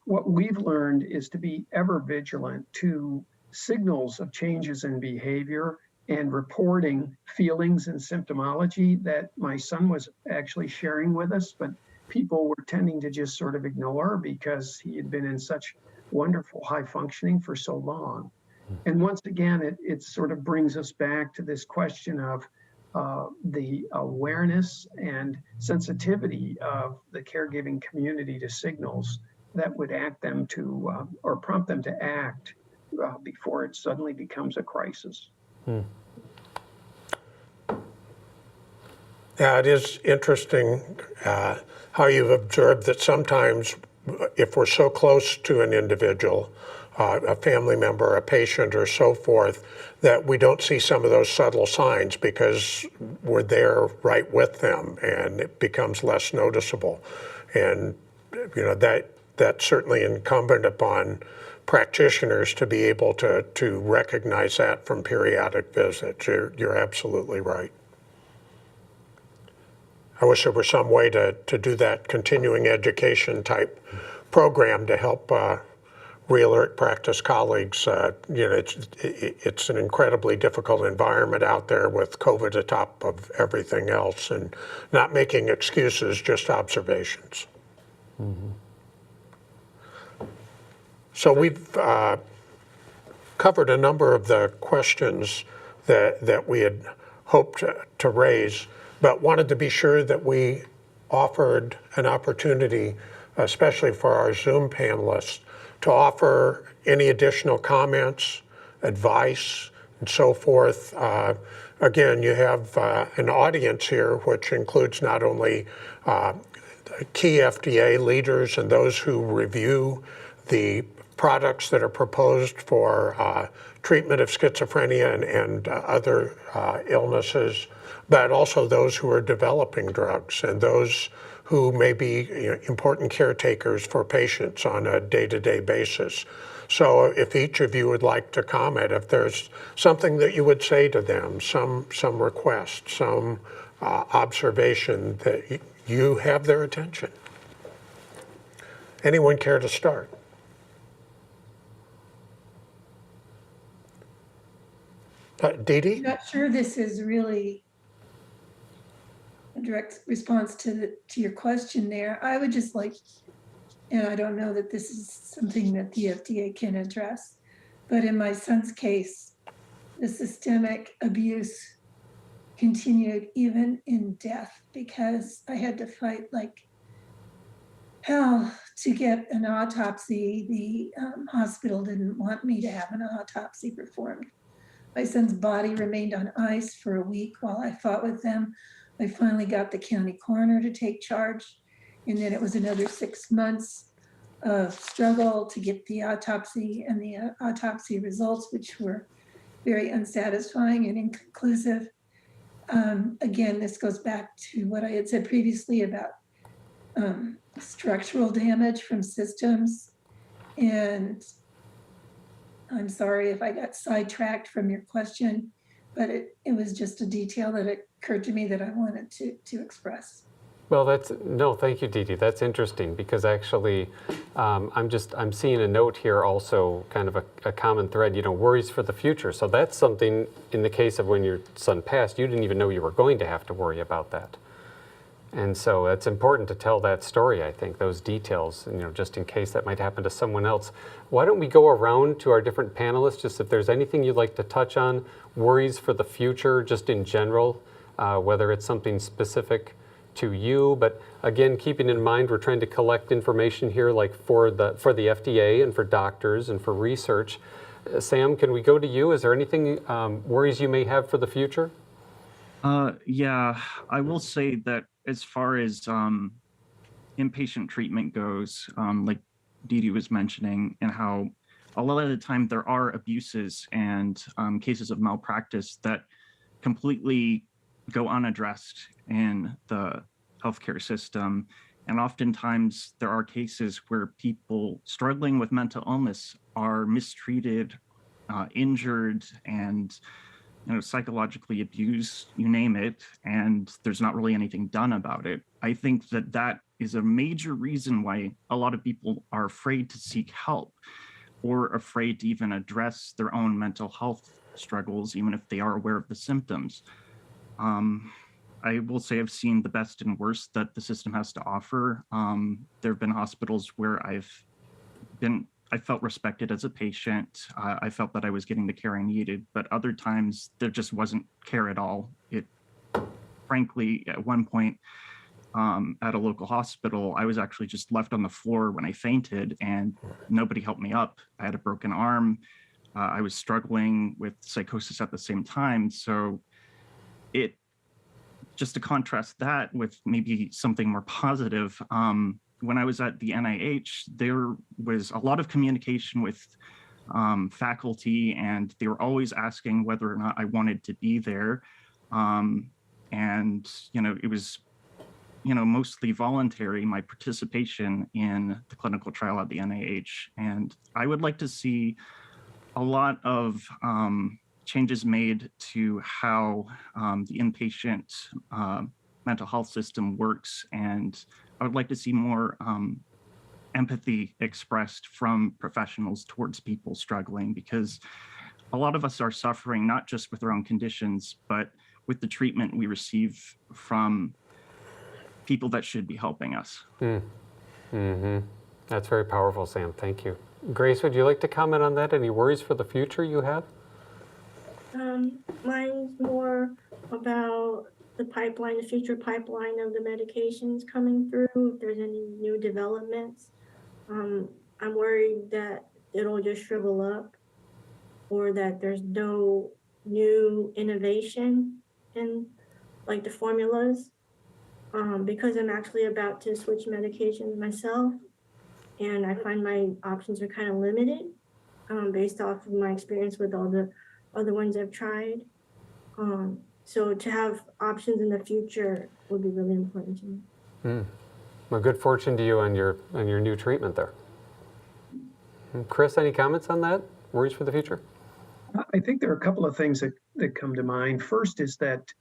what we've learned is to be ever vigilant to signals of changes in behavior and reporting feelings and symptomology that my son was actually sharing with us, but people were tending to just sort of ignore because he had been in such wonderful high functioning for so long. And once again, it sort of brings us back to this question of the awareness and sensitivity of the caregiving community to signals that would act them to, or prompt them to act before it suddenly becomes a crisis. Yeah, it is interesting how you've observed that sometimes if we're so close to an individual, a family member, a patient, or so forth, that we don't see some of those subtle signs because we're there right with them and it becomes less noticeable. And you know, that's certainly incumbent upon practitioners to be able to recognize that from periodic visits. You're absolutely right. I wish there were some way to do that continuing education type program to help re-alert practice colleagues. You know, it's an incredibly difficult environment out there with COVID atop of everything else, and not making excuses, just observations. Mm-hmm. So we've covered a number of the questions that we had hoped to raise, but wanted to be sure that we offered an opportunity, especially for our Zoom panelists, to offer any additional comments, advice, and so forth. Again, you have an audience here, which includes not only key FDA leaders and those who review the products that are proposed for treatment of schizophrenia and other illnesses, but also those who are developing drugs and those who may be important caretakers for patients on a day-to-day basis. So if each of you would like to comment, if there's something that you would say to them, some request, some observation, that you have their attention. Anyone care to start? Dee Dee? I'm not sure this is really a direct response to your question there. I would just like, and I don't know that this is something that the FDA can address, but in my son's case, the systemic abuse continued even in death because I had to fight like hell to get an autopsy. The hospital didn't want me to have an autopsy performed. My son's body remained on ice for a week while I fought with them. I finally got the county coroner to take charge, and then it was another 6 months of struggle to get the autopsy and the autopsy results, which were very unsatisfying and inconclusive. Again, this goes back to what I had said previously about structural damage from systems. And I'm sorry if I got sidetracked from your question, but it was just a detail that occurred to me that I wanted to express. Well, thank you, Dee Dee. That's interesting because actually, I'm seeing a note here also, kind of a common thread, worries for the future. So that's something, in the case of when your son passed, you didn't even know you were going to have to worry about that. And so it's important to tell that story, I think, those details, just in case that might happen to someone else. Why don't we go around to our different panelists, just if there's anything you'd like to touch on, worries for the future, just in general, whether it's something specific to you, but again, keeping in mind, we're trying to collect information here, like for the FDA and for doctors and for research. Sam, can we go to you? Is there anything worries you may have for the future? Yeah, I will say that as far as inpatient treatment goes, like Dee Dee was mentioning, and how a lot of the time there are abuses and cases of malpractice that completely go unaddressed in the healthcare system. And oftentimes there are cases where people struggling with mental illness are mistreated, injured, and psychologically abused, you name it, and there's not really anything done about it. I think that that is a major reason why a lot of people are afraid to seek help or afraid to even address their own mental health struggles, even if they are aware of the symptoms. I will say I've seen the best and worst that the system has to offer. There have been hospitals where I felt respected as a patient. I felt that I was getting the care I needed, but other times there just wasn't care at all. Frankly, at one point at a local hospital, I was actually just left on the floor when I fainted and nobody helped me up. I had a broken arm. I was struggling with psychosis at the same time. So just to contrast that with maybe something more positive, when I was at the NIH, there was a lot of communication with faculty, and they were always asking whether or not I wanted to be there. And, it was, mostly voluntary, my participation in the clinical trial at the NIH. And I would like to see a lot of changes made to how the inpatient mental health system works. And I would like to see more empathy expressed from professionals towards people struggling, because a lot of us are suffering not just with our own conditions, but with the treatment we receive from people that should be helping us. That's very powerful, Sam. Thank you. Grace, would you like to comment on that? Any worries for the future you have? Mine's more about the future pipeline of the medications coming through, if there's any new developments. I'm worried that it'll just shrivel up, or that there's no new innovation in like the formulas, because I'm actually about to switch medications myself, and I find my options are kind of limited based off of my experience with all the other ones I've tried. So to have options in the future would be really important to me. Well, good fortune to you on your new treatment there. Chris, any comments on that? Worries for the future? I think there are a couple of things that come to mind. First is that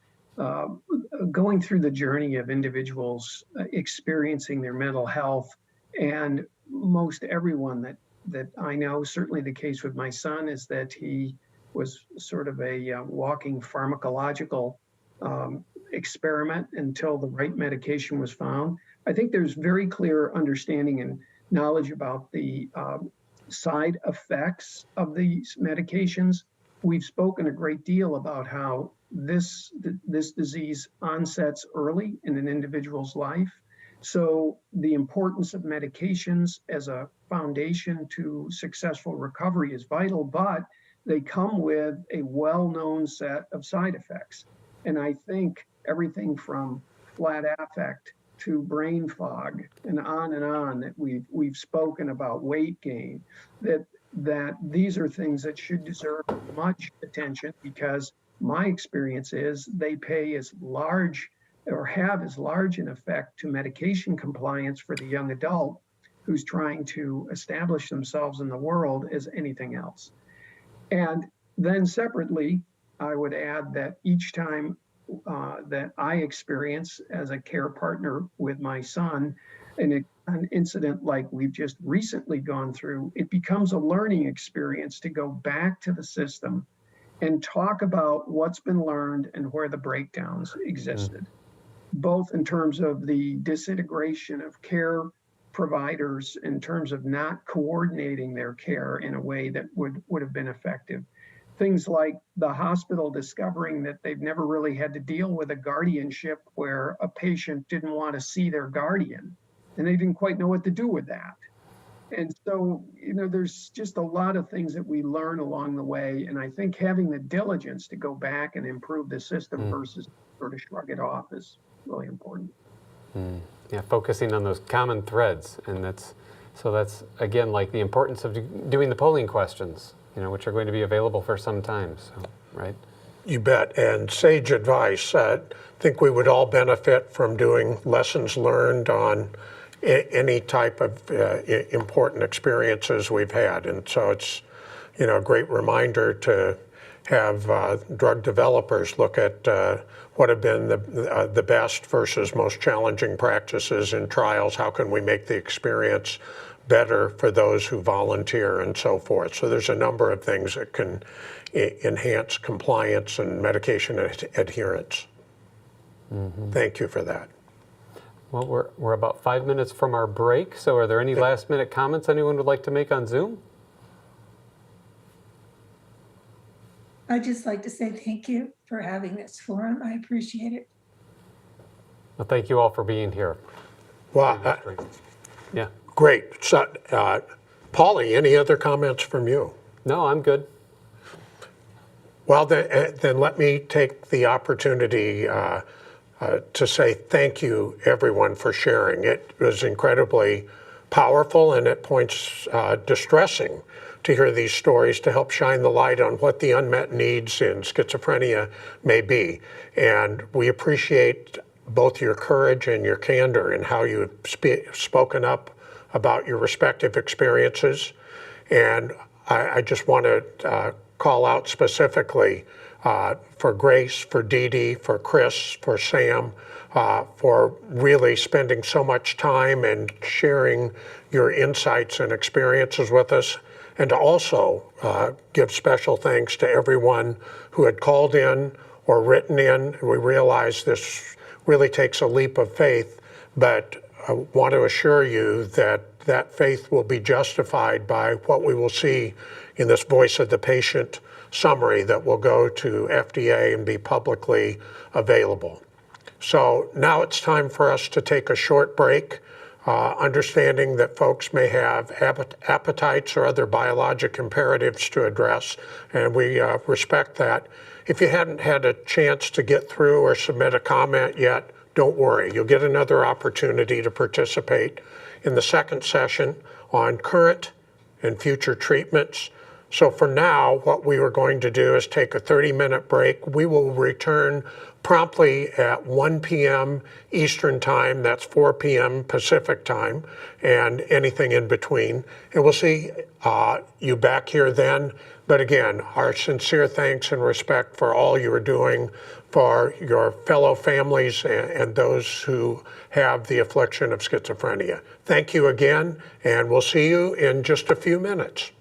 going through the journey of individuals experiencing their mental health, and most everyone that I know, certainly the case with my son, is that he was sort of a walking pharmacological experiment until the right medication was found. I think there's very clear understanding and knowledge about the side effects of these medications. We've spoken a great deal about how this disease onsets early in an individual's life. So the importance of medications as a foundation to successful recovery is vital, but they come with a well-known set of side effects. And I think everything from flat affect to brain fog and on that we've spoken about, weight gain, that these are things that should deserve much attention, because my experience is they pay as large or have as large an effect to medication compliance for the young adult who's trying to establish themselves in the world as anything else. And then separately, I would add that each time that I experience as a care partner with my son, an incident like we've just recently gone through, it becomes a learning experience to go back to the system and talk about what's been learned and where the breakdowns existed, both in terms of the disintegration of care providers, in terms of not coordinating their care in a way that would have been effective. Things like the hospital discovering that they've never really had to deal with a guardianship where a patient didn't want to see their guardian, and they didn't quite know what to do with that. And so, there's just a lot of things that we learn along the way. And I think having the diligence to go back and improve the system versus sort of shrug it off is really important. Yeah, focusing on those common threads. And that's again, like the importance of doing the polling questions, which are going to be available for some time. So, right? You bet. And sage advice. I think we would all benefit from doing lessons learned on any type of important experiences we've had. And so it's, a great reminder to have drug developers look at what have been the best versus most challenging practices in trials. How can we make the experience better for those who volunteer and so forth? So there's a number of things that can enhance compliance and medication adherence. Thank you for that. Well, we're about 5 minutes from our break, so are there any last minute comments anyone would like to make on Zoom? I'd just like to say thank you for having this forum. I appreciate it. Well, thank you all for being here. Well, yeah. Great. So, Paulie, any other comments from you? No, I'm good. Well, then let me take the opportunity to say thank you, everyone, for sharing. It was incredibly powerful and at points distressing to hear these stories, to help shine the light on what the unmet needs in schizophrenia may be. And we appreciate both your courage and your candor in how you have spoken up about your respective experiences. And I just want to call out specifically for Grace, for Dee Dee, for Chris, for Sam, for really spending so much time and sharing your insights and experiences with us. And to also give special thanks to everyone who had called in or written in. We realize this really takes a leap of faith, but I want to assure you that that faith will be justified by what we will see in this Voice of the Patient summary that will go to FDA and be publicly available. So now it's time for us to take a short break, understanding that folks may have appetites or other biologic imperatives to address, and we respect that. If you hadn't had a chance to get through or submit a comment yet, don't worry. You'll get another opportunity to participate in the second session on current and future treatments. So for now, what we are going to do is take a 30-minute break. We will return promptly at 1 p.m. Eastern Time, that's 4 p.m. Pacific Time, and anything in between. And we'll see you back here then. But again, our sincere thanks and respect for all you are doing for your fellow families and those who have the affliction of schizophrenia. Thank you again, and we'll see you in just a few minutes.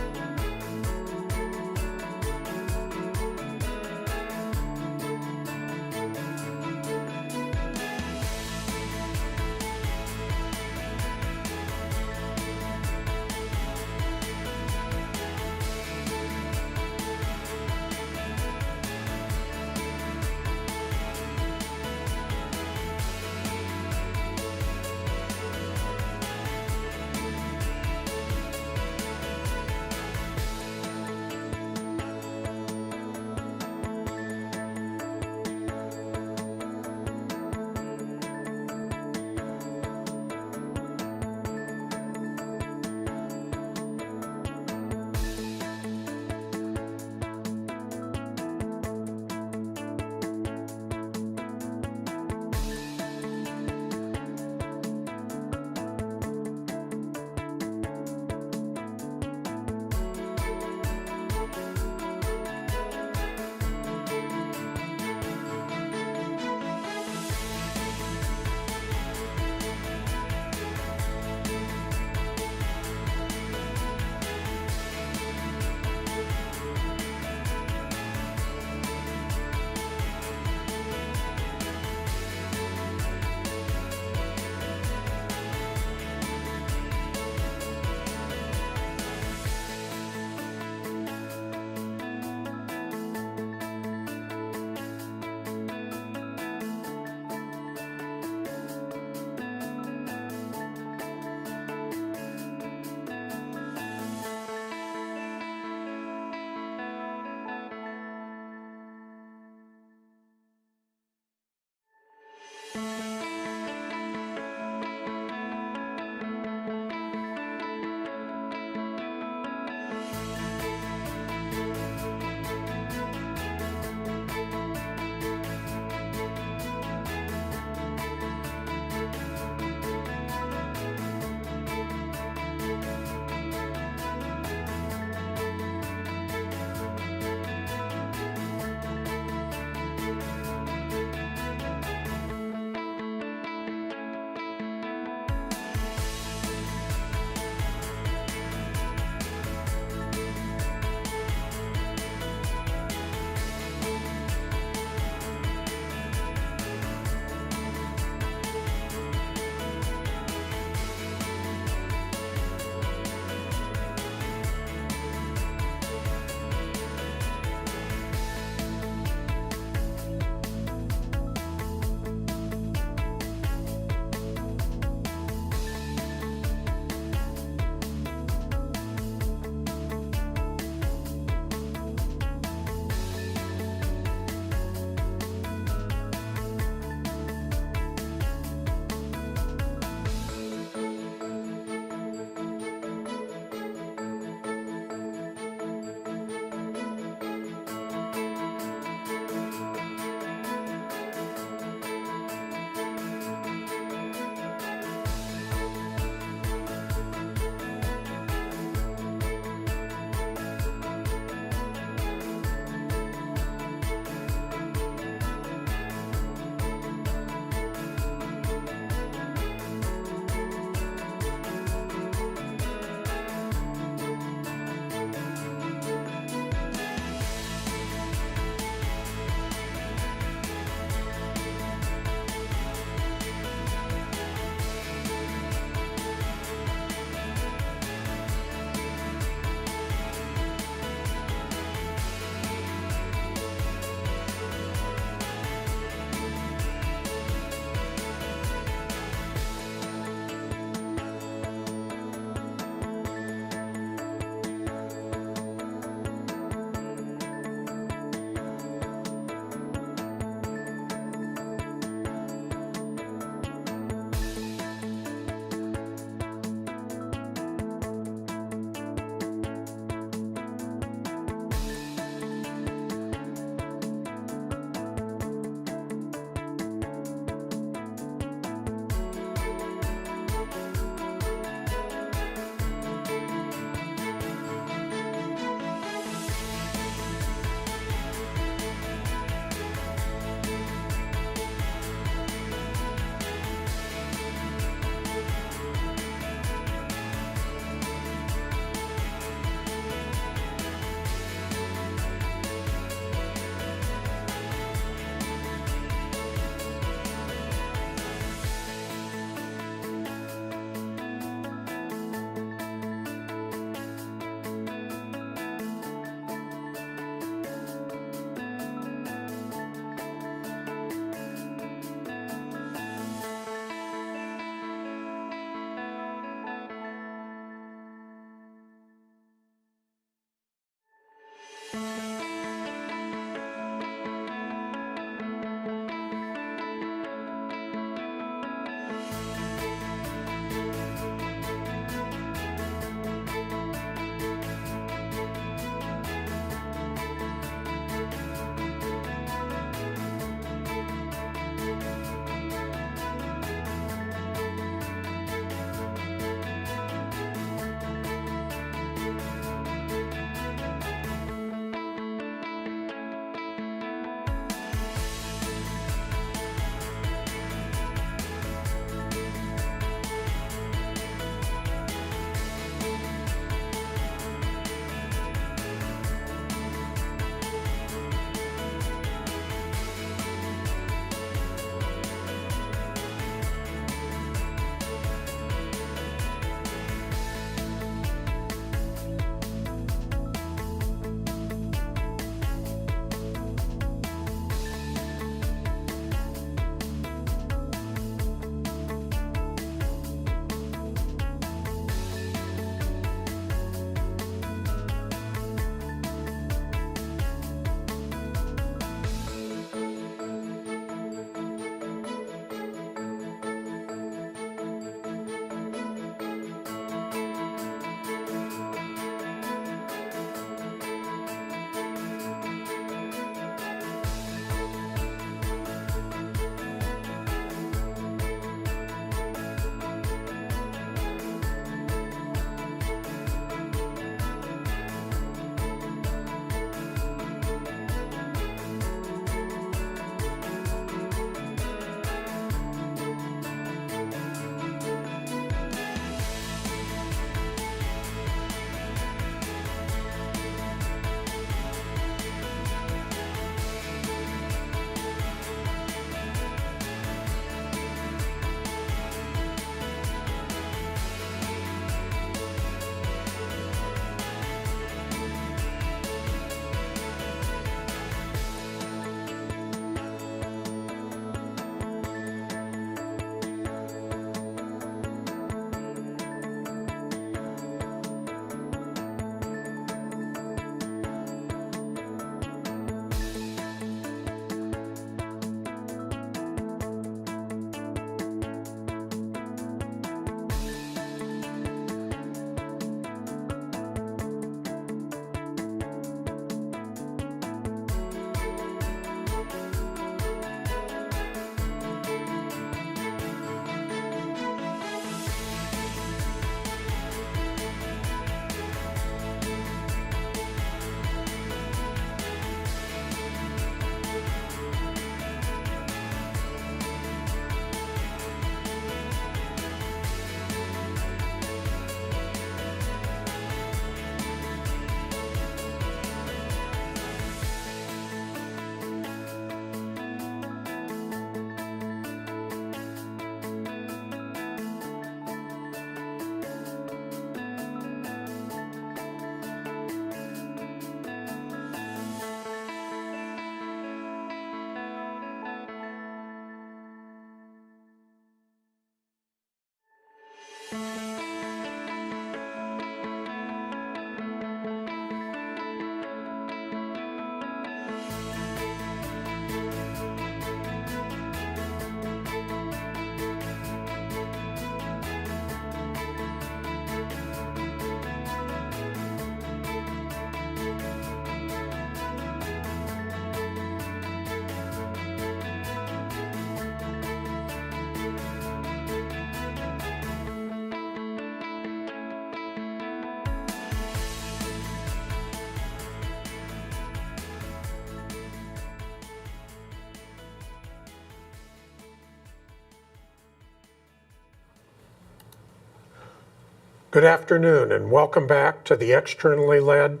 Good afternoon and welcome back to the externally led,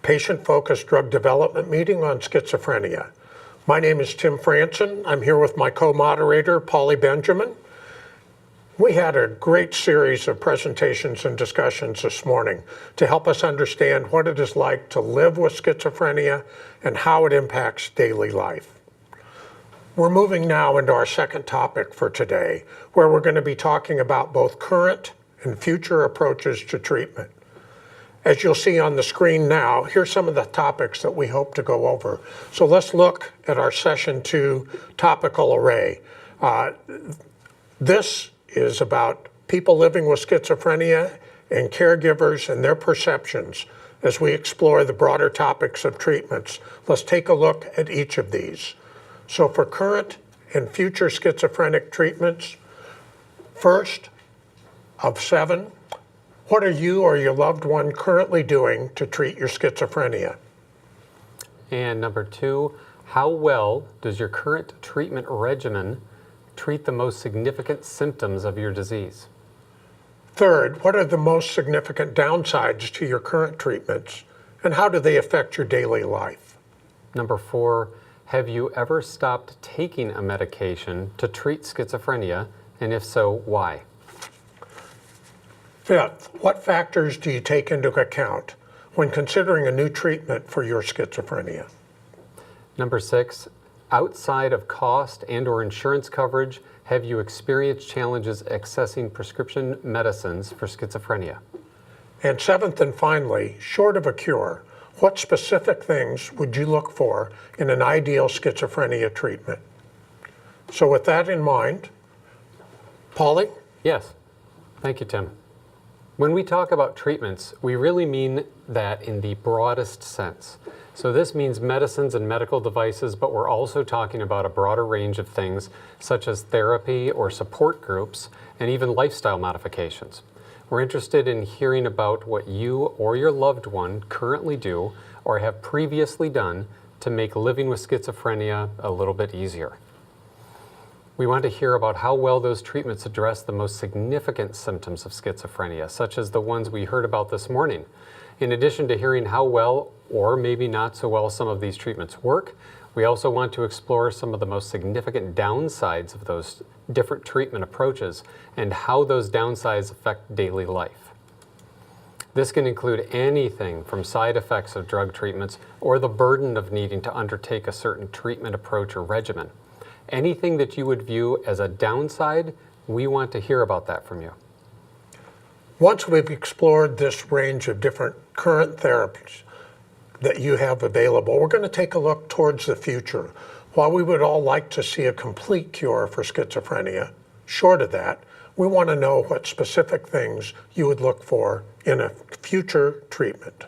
patient-focused drug development meeting on schizophrenia. My name is Tim Franson. I'm here with my co-moderator, Polly Benjamin. We had a great series of presentations and discussions this morning to help us understand what it is like to live with schizophrenia and how it impacts daily life. We're moving now into our second topic for today, where we're going to be talking about both current and future approaches to treatment. As you'll see on the screen now, here's some of the topics that we hope to go over. So let's look at our session 2 topical array. This is about people living with schizophrenia and caregivers and their perceptions as we explore the broader topics of treatments. Let's take a look at each of these. So for current and future schizophrenic treatments, first of 7, what are you or your loved one currently doing to treat your schizophrenia? And number 2, how well does your current treatment regimen treat the most significant symptoms of your disease? Third, what are the most significant downsides to your current treatments, and how do they affect your daily life? Number 4, have you ever stopped taking a medication to treat schizophrenia, and if so, why? Fifth, what factors do you take into account when considering a new treatment for your schizophrenia? Number 6, outside of cost and/or insurance coverage, have you experienced challenges accessing prescription medicines for schizophrenia? And 7th and finally, short of a cure, what specific things would you look for in an ideal schizophrenia treatment? So with that in mind, Polly? Yes, thank you, Tim. When we talk about treatments, we really mean that in the broadest sense. So this means medicines and medical devices, but we're also talking about a broader range of things such as therapy or support groups and even lifestyle modifications. We're interested in hearing about what you or your loved one currently do or have previously done to make living with schizophrenia a little bit easier. We want to hear about how well those treatments address the most significant symptoms of schizophrenia, such as the ones we heard about this morning. In addition to hearing how well or maybe not so well some of these treatments work, we also want to explore some of the most significant downsides of those different treatment approaches and how those downsides affect daily life. This can include anything from side effects of drug treatments or the burden of needing to undertake a certain treatment approach or regimen. Anything that you would view as a downside, we want to hear about that from you. Once we've explored this range of different current therapies that you have available, we're going to take a look towards the future. While we would all like to see a complete cure for schizophrenia, short of that, we want to know what specific things you would look for in a future treatment.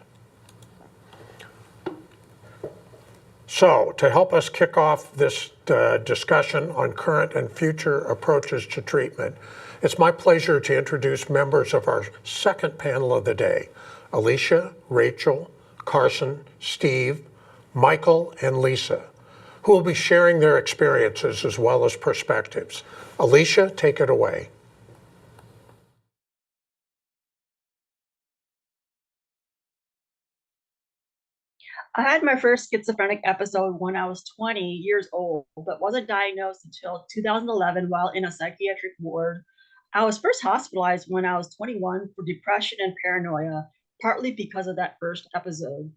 So, to help us kick off this discussion on current and future approaches to treatment, it's my pleasure to introduce members of our second panel of the day, Alicia, Rachel, Carson, Steve, Michael, and Lisa, who will be sharing their experiences as well as perspectives. Alicia, take it away. I had my first schizophrenic episode when I was 20 years old, but wasn't diagnosed until 2011 while in a psychiatric ward. I was first hospitalized when I was 21 for depression and paranoia, partly because of that first episode.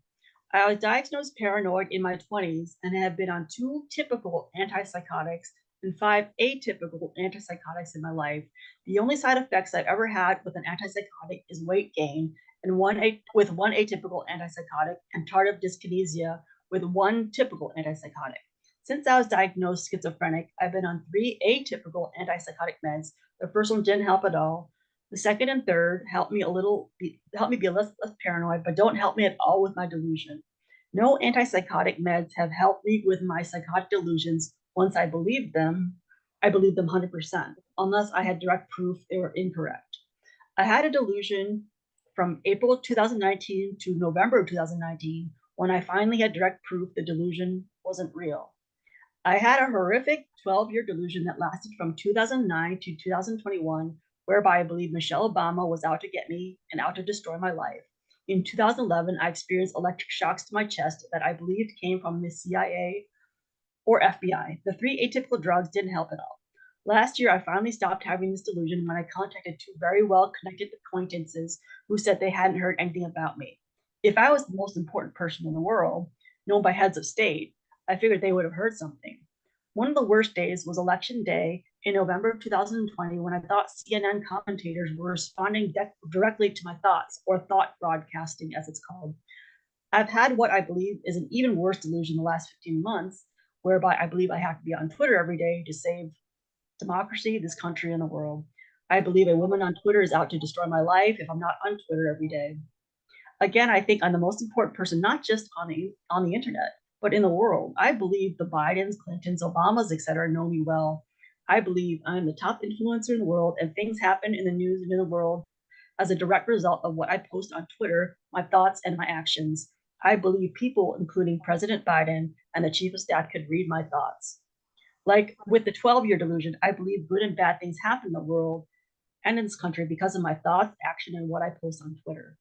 I was diagnosed paranoid in my 20s and have been on 2 typical antipsychotics and 5 atypical antipsychotics in my life. The only side effects I've ever had with an antipsychotic is weight gain, and one atypical antipsychotic, and tardive dyskinesia with 1 typical antipsychotic. Since I was diagnosed schizophrenic, I've been on 3 atypical antipsychotic meds. The first one didn't help at all. The second and third help me be less paranoid, but don't help me at all with my delusion. No antipsychotic meds have helped me with my psychotic delusions. Once I believed them 100%, unless I had direct proof they were incorrect. I had a delusion from April 2019 to November 2019, when I finally had direct proof the delusion wasn't real. I had a horrific 12-year delusion that lasted from 2009 to 2021, whereby I believe Michelle Obama was out to get me and out to destroy my life. In 2011, I experienced electric shocks to my chest that I believed came from the CIA or FBI. The 3 atypical drugs didn't help at all. Last year, I finally stopped having this delusion when I contacted 2 very well-connected acquaintances who said they hadn't heard anything about me. If I was the most important person in the world, known by heads of state, I figured they would have heard something. One of the worst days was Election Day in November of 2020 when I thought CNN commentators were responding directly to my thoughts, or thought broadcasting as it's called. I've had what I believe is an even worse delusion the last 15 months, whereby I believe I have to be on Twitter every day to save democracy, this country, and the world. I believe a woman on Twitter is out to destroy my life if I'm not on Twitter every day. Again, I think I'm the most important person, not just on the internet, but in the world. I believe the Bidens, Clintons, Obamas, etc. know me well. I believe I'm the top influencer in the world, and things happen in the news and in the world as a direct result of what I post on Twitter, my thoughts and my actions. I believe people, including President Biden and the chief of staff, could read my thoughts. Like with the 12-year delusion, I believe good and bad things happen in the world and in this country because of my thoughts, action, and what I post on Twitter.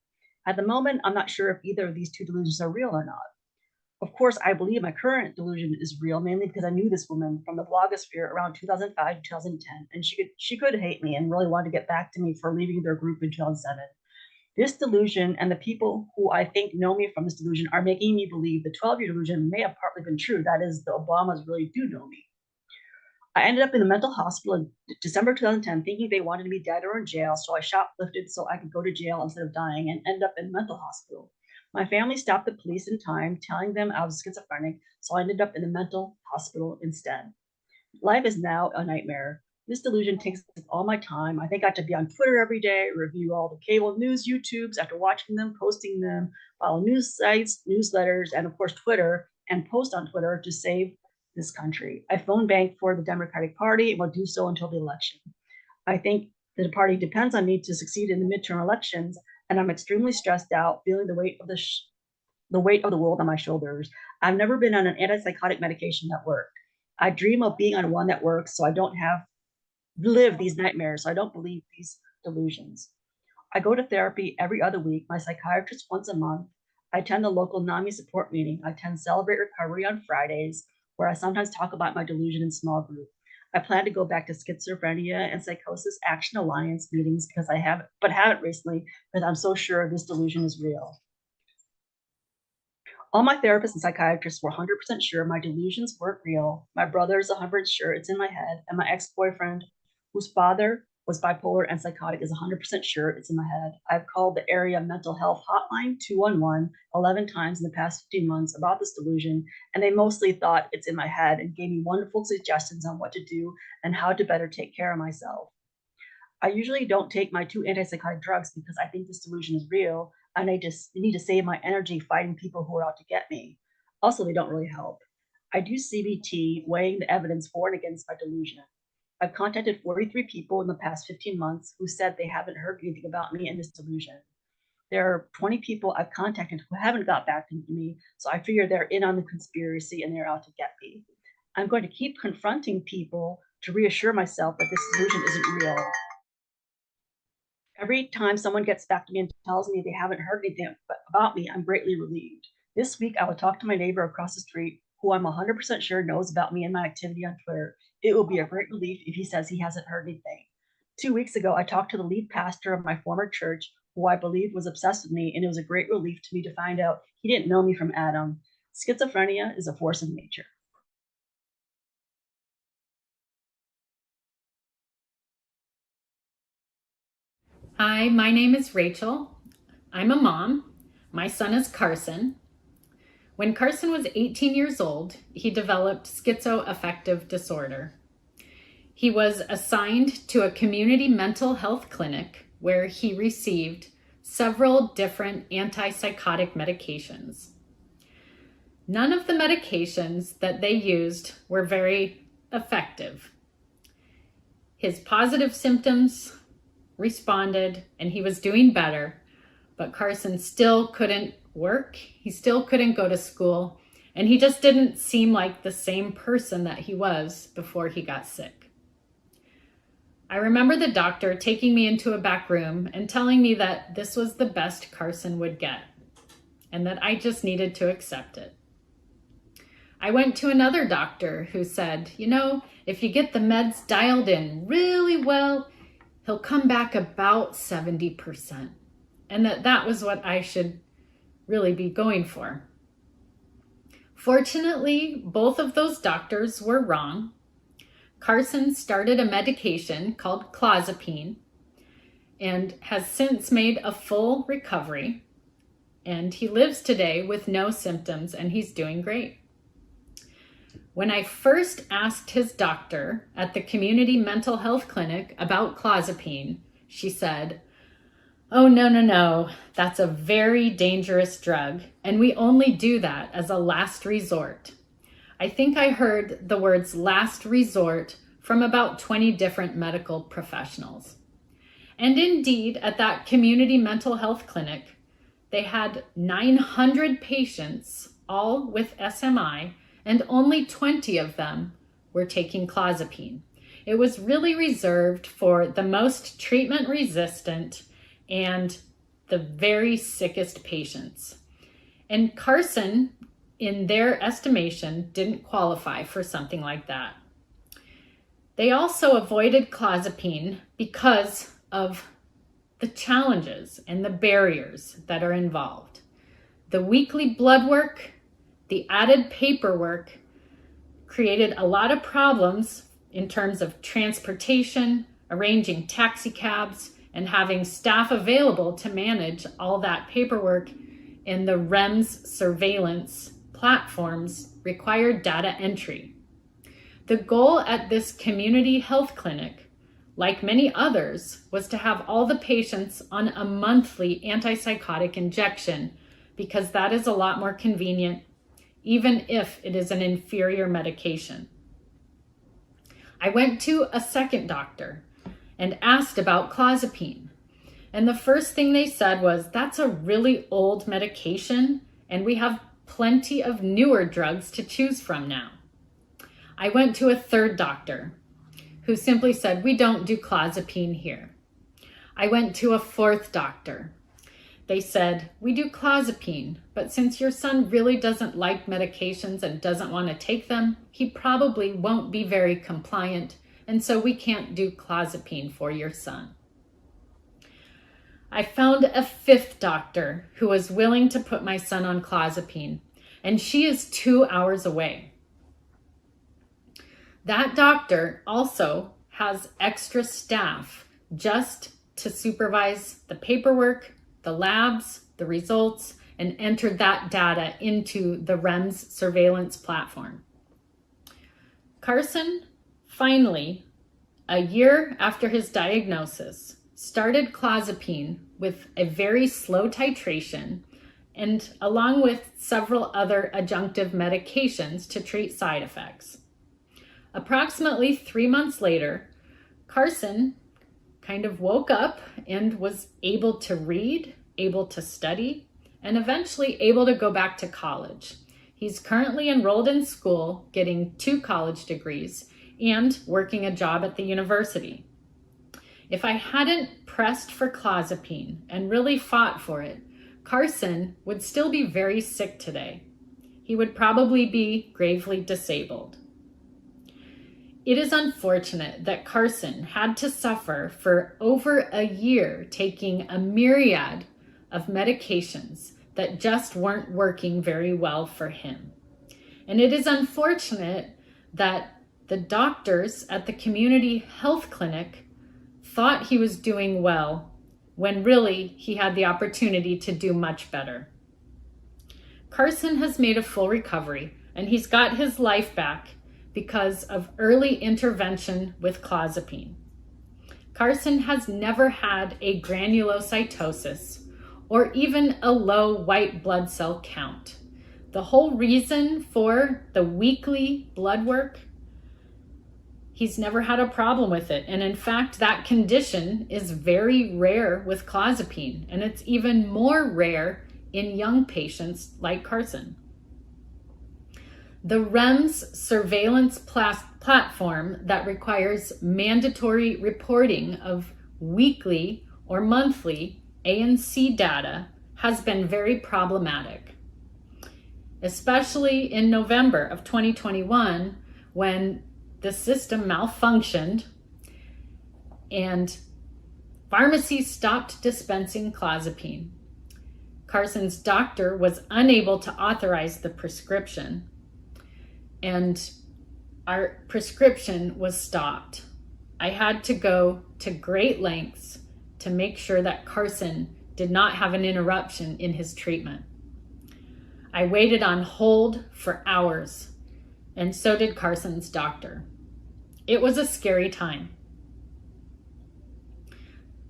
At the moment, I'm not sure if either of these 2 delusions are real or not. Of course, I believe my current delusion is real, mainly because I knew this woman from the blogosphere around 2005 to 2010, and she could hate me and really wanted to get back to me for leaving their group in 2007. This delusion and the people who I think know me from this delusion are making me believe the 12-year delusion may have partly been true. That is, the Obamas really do know me. I ended up in a mental hospital in December 2010 thinking they wanted me dead or in jail, so I shoplifted so I could go to jail instead of dying and end up in a mental hospital. My family stopped the police in time, telling them I was schizophrenic, so I ended up in a mental hospital instead. Life is now a nightmare. This delusion takes all my time. I think I have to be on Twitter every day, review all the cable news YouTubes after watching them, posting them, follow news sites, newsletters, and of course Twitter, and post on Twitter to save this country. I phone bank for the Democratic Party and will do so until the election. I think the party depends on me to succeed in the midterm elections, and I'm extremely stressed out, feeling the weight of the world on my shoulders. I've never been on an antipsychotic medication that worked. I dream of being on one that works, so I don't live these nightmares. So I don't believe these delusions. I go to therapy every other week, my psychiatrist once a month. I attend the local NAMI support meeting. I attend Celebrate Recovery on Fridays, where I sometimes talk about my delusion in small group. I plan to go back to Schizophrenia and Psychosis Action Alliance meetings because I haven't recently, because I'm so sure this delusion is real. All my therapists and psychiatrists were 100% sure my delusions weren't real. My brother is 100% sure it's in my head, and my ex-boyfriend, whose father was bipolar and psychotic, is 100% sure it's in my head. I've called the area mental health hotline 211 11 times in the past 15 months about this delusion, and they mostly thought it's in my head and gave me wonderful suggestions on what to do and how to better take care of myself. I usually don't take my 2 antipsychotic drugs because I think this delusion is real, and I just need to save my energy fighting people who are out to get me. Also, they don't really help. I do CBT, weighing the evidence for and against my delusion. I've contacted 43 people in the past 15 months who said they haven't heard anything about me and this delusion. There are 20 people I've contacted who haven't got back to me, so I figure they're in on the conspiracy and they're out to get me. I'm going to keep confronting people to reassure myself that this delusion isn't real. Every time someone gets back to me and tells me they haven't heard anything about me, I'm greatly relieved. This week, I will talk to my neighbor across the street, who I'm 100% sure knows about me and my activity on Twitter. It will be a great relief if he says he hasn't heard anything. 2 weeks ago, I talked to the lead pastor of my former church, who I believed was obsessed with me, and it was a great relief to me to find out he didn't know me from Adam. Schizophrenia is a force of nature. Hi, my name is Rachel. I'm a mom. My son is Carson. When Carson was 18 years old, he developed schizoaffective disorder. He was assigned to a community mental health clinic where he received several different antipsychotic medications. None of the medications that they used were very effective. His positive symptoms responded and he was doing better, but Carson still couldn't work. He still couldn't go to school, and he just didn't seem like the same person that he was before he got sick. I remember the doctor taking me into a back room and telling me that this was the best Carson would get and that I just needed to accept it. I went to another doctor who said, you know, if you get the meds dialed in really well, he'll come back about 70%, and that was what I should really be going for. Fortunately, both of those doctors were wrong. Carson started a medication called clozapine and has since made a full recovery, and he lives today with no symptoms, and he's doing great. When I first asked his doctor at the community mental health clinic about clozapine, she said, "Oh, no, that's a very dangerous drug, and we only do that as a last resort." I think I heard the words last resort from about 20 different medical professionals. And indeed, at that community mental health clinic, they had 900 patients, all with SMI, and only 20 of them were taking clozapine. It was really reserved for the most treatment-resistant and the very sickest patients. And Carson, in their estimation, didn't qualify for something like that. They also avoided clozapine because of the challenges and the barriers that are involved. The weekly blood work, the added paperwork created a lot of problems in terms of transportation, arranging taxi cabs, and having staff available to manage all that paperwork, and the REMS surveillance platforms required data entry. The goal at this community health clinic, like many others, was to have all the patients on a monthly antipsychotic injection because that is a lot more convenient, even if it is an inferior medication. I went to a second doctor and asked about clozapine. And the first thing they said was, that's a really old medication, and we have plenty of newer drugs to choose from now. I went to a third doctor who simply said, we don't do clozapine here. I went to a fourth doctor. They said, we do clozapine, but since your son really doesn't like medications and doesn't want to take them, he probably won't be very compliant, and so we can't do clozapine for your son. I found a fifth doctor who was willing to put my son on clozapine, and she is 2 hours away. That doctor also has extra staff just to supervise the paperwork, the labs, the results, and enter that data into the REMS surveillance platform. Carson finally, a year after his diagnosis, started clozapine with a very slow titration and along with several other adjunctive medications to treat side effects. Approximately 3 months later, Carson kind of woke up and was able to read, able to study, and eventually able to go back to college. He's currently enrolled in school, getting 2 college degrees, and working a job at the university. If I hadn't pressed for clozapine and really fought for it, Carson would still be very sick today. He would probably be gravely disabled. It is unfortunate that Carson had to suffer for over a year taking a myriad of medications that just weren't working very well for him. And it is unfortunate that the doctors at the community health clinic thought he was doing well when really he had the opportunity to do much better. Carson has made a full recovery, and he's got his life back because of early intervention with clozapine. Carson has never had a granulocytosis or even a low white blood cell count. The whole reason for the weekly blood work, he's never had a problem with it. And in fact, that condition is very rare with clozapine, and it's even more rare in young patients like Carson. The REMS surveillance platform that requires mandatory reporting of weekly or monthly ANC data has been very problematic, especially in November of 2021 when the system malfunctioned and pharmacies stopped dispensing clozapine. Carson's doctor was unable to authorize the prescription, and our prescription was stopped. I had to go to great lengths to make sure that Carson did not have an interruption in his treatment. I waited on hold for hours, and so did Carson's doctor. It was a scary time.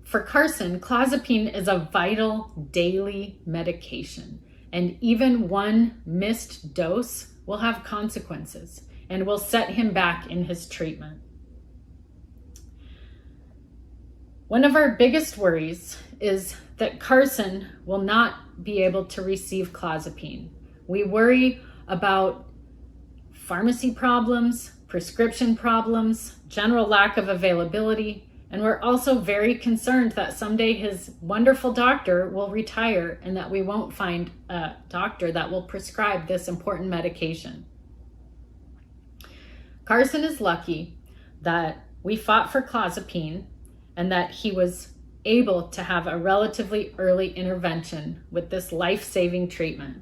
For Carson, clozapine is a vital daily medication, and even one missed dose will have consequences and will set him back in his treatment. One of our biggest worries is that Carson will not be able to receive clozapine. We worry about pharmacy problems, prescription problems, general lack of availability, and we're also very concerned that someday his wonderful doctor will retire and that we won't find a doctor that will prescribe this important medication. Carson is lucky that we fought for clozapine and that he was able to have a relatively early intervention with this life-saving treatment.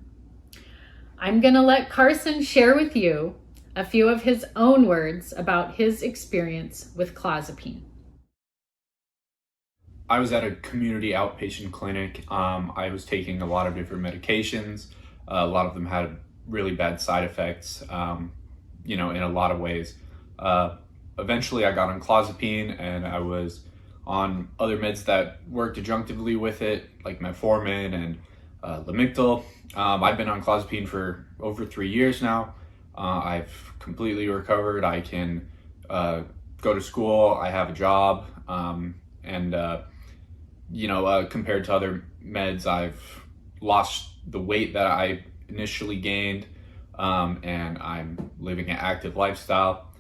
I'm going to let Carson share with you a few of his own words about his experience with clozapine. I was at a community outpatient clinic. I was taking a lot of different medications. A lot of them had really bad side effects, in a lot of ways. Eventually I got on clozapine, and I was on other meds that worked adjunctively with it, like metformin and Lamictal. I've been on clozapine for over 3 years now. I've completely recovered. I can go to school. I have a job. Compared to other meds, I've lost the weight that I initially gained, and I'm living an active lifestyle.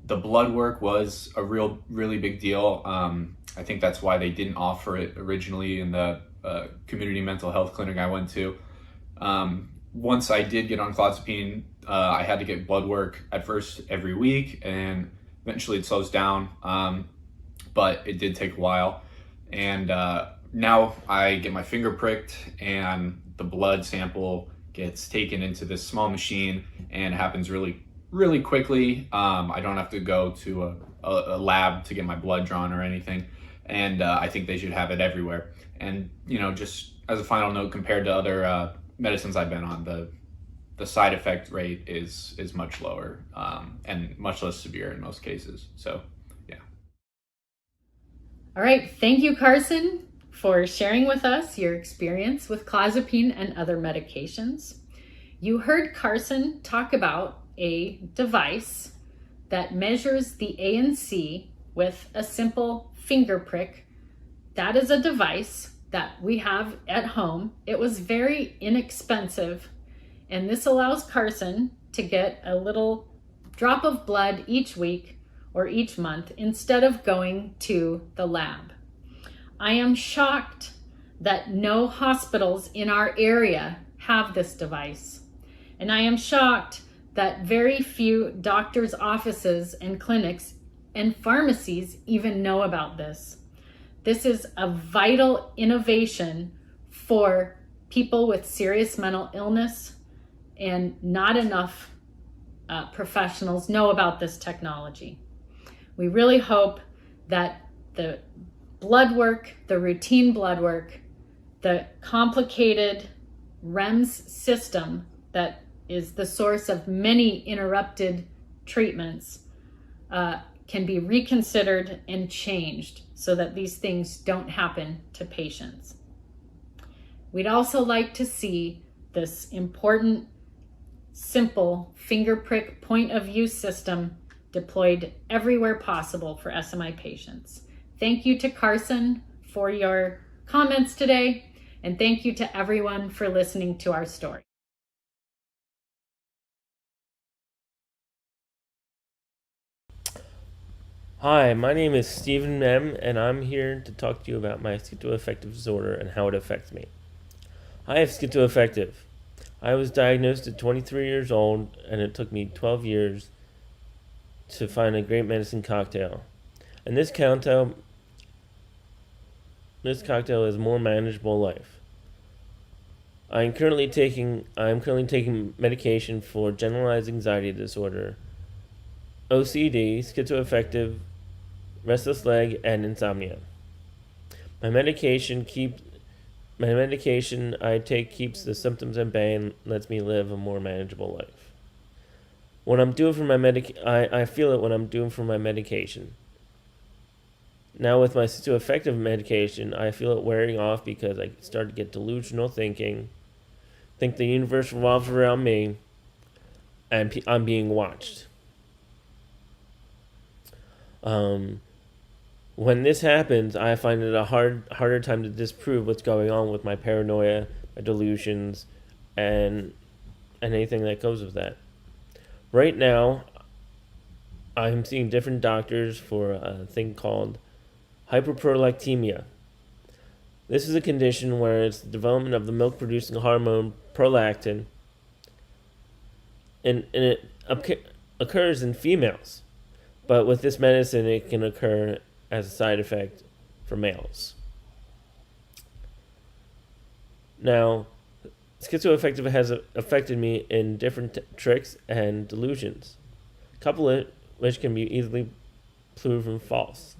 The blood work was a really big deal. I think that's why they didn't offer it originally in the community mental health clinic I went to. Once I did get on clozapine, I had to get blood work at first every week, and eventually it slows down, but it did take a while. And now I get my finger pricked, and the blood sample gets taken into this small machine, and it happens really quickly. I don't have to go to a lab to get my blood drawn or anything. And I think they should have it everywhere. And, just as a final note, compared to other medicines I've been on, the side effect rate is much lower, and much less severe in most cases. So, yeah. All right, thank you, Carson, for sharing with us your experience with clozapine and other medications. You heard Carson talk about a device that measures the ANC with a simple finger prick. That is a device that we have at home. It was very inexpensive, and this allows Carson to get a little drop of blood each week or each month instead of going to the lab. I am shocked that no hospitals in our area have this device, and I am shocked that very few doctors' offices and clinics and pharmacies even know about this. This is a vital innovation for people with serious mental illness, and not enough professionals know about this technology. We really hope that the blood work, the routine blood work, the complicated REMS system that is the source of many interrupted treatments can be reconsidered and changed so that these things don't happen to patients. We'd also like to see this important, simple finger prick point of use system deployed everywhere possible for SMI patients. Thank you to Carson for your comments today, and thank you to everyone for listening to our story. Hi, my name is Stephen Mem, and I'm here to talk to you about my schizoaffective disorder and how it affects me. I have schizoaffective. I was diagnosed at 23 years old, and it took me 12 years to find a great medicine cocktail. And this cocktail is more manageable life. I am currently taking medication for generalized anxiety disorder, OCD, schizoaffective, restless leg, and insomnia. My medication I take keeps the symptoms at bay and lets me live a more manageable life. What I'm doing for my I feel it when I'm doing for my medication. Now with my schizoaffective medication, I feel it wearing off because I start to get delusional thinking, think the universe revolves around me, and I'm being watched. When this happens, I find it a harder time to disprove what's going on with my paranoia, my delusions, and anything that goes with that. Right now, I'm seeing different doctors for a thing called hyperprolactemia. This is a condition where it's the development of the milk-producing hormone prolactin, and it occurs in females. But with this medicine, it can occur as a side effect for males. Now, schizoaffective has affected me in different tricks and delusions, a couple of which can be easily proven false.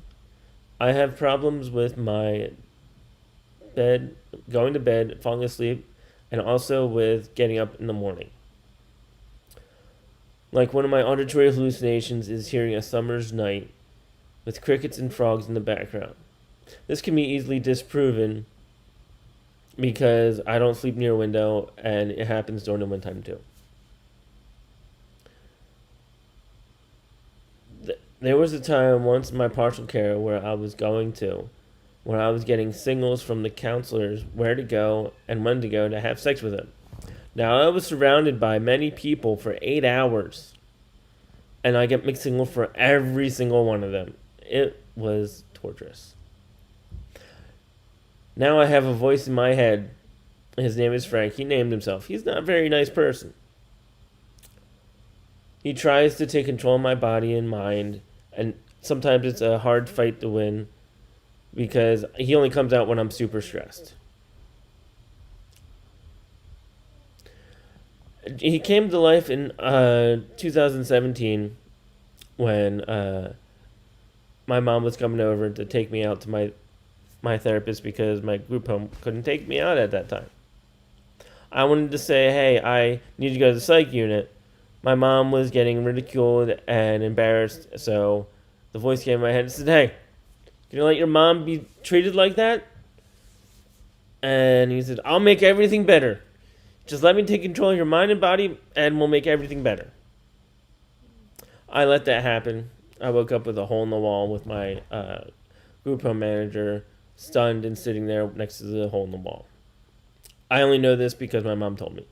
I have problems with my bed, going to bed, falling asleep, and also with getting up in the morning. Like one of my auditory hallucinations is hearing a summer's night with crickets and frogs in the background. This can be easily disproven because I don't sleep near a window and it happens during the wintertime too. There was a time once in my partial care where I was getting signals from the counselors where to go and when to go to have sex with them. Now, I was surrounded by many people for 8 hours, and I get mixed signal for every single one of them. It was torturous. Now I have a voice in my head. His name is Frank. He named himself. He's not a very nice person. He tries to take control of my body and mind, and sometimes it's a hard fight to win because he only comes out when I'm super stressed. He came to life in 2017 when my mom was coming over to take me out to my therapist because my group home couldn't take me out at that time. I wanted to say, hey, I need to go to the psych unit. My mom was getting ridiculed and embarrassed, so the voice came in my head and said, hey, can you let your mom be treated like that? And he said, I'll make everything better. Just let me take control of your mind and body, and we'll make everything better. I let that happen. I woke up with a hole in the wall with my group home manager, stunned and sitting there next to the hole in the wall. I only know this because my mom told me.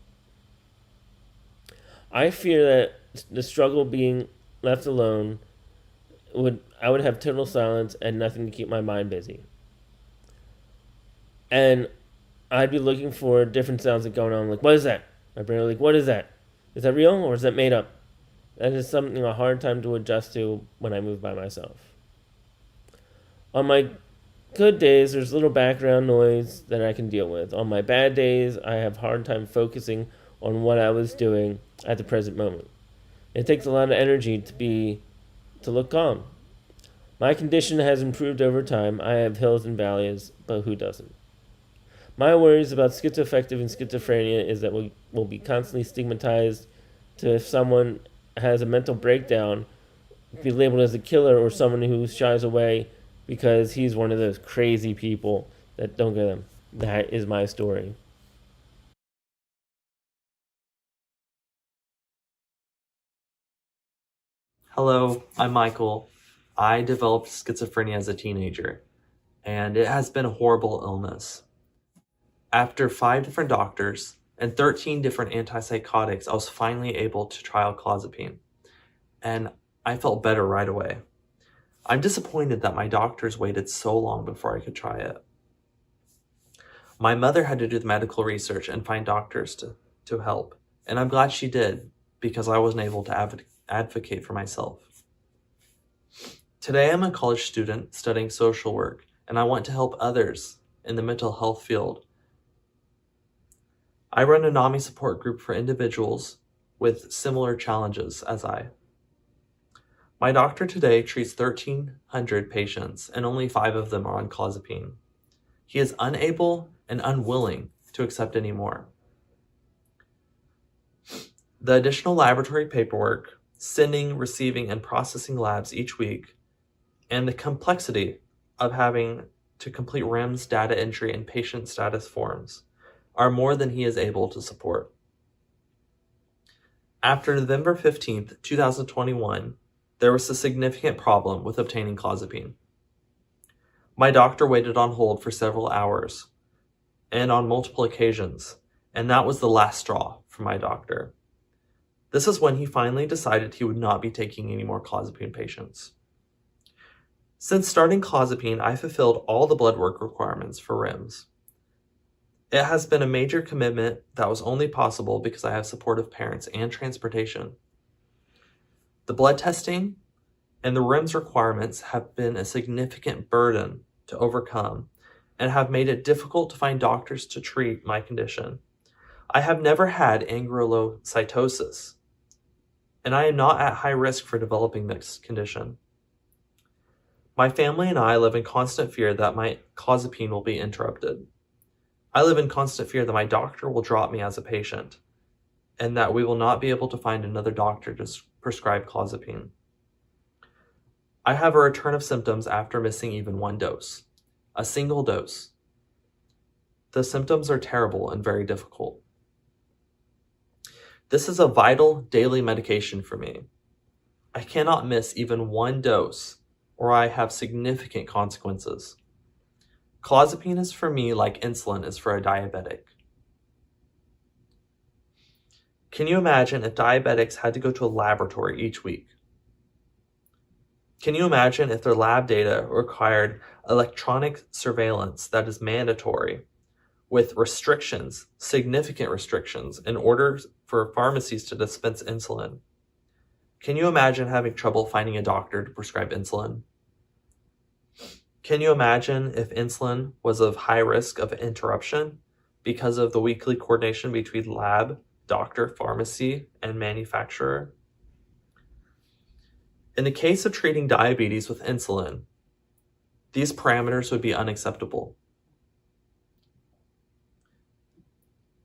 I fear that the struggle being left alone I would have total silence and nothing to keep my mind busy. And I'd be looking for different sounds that going on. Like, what is that? My brain like, what is that? Is that real or is that made up? That is something a hard time to adjust to when I move by myself. On my good days, there's little background noise that I can deal with. On my bad days, I have a hard time focusing on what I was doing at the present moment. It takes a lot of energy to look calm. My condition has improved over time. I have hills and valleys, but who doesn't? My worries about schizoaffective and schizophrenia is that we'll be constantly stigmatized to if someone has a mental breakdown, be labeled as a killer or someone who shies away because he's one of those crazy people that don't get them. That is my story. Hello, I'm Michael. I developed schizophrenia as a teenager, and it has been a horrible illness. After 5 different doctors and 13 different antipsychotics, I was finally able to try clozapine, and I felt better right away. I'm disappointed that my doctors waited so long before I could try it. My mother had to do the medical research and find doctors to help, and I'm glad she did because I wasn't able to advocate for myself. Today I'm a college student studying social work, and I want to help others in the mental health field. I run a NAMI support group for individuals with similar challenges as I. My doctor today treats 1,300 patients, and only 5 of them are on clozapine. He is unable and unwilling to accept any more. The additional laboratory paperwork, sending, receiving, and processing labs each week, and the complexity of having to complete REMS data entry and patient status forms are more than he is able to support. After November 15th, 2021, there was a significant problem with obtaining clozapine. My doctor waited on hold for several hours and on multiple occasions, and that was the last straw for my doctor. This is when he finally decided he would not be taking any more clozapine patients. Since starting clozapine, I fulfilled all the blood work requirements for REMS. It has been a major commitment that was only possible because I have supportive parents and transportation. The blood testing and the REMS requirements have been a significant burden to overcome and have made it difficult to find doctors to treat my condition. I have never had psychosis, and I am not at high risk for developing this condition. My family and I live in constant fear that my clozapine will be interrupted. I live in constant fear that my doctor will drop me as a patient and that we will not be able to find another doctor to prescribe clozapine. I have a return of symptoms after missing even one dose, a single dose. The symptoms are terrible and very difficult. This is a vital daily medication for me. I cannot miss even one dose or I have significant consequences. Clozapine is for me like insulin is for a diabetic. Can you imagine if diabetics had to go to a laboratory each week? Can you imagine if their lab data required electronic surveillance that is mandatory with restrictions, significant restrictions, in order for pharmacies to dispense insulin? Can you imagine having trouble finding a doctor to prescribe insulin? Can you imagine if insulin was of high risk of interruption because of the weekly coordination between lab, doctor, pharmacy, and manufacturer? In the case of treating diabetes with insulin, these parameters would be unacceptable.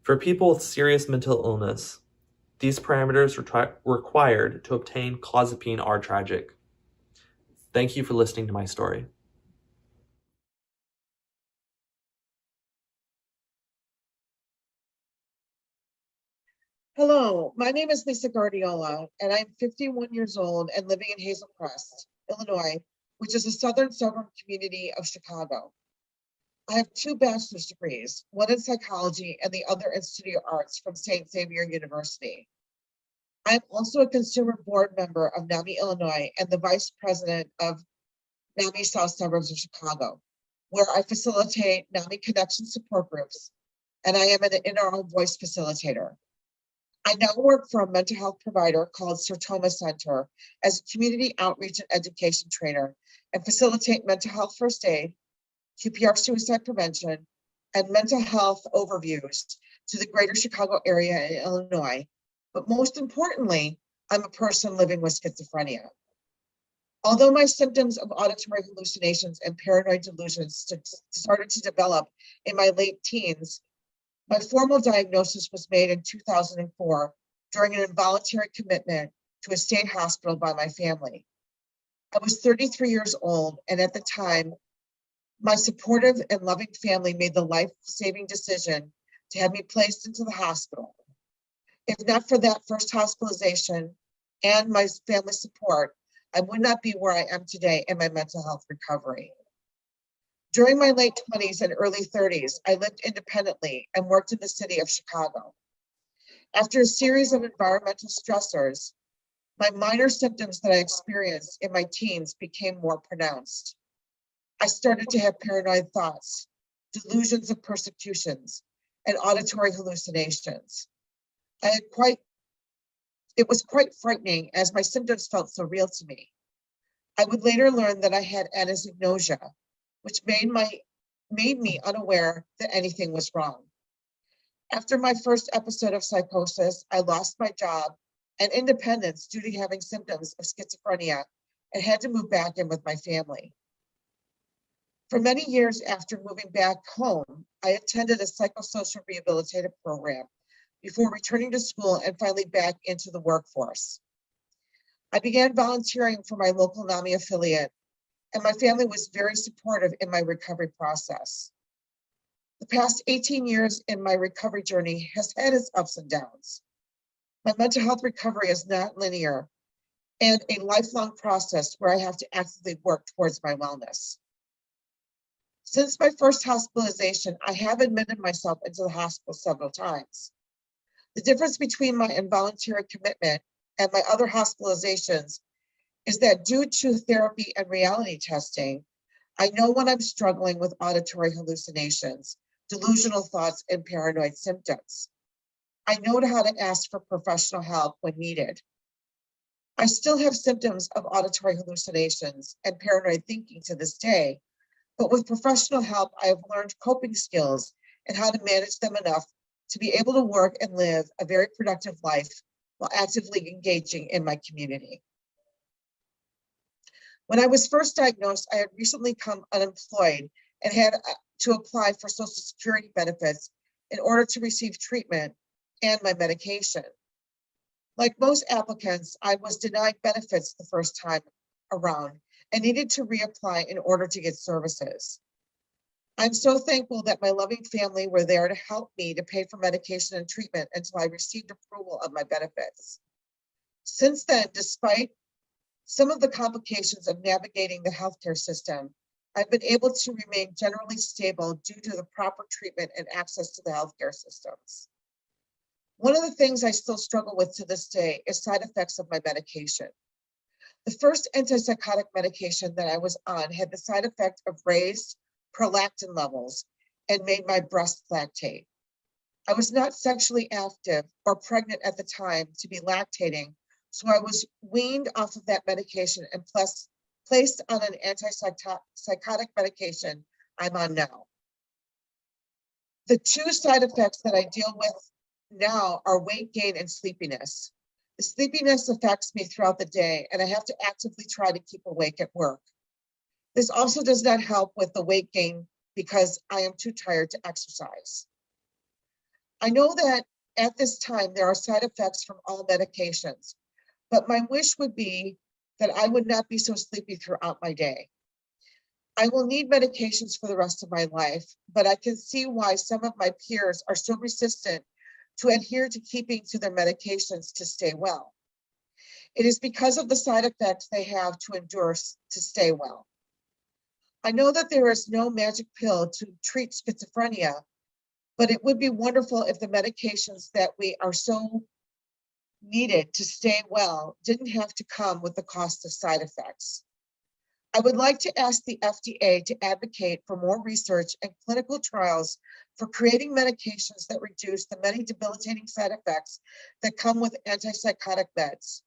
For people with serious mental illness, these parameters required to obtain clozapine are tragic. Thank you for listening to my story. Hello, my name is Lisa Guardiola, and I'm 51 years old and living in Hazel Crest, Illinois, which is a southern suburban community of Chicago. I have 2 bachelor's degrees, one in psychology and the other in studio arts from St. Xavier University. I'm also a consumer board member of NAMI Illinois and the vice president of NAMI South Suburbs of Chicago, where I facilitate NAMI connection support groups, and I am an inner voice facilitator. I now work for a mental health provider called Sertoma Center as a community outreach and education trainer and facilitate mental health first aid, QPR suicide prevention, and mental health overviews to the greater Chicago area and Illinois. But most importantly, I'm a person living with schizophrenia. Although my symptoms of auditory hallucinations and paranoid delusions started to develop in my late teens, my formal diagnosis was made in 2004 during an involuntary commitment to a state hospital by my family. I was 33 years old, and at the time, my supportive and loving family made the life-saving decision to have me placed into the hospital. If not for that first hospitalization and my family support, I would not be where I am today in my mental health recovery. During my late 20s and early 30s, I lived independently and worked in the city of Chicago. After a series of environmental stressors, My minor symptoms that I experienced in my teens became more pronounced. I started to have paranoid thoughts, delusions of persecutions, and auditory hallucinations. It was quite frightening as my symptoms felt so real to me. I would later learn that I had anosognosia, which made me unaware that anything was wrong. After my first episode of psychosis, I lost my job and independence due to having symptoms of schizophrenia and had to move back in with my family. For many years after moving back home, I attended a psychosocial rehabilitative program before returning to school and finally back into the workforce. I began volunteering for my local NAMI affiliate, and my family was very supportive in my recovery process. The past 18 years in my recovery journey has had its ups and downs. My mental health recovery is not linear and a lifelong process where I have to actively work towards my wellness. Since my first hospitalization, I have admitted myself into the hospital several times. The difference between my involuntary commitment and my other hospitalizations is that due to therapy and reality testing, I know when I'm struggling with auditory hallucinations, delusional thoughts, and paranoid symptoms. I know how to ask for professional help when needed. I still have symptoms of auditory hallucinations and paranoid thinking to this day, but with professional help, I have learned coping skills and how to manage them enough to be able to work and live a very productive life while actively engaging in my community. When I was first diagnosed, I had recently become unemployed and had to apply for Social Security benefits in order to receive treatment and my medication. Like most applicants, I was denied benefits the first time around and needed to reapply in order to get services. I'm so thankful that my loving family were there to help me to pay for medication and treatment until I received approval of my benefits. Since then, despite some of the complications of navigating the healthcare system, I've been able to remain generally stable due to the proper treatment and access to the healthcare systems. One of the things I still struggle with to this day is side effects of my medication. The first antipsychotic medication that I was on had the side effect of raised prolactin levels and made my breast lactate. I was not sexually active or pregnant at the time to be lactating, so I was weaned off of that medication and placed on an antipsychotic medication I'm on now. The two side effects that I deal with now are weight gain and sleepiness. The sleepiness affects me throughout the day, and I have to actively try to keep awake at work. This also does not help with the weight gain because I am too tired to exercise. I know that at this time there are side effects from all medications, but my wish would be that I would not be so sleepy throughout my day. I will need medications for the rest of my life, but I can see why some of my peers are so resistant to adhere to keeping to their medications to stay well. It is because of the side effects they have to endure to stay well. I know that there is no magic pill to treat schizophrenia, but it would be wonderful if the medications that we are so needed to stay well didn't have to come with the cost of side effects. I would like to ask the FDA to advocate for more research and clinical trials for creating medications that reduce the many debilitating side effects that come with antipsychotic meds.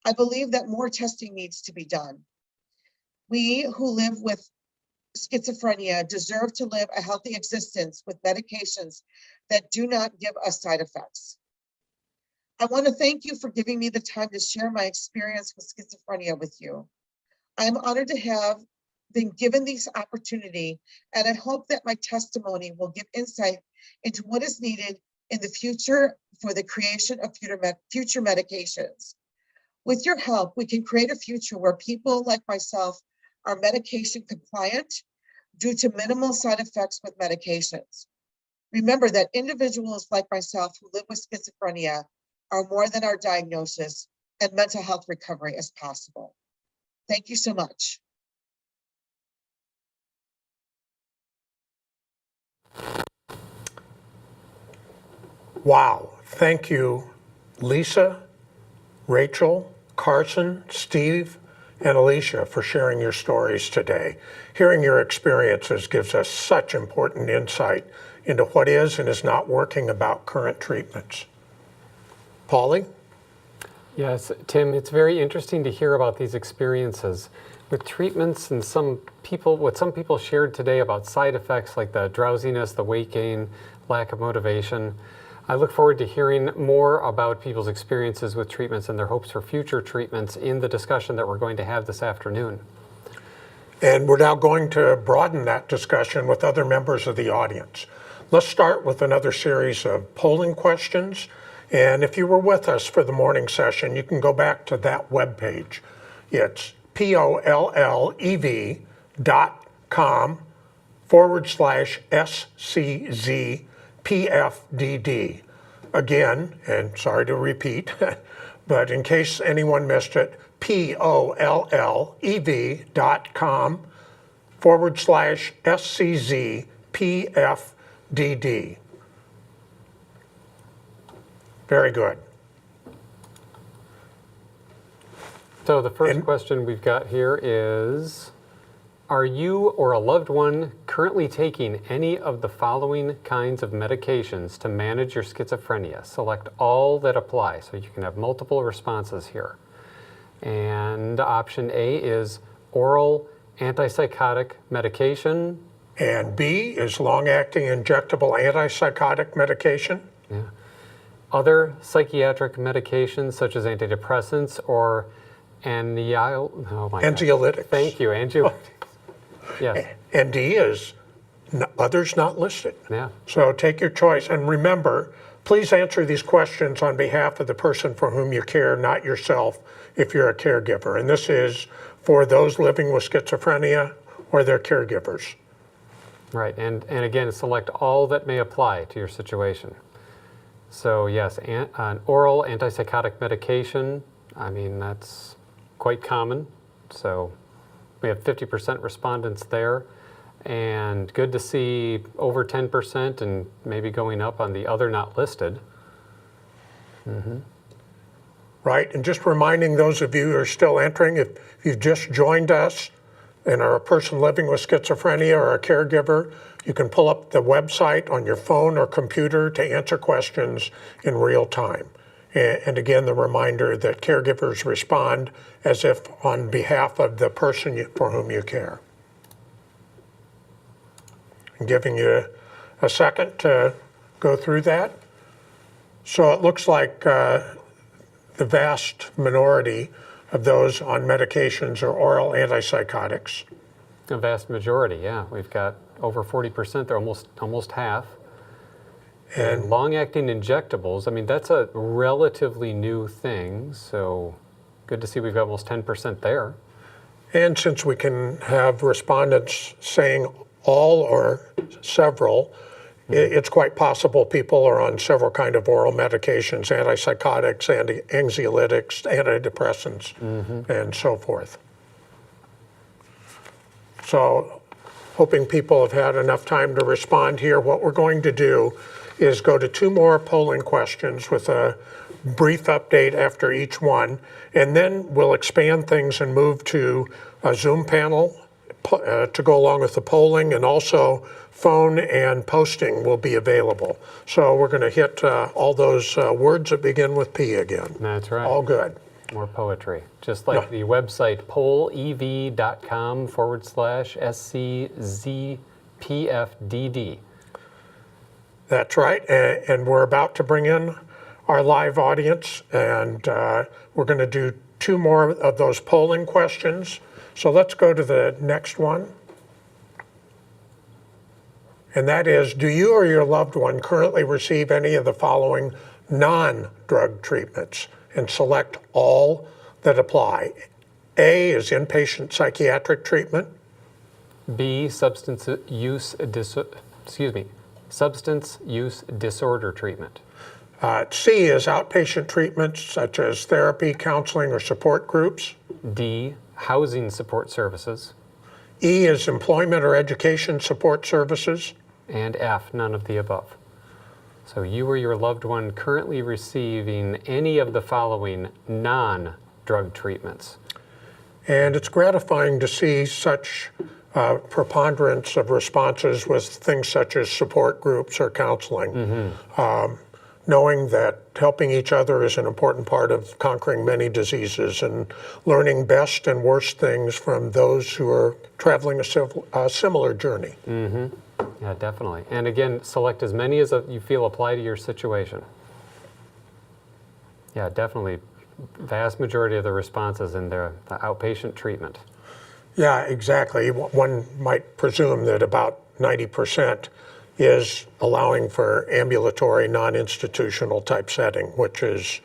I believe that more testing needs to be done. We who live with schizophrenia deserve to live a healthy existence with medications that do not give us side effects. I want to thank you for giving me the time to share my experience with schizophrenia with you. I am honored to have been given this opportunity, and I hope that my testimony will give insight into what is needed in the future for the creation of future medications. With your help, we can create a future where people like myself are medication compliant due to minimal side effects with medications. Remember that individuals like myself who live with schizophrenia are more than our diagnosis, and mental health recovery is possible. Thank you so much. Wow, thank you, Lisa, Rachel, Carson, Steve, and Alicia for sharing your stories today. Hearing your experiences gives us such important insight into what is and is not working about current treatments. Paulie? Yes, Tim, it's very interesting to hear about these experiences with treatments and what some people shared today about side effects like the drowsiness, the weight gain, lack of motivation. I look forward to hearing more about people's experiences with treatments and their hopes for future treatments in the discussion that we're going to have this afternoon. And we're now going to broaden that discussion with other members of the audience. Let's start with another series of polling questions. And if you were with us for the morning session, you can go back to that webpage. It's pollev.com/SCZ-PFDD. Again, and sorry to repeat, but in case anyone missed it, pollev.com/SCZ-PFDD. Very good. So the first question we've got here is, are you or a loved one currently taking any of the following kinds of medications to manage your schizophrenia? Select all that apply, so you can have multiple responses here. And option A is oral antipsychotic medication. And B is long-acting injectable antipsychotic medication. Yeah. Other psychiatric medications such as antidepressants or anxiolytics. Thank you, anxiolytics. Yes. And D is others not listed. Yeah. So take your choice. And remember, please answer these questions on behalf of the person for whom you care, not yourself if you're a caregiver. And this is for those living with schizophrenia or their caregivers. Right. And again, select all that may apply to your situation. So yes, an oral antipsychotic medication, I mean, that's quite common. So we have 50% respondents there, and good to see over 10% and maybe going up on the other not listed. Mm-hmm. Right, and just reminding those of you who are still entering, if you've just joined us and are a person living with schizophrenia or a caregiver, you can pull up the website on your phone or computer to answer questions in real time. And again, the reminder that caregivers respond as if on behalf of the person for whom you care. I'm giving you a second to go through that. So it looks like the vast minority of those on medications are oral antipsychotics. A vast majority, yeah. We've got over 40%, they're almost half. And long-acting injectables, I mean, that's a relatively new thing, so good to see we've got almost 10% there. And since we can have respondents saying all or several, it's quite possible people are on several kind of oral medications, antipsychotics, anxiolytics, antidepressants, and so forth. So hoping people have had enough time to respond here. What we're going to do is go to two more polling questions with a brief update after each one, and then we'll expand things and move to a Zoom panel to go along with the polling, and also phone and posting will be available. So we're going to hit all those words that begin with P again. That's right. All good. More poetry. Just like the website pollev.com/SCZPFDD. That's right. And we're about to bring in our live audience, and we're going to do two more of those polling questions. So let's go to the next one. And that is, do you or your loved one currently receive any of the following non-drug treatments? And select all that apply. A is inpatient psychiatric treatment. B, substance use disorder treatment. C is outpatient treatments such as therapy, counseling, or support groups. D, housing support services. E is employment or education support services. And F, none of the above. So you or your loved one currently receiving any of the following non-drug treatments. And it's gratifying to see such preponderance of responses with things such as support groups or counseling. Knowing that helping each other is an important part of conquering many diseases and learning best and worst things from those who are traveling a similar journey. Yeah, definitely. And again, select as many as you feel apply to your situation. Yeah, definitely. Vast majority of the responses in the outpatient treatment. Yeah, exactly. One might presume that about 90% is allowing for ambulatory, non-institutional type setting, which is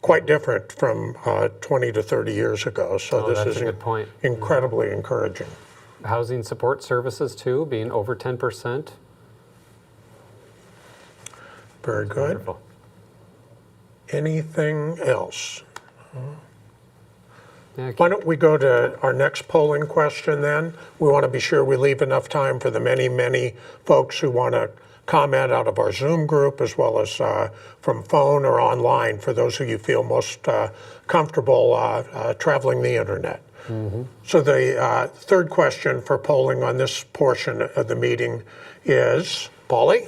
quite different from 20 to 30 years ago. So this is a good point. Incredibly encouraging. Housing support services too, being over 10%. Very good. Wonderful. Anything else? Why don't we go to our next polling question then? We want to be sure we leave enough time for the many, many folks who want to comment out of our Zoom group as well as from phone or online for those who you feel most comfortable traveling the internet. So the third question for polling on this portion of the meeting is, Polly?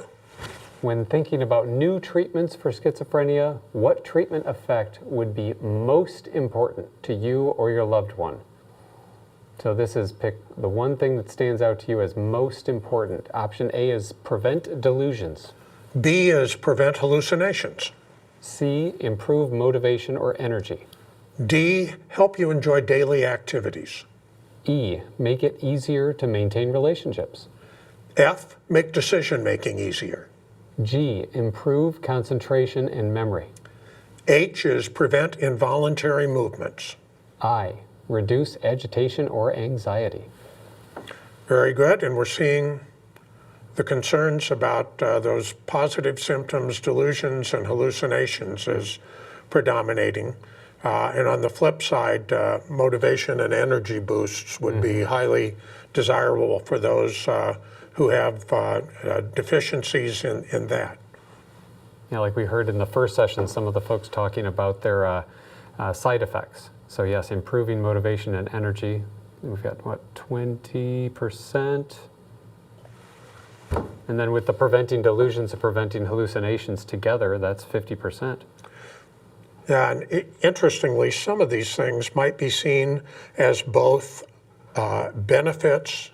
When thinking about new treatments for schizophrenia, what treatment effect would be most important to you or your loved one? So this is pick the one thing that stands out to you as most important. Option A is prevent delusions. B is prevent hallucinations. C, improve motivation or energy. D, help you enjoy daily activities. E, make it easier to maintain relationships. F, make decision-making easier. G, improve concentration and memory. H is prevent involuntary movements. I, reduce agitation or anxiety. Very good, and we're seeing the concerns about those positive symptoms, delusions, and hallucinations as predominating. And on the flip side, motivation and energy boosts would be highly desirable for those who have deficiencies in that. Yeah, like we heard in the first session, some of the folks talking about their side effects. So yes, improving motivation and energy. We've got, what, 20%? And then with the preventing delusions and preventing hallucinations together, that's 50%. Yeah, and interestingly, some of these things might be seen as both benefits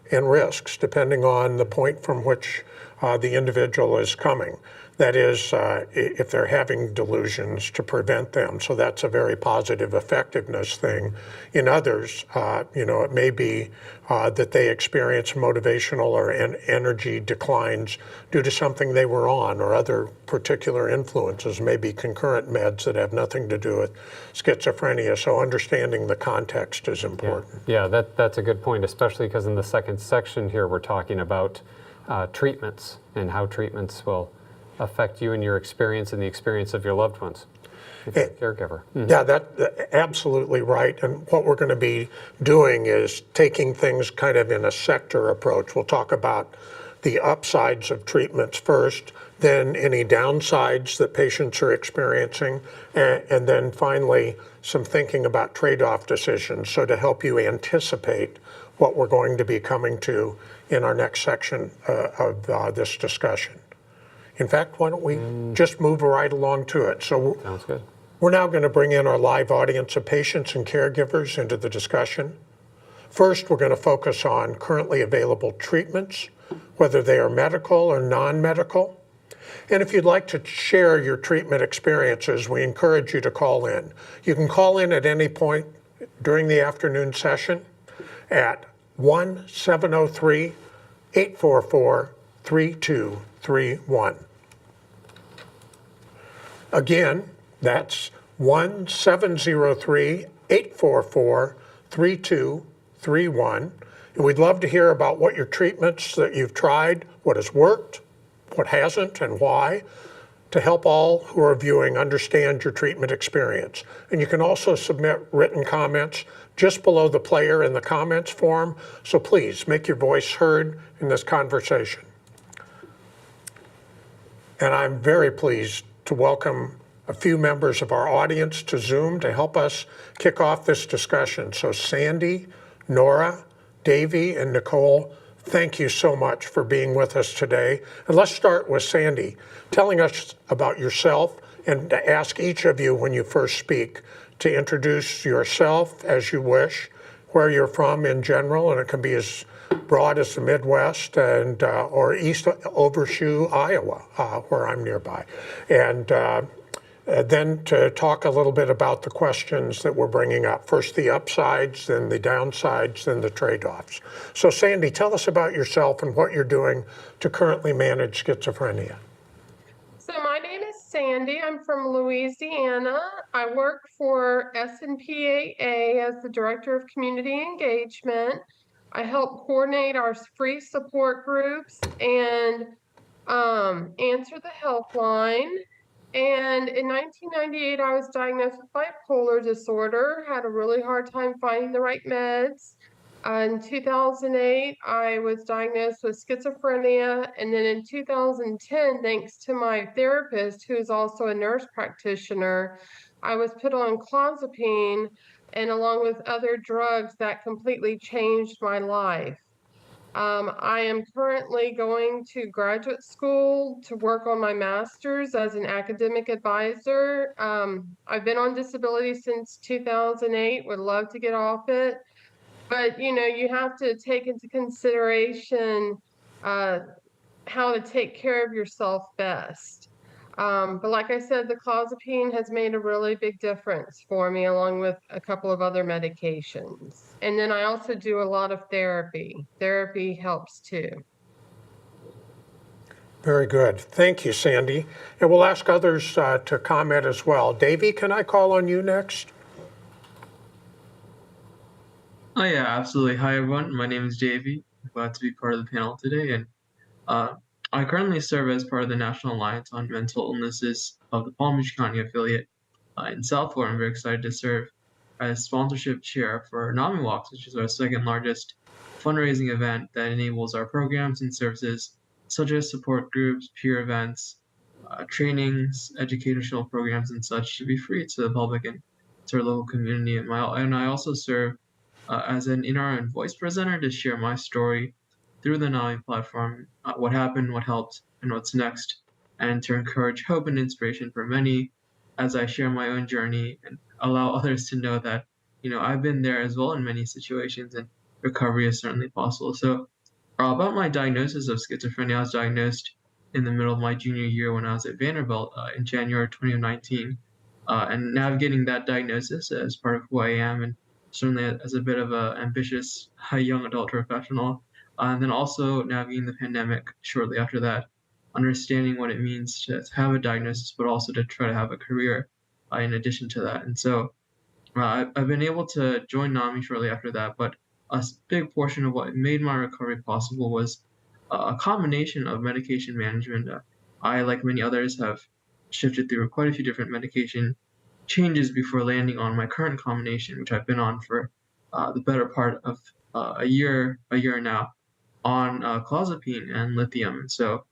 and risks, depending on the point from which the individual is coming. That is, if they're having delusions, to prevent them. So that's a very positive effectiveness thing. In others, it may be that they experience motivational or energy declines due to something they were on or other particular influences, maybe concurrent meds that have nothing to do with schizophrenia. So understanding the context is important. Yeah, that's a good point, especially because in the second section here, we're talking about treatments and how treatments will affect you and your experience and the experience of your loved ones, if you're a caregiver. Yeah, that's absolutely right. And what we're going to be doing is taking things kind of in a sector approach. We'll talk about the upsides of treatments first, then any downsides that patients are experiencing, and then finally some thinking about trade-off decisions, so to help you anticipate what we're going to be coming to in our next section of this discussion. In fact, why don't we just move right along to it? So sounds good. We're now going to bring in our live audience of patients and caregivers into the discussion. First, we're going to focus on currently available treatments, whether they are medical or non-medical. And if you'd like to share your treatment experiences, we encourage you to call in. You can call in at any point during the afternoon session at 1-703-844-3231. Again, that's 1-703-844-3231. And we'd love to hear about what your treatments that you've tried, what has worked, what hasn't, and why, to help all who are viewing understand your treatment experience. And you can also submit written comments just below the player in the comments form. So please make your voice heard in this conversation. and I'm very pleased to welcome a few members of our audience to Zoom to help us kick off this discussion. So Sandy, Nora, Davey, and Nicole, thank you so much for being with us today. And let's start with Sandy, telling us about yourself, and to ask each of you when you first speak to introduce yourself as you wish, where you're from in general, and it can be as broad as the Midwest and or East Overshoe, Iowa, where I'm nearby. And then to talk a little bit about the questions that we're bringing up. First the upsides, then the downsides, then the trade-offs. So Sandy, tell us about yourself and what you're doing to currently manage schizophrenia. So my name is Sandy. I'm from Louisiana. I work for SNPAA as the Director of Community Engagement. I help coordinate our free support groups and answer the helpline. And in 1998, I was diagnosed with bipolar disorder, had a really hard time finding the right meds. In 2008, I was diagnosed with schizophrenia. And then in 2010, thanks to my therapist, who is also a nurse practitioner, I was put on clozapine, and along with other drugs that completely changed my life. I am currently going to graduate school to work on my master's as an academic advisor. I've been on disability since 2008, would love to get off it. But, you know, you have to take into consideration how to take care of yourself best. But like I said, the clozapine has made a really big difference for me, along with a couple of other medications. And then I also do a lot of therapy. Therapy helps too. Very good. Thank you, Sandy. And we'll ask others to comment as well. Davey, can I call on you next? Oh yeah, absolutely. Hi everyone, my name is Davey. I'm glad to be part of the panel today, and I currently serve as part of the National Alliance on Mental Illnesses of the Palm Beach County affiliate in South Florida. I'm very excited to serve as sponsorship chair for NAMI Walks, which is our second largest fundraising event that enables our programs and services such as support groups, peer events, trainings, educational programs, and such to be free to the public and to our local community. And I also serve as an in-our and voice presenter to share my story through the NAMI platform, what happened, what helped, and what's next, and to encourage hope and inspiration for many as I share my own journey and allow others to know that, you know, I've been there as well in many situations, and recovery is certainly possible. So about my diagnosis of schizophrenia, I was diagnosed in the middle of my junior year when I was at Vanderbilt in January 2019, and navigating that diagnosis as part of who I am, and certainly as a bit of an ambitious young adult professional, and then also navigating the pandemic shortly after that, understanding what it means to have a diagnosis, but also to try to have a career in addition to that. And so I've been able to join NAMI shortly after that, but a big portion of what made my recovery possible was a combination of medication management. I, like many others, have shifted through quite a few different medication changes before landing on my current combination, which I've been on for the better part of a year now, on clozapine and lithium. And so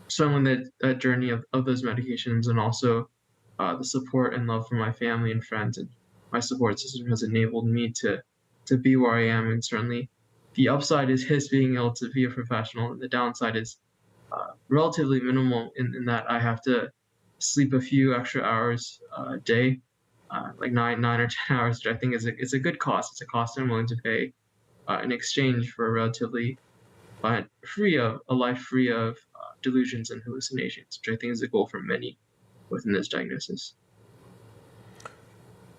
certainly that journey of those medications, and also the support and love from my family and friends and my support system, has enabled me to be where I am. And certainly the upside is being able to be a professional, and the downside is relatively minimal in that I have to sleep a few extra hours a day, like 9 or 10 hours, which I think is a good cost. It's a cost I'm willing to pay in exchange for a relatively a life free of delusions and hallucinations, which I think is a goal for many within this diagnosis.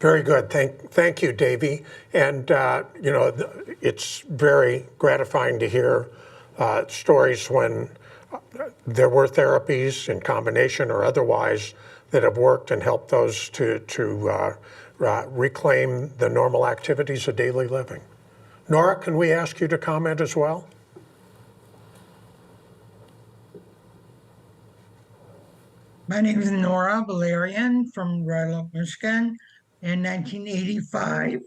Very good. Thank you, Davey. And you know, it's very gratifying to hear stories when there were therapies in combination or otherwise that have worked and helped those to reclaim the normal activities of daily living. Nora, can we ask you to comment as well? My name is Nora Valerian from Red Oak, Michigan. In 1985,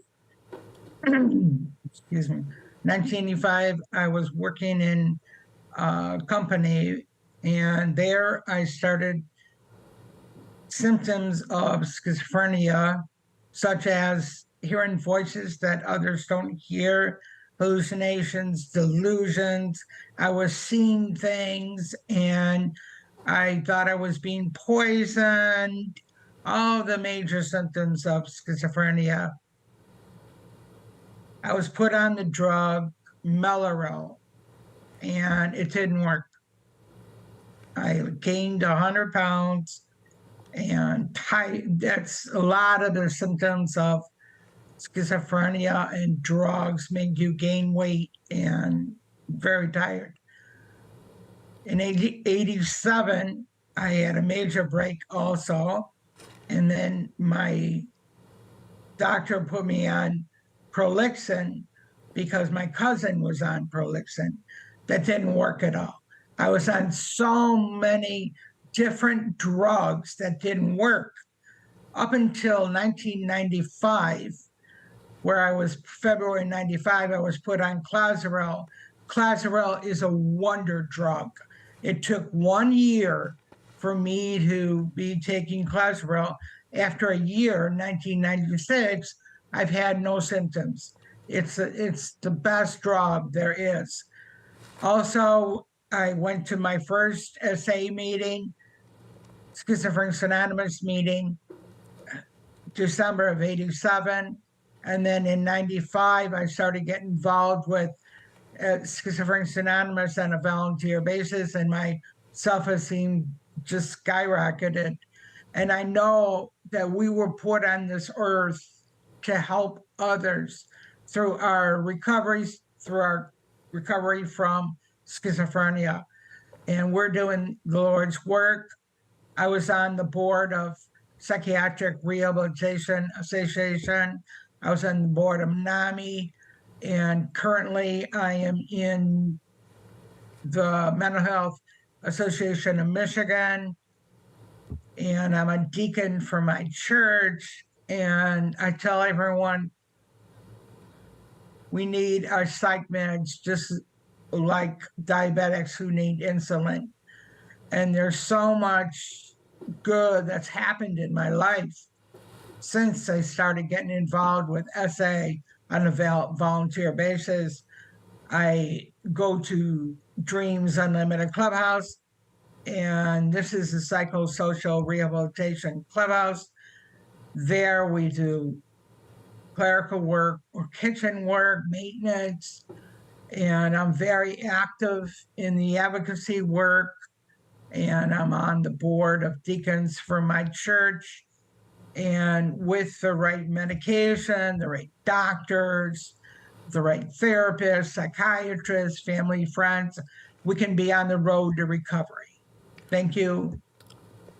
excuse me, 1985, I was working in a company And there I started symptoms of schizophrenia, such as hearing voices that others don't hear, hallucinations, delusions. I was seeing things and I thought I was being poisoned, all the major symptoms of schizophrenia. I was put on the drug Mellaril and it didn't work. I gained 100 pounds and that's a lot of the symptoms of schizophrenia, and drugs make you gain weight and very tired. In 87, I had a major break also. And then my doctor put me on Prolixin because my cousin was on Prolixin. That didn't work at all. I was on so many different drugs that didn't work up until 1995, where I was February 95, I was put on Clozaril. Clozaril is a wonder drug. It took 1 year for me to be taking Clozaril. After a year, 1996, I've had no symptoms. It's the best drug there is. Also, I went to my first SA meeting, Schizophrenics Anonymous meeting, December of 87. And then in 95, I started getting involved with Schizophrenics Anonymous on a volunteer basis, and my self-esteem just skyrocketed. And I know that we were put on this earth to help others through our recoveries, through our recovery from schizophrenia. And we're doing the Lord's work. I was on the board of Psychiatric Rehabilitation Association. I was on the board of NAMI, and currently I am in the Mental Health Association of Michigan, and I'm a deacon for my church. And I tell everyone, we need our psych meds just like diabetics who need insulin. And there's so much good that's happened in my life since I started getting involved with SA on a volunteer basis. I go to Dreams Unlimited Clubhouse, and this is a psychosocial rehabilitation clubhouse. There we do clerical work or kitchen work, maintenance, and I'm very active in the advocacy work, and I'm on the board of deacons for my church. And with the right medication, the right doctors, the right therapists, psychiatrists, family, friends, we can be on the road to recovery. Thank you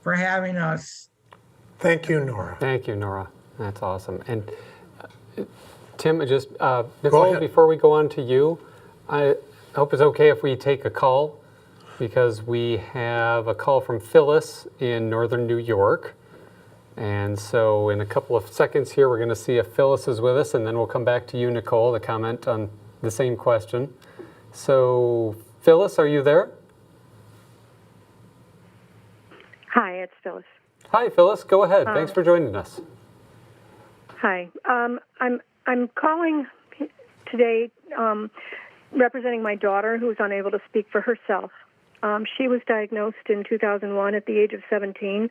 for having us. Thank you, Nora. Thank you, Nora. That's awesome. And Tim, just ahead. before we go on to you, I hope it's okay if we take a call, because we have a call from Phyllis in northern New York. And so in a couple of seconds here, we're going to see if Phyllis is with us, and then we'll come back to you, Nicole, to comment on the same question. So Phyllis, are you there? Hi, it's Phyllis. Hi, Phyllis. Go ahead. Thanks for joining us. Hi. I'm calling today representing my daughter, who's unable to speak for herself. She was diagnosed in 2001 at the age of 17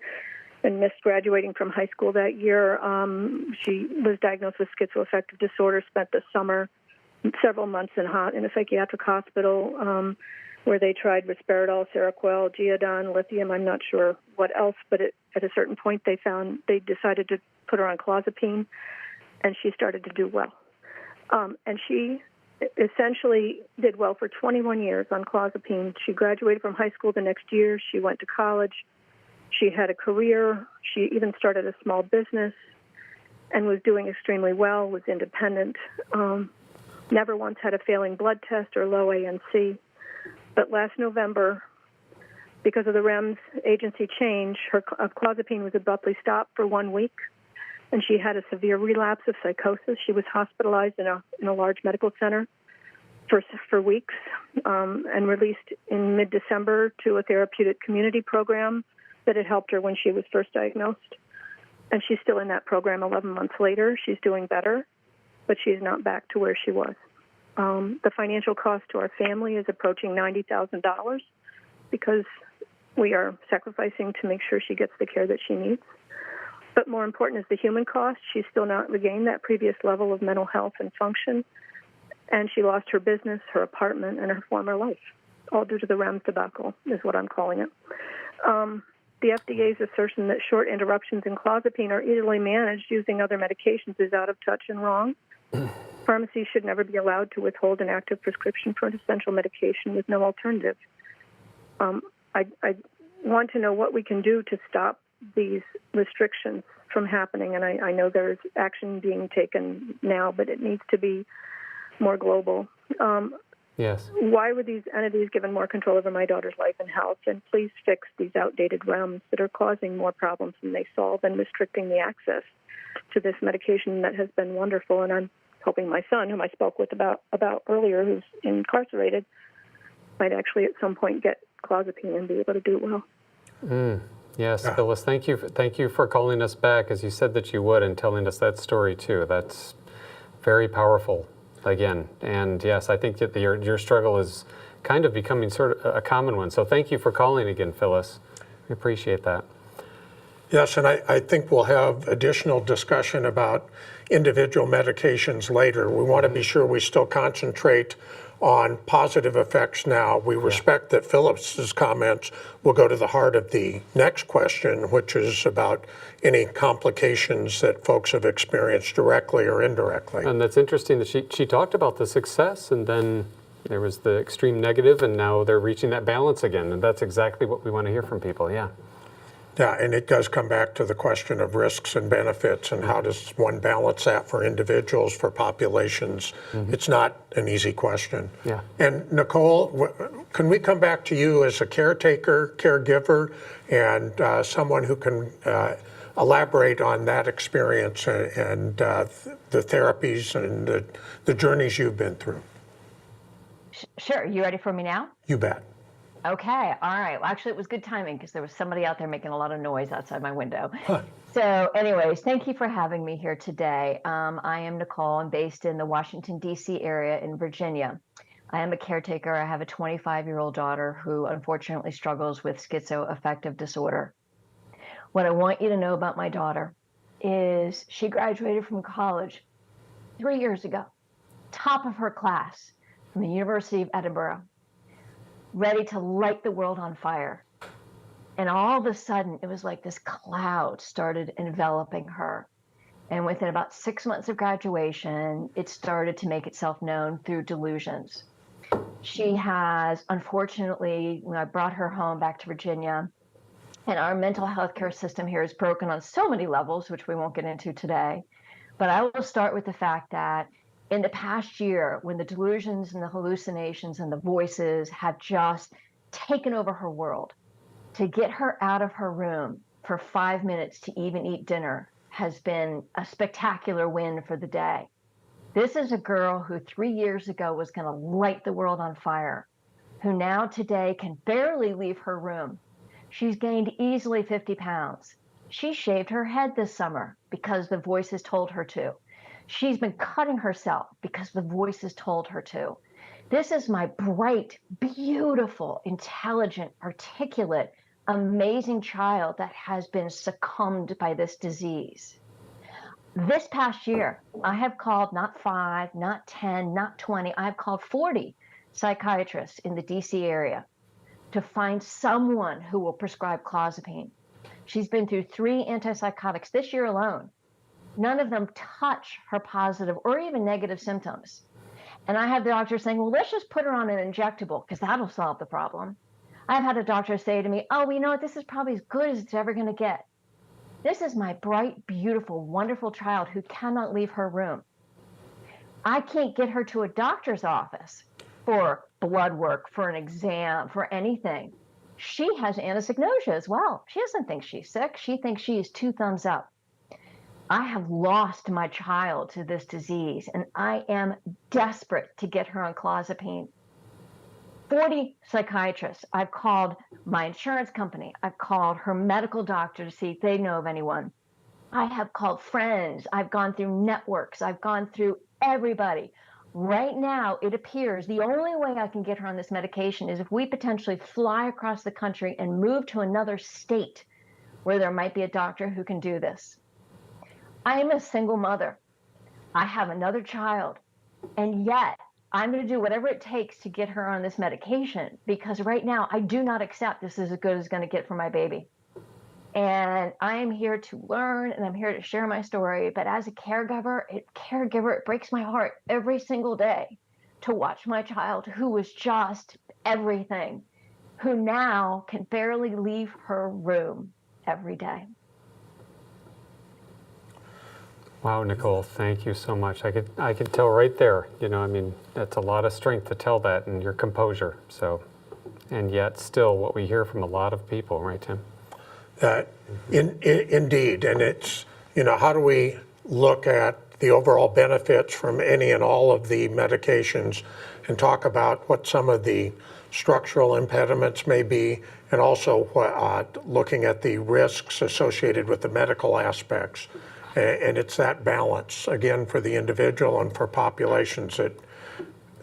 and missed graduating from high school that year. She was diagnosed with schizoaffective disorder, spent the summer, several months in a psychiatric hospital where they tried risperidol, Seroquel, Geodon, lithium, I'm not sure what else, but at a certain point they decided to put her on clozapine, and she started to do well. And she essentially did well for 21 years on clozapine. She graduated from high school the next year. She went to college. She had a career. She even started a small business and was doing extremely well, was independent, never once had a failing blood test or low ANC. But last November, because of the REMS agency change, her clozapine was abruptly stopped for 1 week, and she had a severe relapse of psychosis. She was hospitalized in a large medical center. for weeks, and released in mid-December to a therapeutic community program that had helped her when she was first diagnosed. And she's still in that program 11 months later. She's doing better, but she's not back to where she was. The financial cost to our family is approaching $90,000 because we are sacrificing to make sure she gets the care that she needs. But more important is the human cost. She's still not regained that previous level of mental health and function. And she lost her business, her apartment, and her former life, all due to the REMS debacle, is what I'm calling it. The FDA's assertion that short interruptions in clozapine are easily managed using other medications is out of touch and wrong. Pharmacies should never be allowed to withhold an active prescription for an essential medication with no alternative. I want to know what we can do to stop these restrictions from happening, and I know there's action being taken now, but it needs to be more global. Yes. Why were these entities given more control over my daughter's life and health? And please fix these outdated REMS that are causing more problems than they solve and restricting the access to this medication that has been wonderful. And I'm hoping my son, whom I spoke with about earlier, who's incarcerated, might actually at some point get clozapine and be able to do it well. Yes, Phyllis, thank you for calling us back, as you said that you would, and telling us that story too. That's very powerful. Again, and yes, I think that your struggle is kind of becoming sort of a common one. So thank you for calling again, Phyllis. We appreciate that. Yes, and I think we'll have additional discussion about individual medications later. We want to be sure we still concentrate on positive effects now. We respect that Phyllis's comments will go to the heart of the next question, which is about any complications that folks have experienced directly or indirectly. And that's interesting that she talked about the success, and then there was the extreme negative, and now they're reaching that balance again. And that's exactly what we want to hear from people, yeah. Yeah, and it does come back to the question of risks and benefits and how does one balance that for individuals, for populations. It's not an easy question. Yeah. And Nicole, can we come back to you as a caretaker, caregiver, and someone who can elaborate on that experience and the therapies and the journeys you've been through? Sure. You ready for me now? You bet. Okay. All right. Well, actually, it was good timing because there was somebody out there making a lot of noise outside my window. So anyways, thank you for having me here today. I am Nicole. I'm based in the Washington, D.C. area in Virginia. I am a caretaker. I have a 25-year-old daughter who unfortunately struggles with schizoaffective disorder. What I want you to know about my daughter is she graduated from college 3 years ago, top of her class from the University of Edinburgh, ready to light the world on fire. And all of a sudden, it was like this cloud started enveloping her. And within about 6 months of graduation, it started to make itself known through delusions. She has, unfortunately, when I brought her home back to Virginia, and our mental health care system here is broken on so many levels, which we won't get into today. But I will start with the fact that in the past year, when the delusions and the hallucinations and the voices have just taken over her world, to get her out of her room for 5 minutes to even eat dinner has been a spectacular win for the day. This is a girl who 3 years ago was going to light the world on fire, who now today can barely leave her room. She's gained easily 50 pounds. She shaved her head this summer because the voices told her to. She's been cutting herself because the voices told her to. This is my bright, beautiful, intelligent, articulate, amazing child that has been succumbed by this disease. This past year, I have called not 5, not 10, not 20, I have called 40 psychiatrists in the DC area to find someone who will prescribe clozapine. She's been through 3 antipsychotics this year alone. None of them touch her positive or even negative symptoms. And I have the doctor saying, well, let's just put her on an injectable because that'll solve the problem. I've had a doctor say to me, oh, you know what, this is probably as good as it's ever going to get. This is my bright, beautiful, wonderful child who cannot leave her room. I can't get her to a doctor's office for blood work, for an exam, for anything. She has anosognosia as well. She doesn't think she's sick. She thinks she is 2 thumbs up. I have lost my child to this disease, and I am desperate to get her on clozapine. 40 psychiatrists. I've called my insurance company. I've called her medical doctor to see if they know of anyone. I have called friends. I've gone through networks. I've gone through everybody. Right now, it appears the only way I can get her on this medication is if we potentially fly across the country and move to another state where there might be a doctor who can do this. I am a single mother. I have another child, and yet I'm going to do whatever it takes to get her on this medication, because right now I do not accept this is as good as it's going to get for my baby. And I am here to learn, and I'm here to share my story. But as a caregiver, it breaks my heart every single day to watch my child, who was just everything, who now can barely leave her room every day. Wow, Nicole, thank you so much. I could tell right there, I mean, that's a lot of strength to tell that, and your composure. So, and yet still what we hear from a lot of people, right, Tim? Indeed, and it's, how do we look at the overall benefits from any and all of the medications and talk about what some of the structural impediments may be, and also looking at the risks associated with the medical aspects. And it's that balance, again, for the individual and for populations, that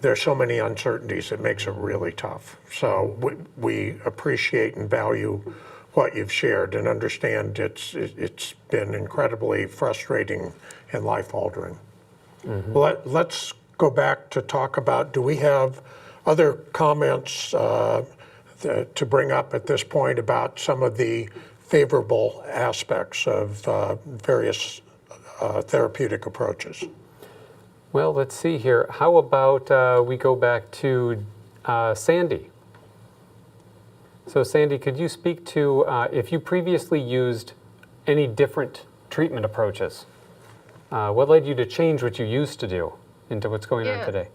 there's so many uncertainties, it makes it really tough. So we appreciate and value what you've shared, and understand it's been incredibly frustrating and life-altering. Mm-hmm. Let's go back to talk about, do we have other comments to bring up at this point about some of the favorable aspects of various therapeutic approaches? Well, let's see here. How about we go back to Sandy? So Sandy, could you speak to if you previously used any different treatment approaches? What led you to change what you used to do into what's going on today?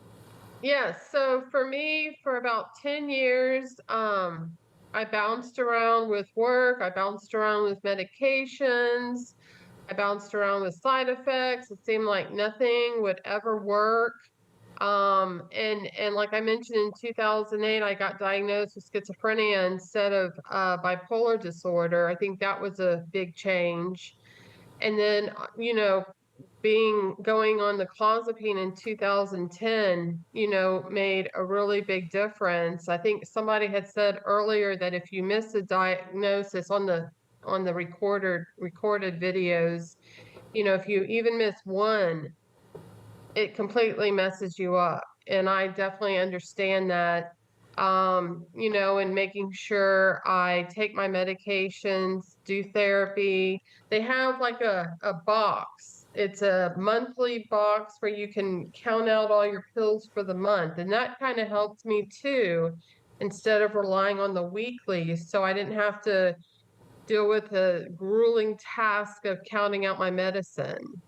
Yes. So for me, for about 10 years, I bounced around with work. I bounced around with medications. I bounced around with side effects. It seemed like nothing would ever work. And like I mentioned, in 2008, I got diagnosed with schizophrenia instead of bipolar disorder. I think that was a big change. And then, going on the clozapine in 2010, made a really big difference. I think somebody had said earlier that if you miss a diagnosis on the recorded videos, if you even miss one, it completely messes you up. And I definitely understand that. And making sure I take my medications, do therapy. They have like a box. It's a monthly box where you can count out all your pills for the month. And that kind of helped me too, instead of relying on the weekly. So I didn't have to deal with the grueling task of counting out my medicine.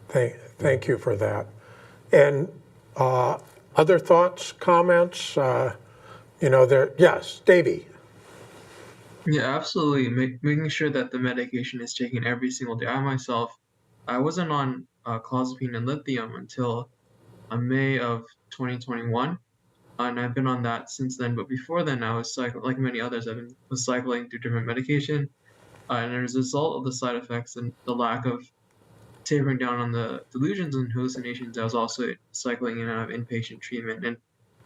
Thank you for that. And other thoughts, comments? Yes, Davey. Yeah, absolutely. Making sure that the medication is taken every single day. I wasn't on clozapine and lithium until May of 2021, and I've been on that since then. But before then, I was like many others, was cycling through different medication, and as a result of the side effects and the lack of tapering down on the delusions and hallucinations, I was also cycling in and out of inpatient treatment. And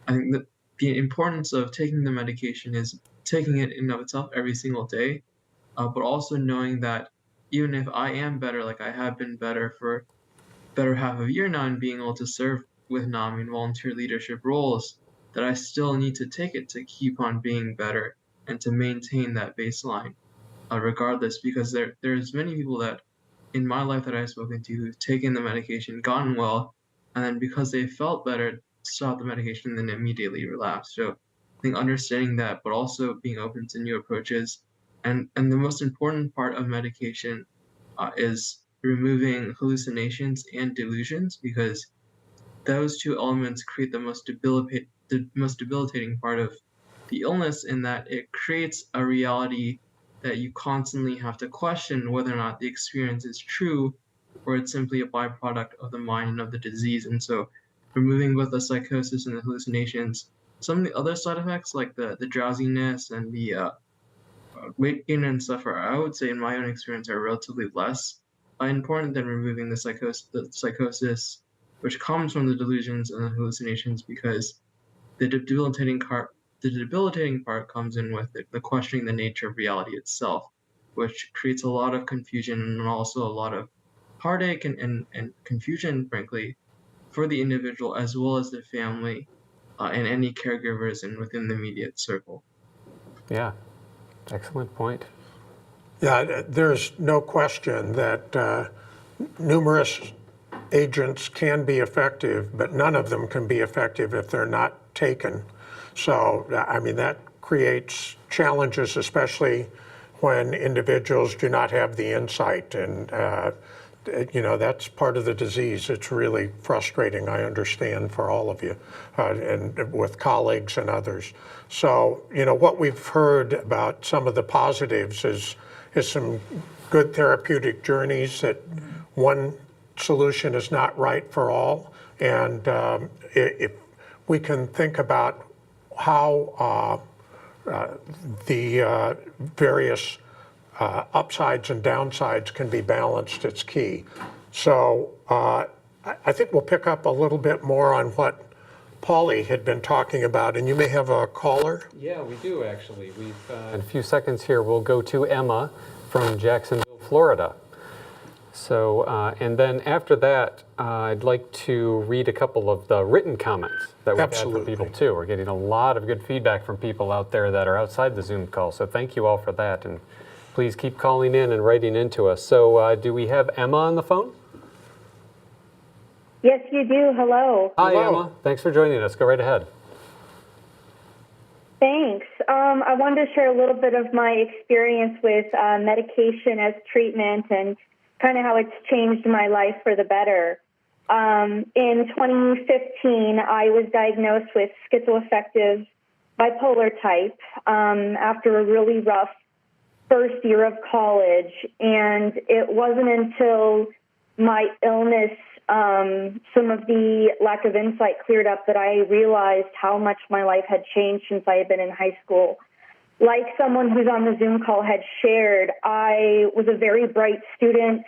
I think that the importance of taking the medication is taking it in and of itself every single day, but also knowing that even if I am better, like I have been better for better half of a year now, and being able to serve with NAMI and volunteer leadership roles, that I still need to take it to keep on being better and to maintain that baseline, regardless, because there's many people that in my life that I've spoken to who've taken the medication, gotten well, and then because they felt better, stopped the medication, and then immediately relapsed. So I think understanding that, but also being open to new approaches. And the most important part of medication is removing hallucinations and delusions, because those two elements create the most debilitating part of the illness, in that it creates a reality that you constantly have to question whether or not the experience is true or it's simply a byproduct of the mind and of the disease. And so removing both the psychosis and the hallucinations, some of the other side effects like the drowsiness and the weight gain and stuff are, I would say in my own experience, are relatively less important than removing the psychosis, which comes from the delusions and the hallucinations, because the debilitating part comes in with the questioning the nature of reality itself, which creates a lot of confusion and also a lot of heartache and confusion, frankly, for the individual as well as the family and any caregivers and within the immediate circle. Yeah, excellent point. Yeah, there's no question that numerous agents can be effective, but none of them can be effective if they're not taken. So, I mean, that creates challenges, especially when individuals do not have the insight. And, you know, that's part of the disease. It's really frustrating, I understand, for all of you, and with colleagues and others. So, you know, what we've heard about some of the positives is some good therapeutic journeys, that one solution is not right for all. And if we can think about how the various upsides and downsides can be balanced, it's key. So I think we'll pick up a little bit more on what Paulie had been talking about, and you may have a caller. Yeah, we do actually. We've in a few seconds here, we'll go to Emma from Jacksonville, Florida. So, and then after that, I'd like to read a couple of the written comments that we've had from people too. We're getting a lot of good feedback from people out there that are outside the Zoom call. So thank you all for that. And please keep calling in and writing into us. So do we have Emma on the phone? Yes, you do. Hello. Hi, Emma. Thanks for joining us. Go right ahead. Thanks. I wanted to share a little bit of my experience with medication as treatment and kind of how it's changed my life for the better. In 2015, I was diagnosed with schizoaffective bipolar type after a really rough first year of college. And it wasn't until my illness, some of the lack of insight cleared up, that I realized how much my life had changed since I had been in high school. Like someone who's on the Zoom call had shared, I was a very bright student.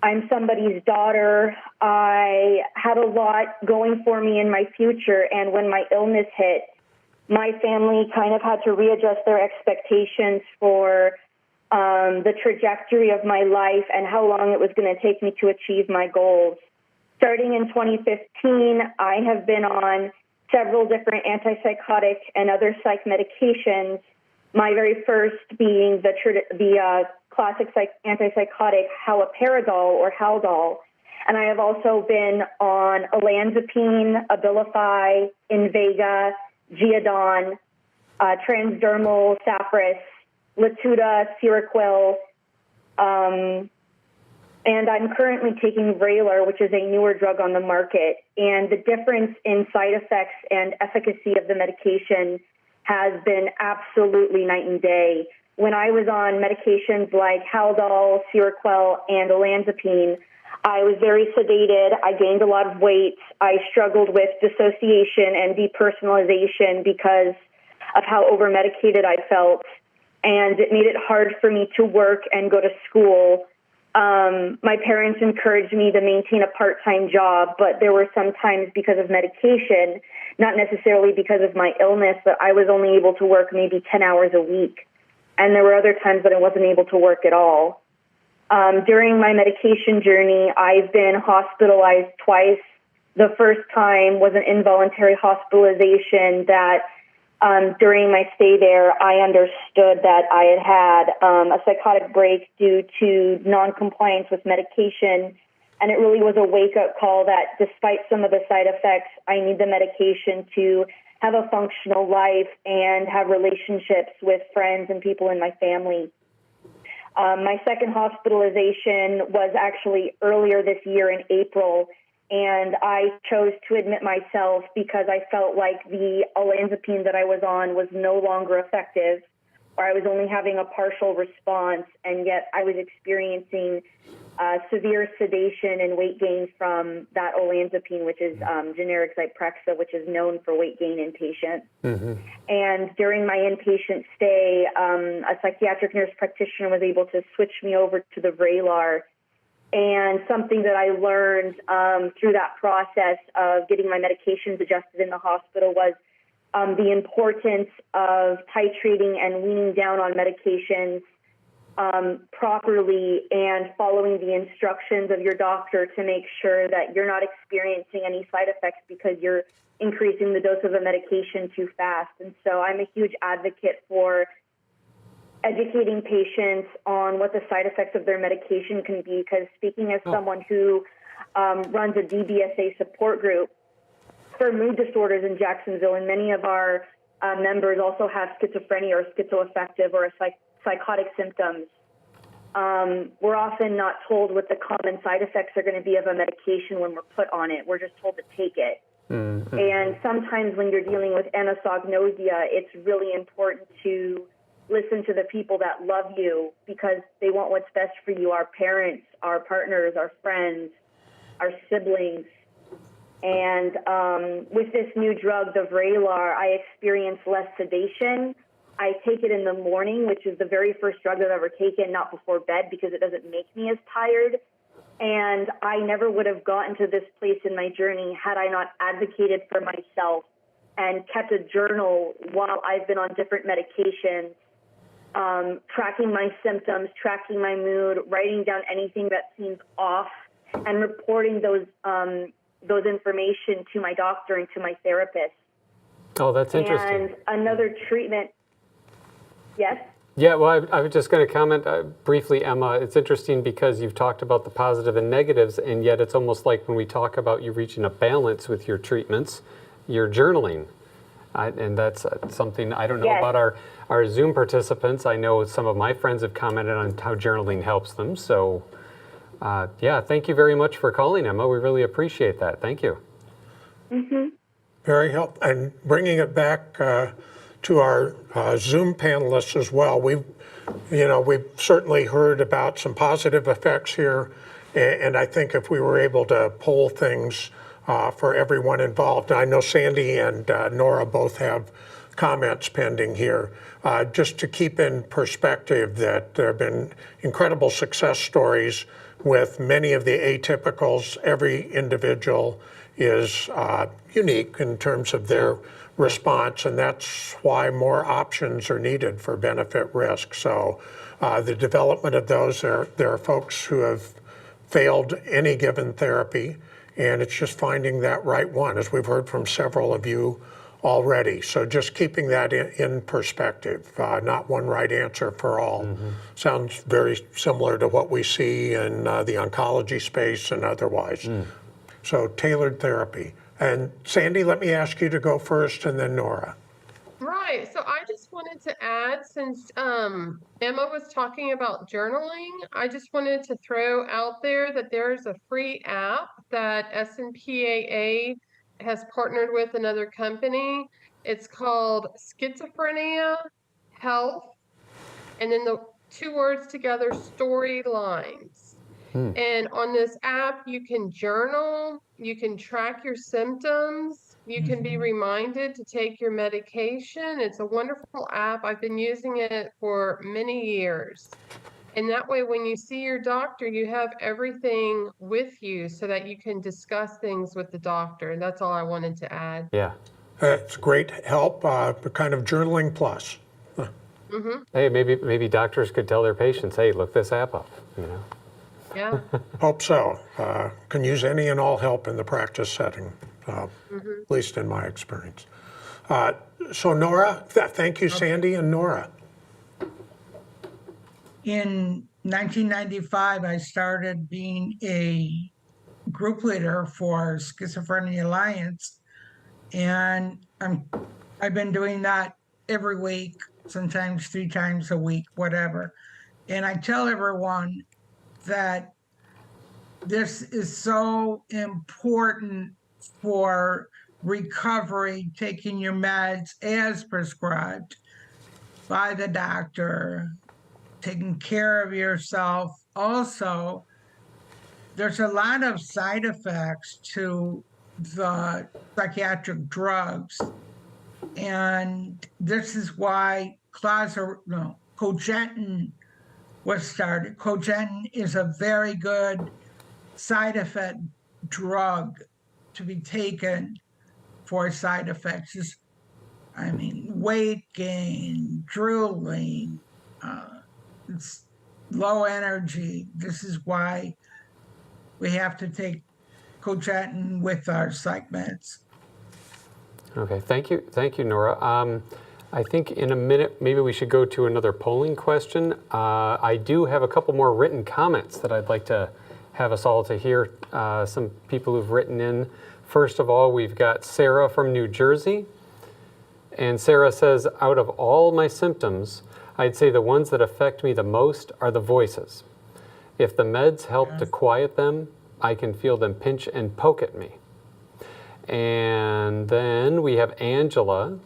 I'm somebody's daughter. I had a lot going for me in my future. And when my illness hit, my family kind of had to readjust their expectations for the trajectory of my life and how long it was going to take me to achieve my goals. Starting in 2015, I have been on several different antipsychotic and other psych medications. My very first being the classic antipsychotic haloperidol or Haldol. And I have also been on olanzapine, Abilify, Invega, Geodon, transdermal Sapris, Latuda, Seroquel, and I'm currently taking Vraylar, which is a newer drug on the market. And the difference in side effects and efficacy of the medication has been absolutely night and day. When I was on medications like Haldol, Seroquel, and olanzapine, I was very sedated. I gained a lot of weight. I struggled with dissociation and depersonalization because of how over-medicated I felt. And it made it hard for me to work and go to school. My parents encouraged me to maintain a part-time job, but there were some times because of medication, not necessarily because of my illness, that I was only able to work maybe 10 hours a week. And there were other times that I wasn't able to work at all. During my medication journey, I've been hospitalized twice. The first time was an involuntary hospitalization that during my stay there, I understood that I had had a psychotic break due to noncompliance with medication. And it really was a wake-up call that despite some of the side effects, I need the medication to have a functional life and have relationships with friends and people in my family. My second hospitalization was actually earlier this year in April, and I chose to admit myself because I felt like the olanzapine that I was on was no longer effective, I was only having a partial response, and yet I was experiencing severe sedation and weight gain from that olanzapine, which is generic Zyprexa, which is known for weight gain in patients. And during my inpatient stay, a psychiatric nurse practitioner was able to switch me over to the Vraylar. And something that I learned through that process of getting my medications adjusted in the hospital was the importance of titrating and weaning down on medications properly and following the instructions of your doctor to make sure that you're not experiencing any side effects because you're increasing the dose of a medication too fast. And so I'm a huge advocate for educating patients on what the side effects of their medication can be, because speaking as someone who runs a DBSA support group for mood disorders in Jacksonville, and many of our members also have schizophrenia or schizoaffective or psychotic symptoms, we're often not told what the common side effects are going to be of a medication when we're put on it. We're just told to take it. And sometimes when you're dealing with anosognosia, it's really important to listen to the people that love you because they want what's best for you, our parents, our partners, our friends, our siblings. And with this new drug, the Vraylar, I experience less sedation. I take it in the morning, which is the very first drug I've ever taken, not before bed, because it doesn't make me as tired. And I never would have gotten to this place in my journey had I not advocated for myself and kept a journal while I've been on different medications, tracking my symptoms, tracking my mood, writing down anything that seems off, and reporting those information to my doctor and to my therapist. Oh, that's interesting. And another treatment, yes? Yeah, well, I was just going to comment briefly, Emma. It's interesting because you've talked about the positive and negatives, and yet it's almost like when we talk about you reaching a balance with your treatments, you're journaling. And that's something I don't know about our Zoom participants. I know some of my friends have commented on how journaling helps them. So, yeah, thank you very much for calling, Emma. We really appreciate that. Thank you. Very helpful. And bringing it back to our Zoom panelists as well, we've certainly heard about some positive effects here, and I think if we were able to poll things for everyone involved, I know Sandy and Nora both have comments pending here. Just to keep in perspective that there have been incredible success stories with many of the atypicals. Every individual is unique in terms of their response, and that's why more options are needed for benefit risk. So the development of those, there are folks who have failed any given therapy, and it's just finding that right one, as we've heard from several of you already. So just keeping that in perspective, not one right answer for all. Sounds very similar to what we see in the oncology space and otherwise. So tailored therapy. And Sandy, let me ask you to go first, and then Nora. Right. So I just wanted to add, since Emma was talking about journaling, I just wanted to throw out there that there's a free app that SNPAA has partnered with another company. It's called Schizophrenia Health, and then the two words together, Storylines. And on this app, you can journal, you can track your symptoms, you can be reminded to take your medication. It's a wonderful app. I've been using it for many years. And that way, when you see your doctor, you have everything with you so that you can discuss things with the doctor. That's all I wanted to add. Yeah. It's great help, kind of journaling plus. Hey, maybe doctors could tell their patients, hey, look this app up, Yeah. Hope so. Can use any and all help in the practice setting, at least in my experience. So Nora, thank you, Sandy and Nora. In 1995, I started being a group leader for Schizophrenia Alliance, and I've been doing that every week, sometimes 3 times a week, whatever. And I tell everyone that this is so important for recovery, taking your meds as prescribed. by the doctor, taking care of yourself. Also, there's a lot of side effects to the psychiatric drugs. And this is why Cogentin was started. Cogentin is a very good side effect drug to be taken for side effects. Weight gain, drooling, it's low energy. This is why we have to take Cogentin with our psych meds. Okay, thank you, Nora. I think in a minute, maybe we should go to another polling question. I do have a couple more written comments that I'd like to have us all to hear. Some people who've written in. First of all, we've got Sarah from New Jersey. And Sarah says, out of all my symptoms, I'd say the ones that affect me the most are the voices. If the meds help to quiet them, I can feel them pinch and poke at me. And then we have Angela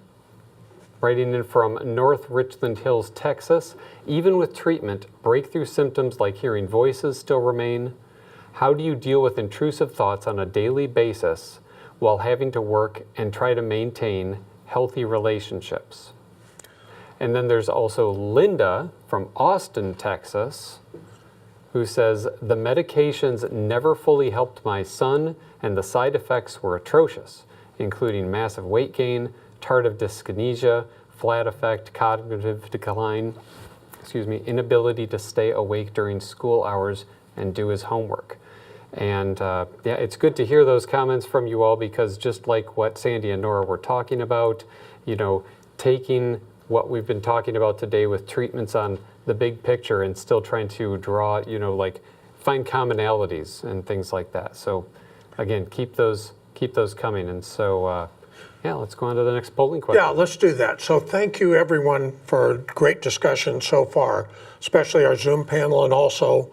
writing in from North Richland Hills, Texas. Even with treatment, breakthrough symptoms like hearing voices still remain. How do you deal with intrusive thoughts on a daily basis while having to work and try to maintain healthy relationships? And then there's also Linda from Austin, Texas, who says, the medications never fully helped my son and the side effects were atrocious, including massive weight gain, tardive dyskinesia, flat effect, cognitive decline, inability to stay awake during school hours and do his homework. And yeah, it's good to hear those comments from you all, because just like what Sandy and Nora were talking about, taking what we've been talking about today with treatments on the big picture and still trying to draw, find commonalities and things like that. So again, keep those coming. And so, yeah, let's go on to the next polling question. Yeah, let's do that. So thank you everyone for great discussion so far, especially our Zoom panel and also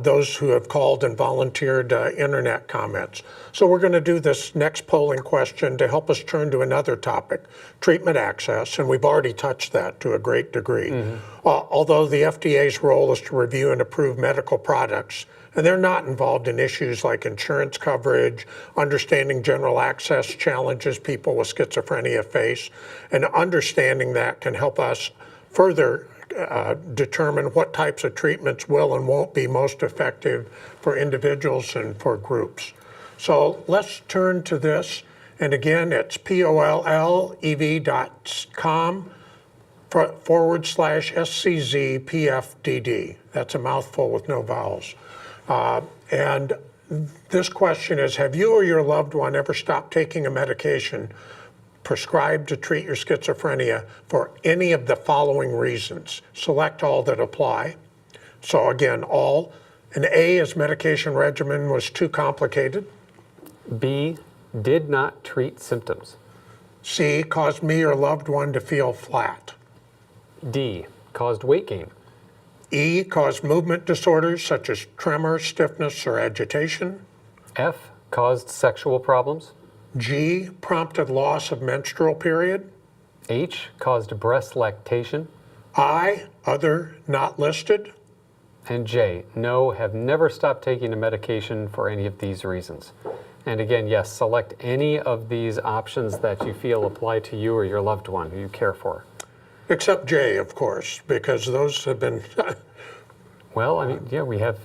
those who have called and volunteered internet comments. So we're going to do this next polling question to help us turn to another topic, treatment access, and we've already touched that to a great degree. Although the FDA's role is to review and approve medical products, and they're not involved in issues like insurance coverage, understanding general access challenges people with schizophrenia face, and understanding that can help us further determine what types of treatments will and won't be most effective for individuals and for groups. So let's turn to this. And again, it's pollev.com/SCZ PFDD. That's a mouthful with no vowels. And this question is, have you or your loved one ever stopped taking a medication prescribed to treat your schizophrenia for any of the following reasons? Select all that apply. So again, all. An A is medication regimen was too complicated. B, did not treat symptoms. C, caused me or loved one to feel flat. D, caused weight gain. E, caused movement disorders such as tremor, stiffness, or agitation. F, caused sexual problems. G, prompted loss of menstrual period. H, caused breast lactation. I, other, not listed. And J, no, have never stopped taking a medication for any of these reasons. And again, yes, select any of these options that you feel apply to you or your loved one who you care for. Except J, of course, because those have been... Well, I mean, yeah, we have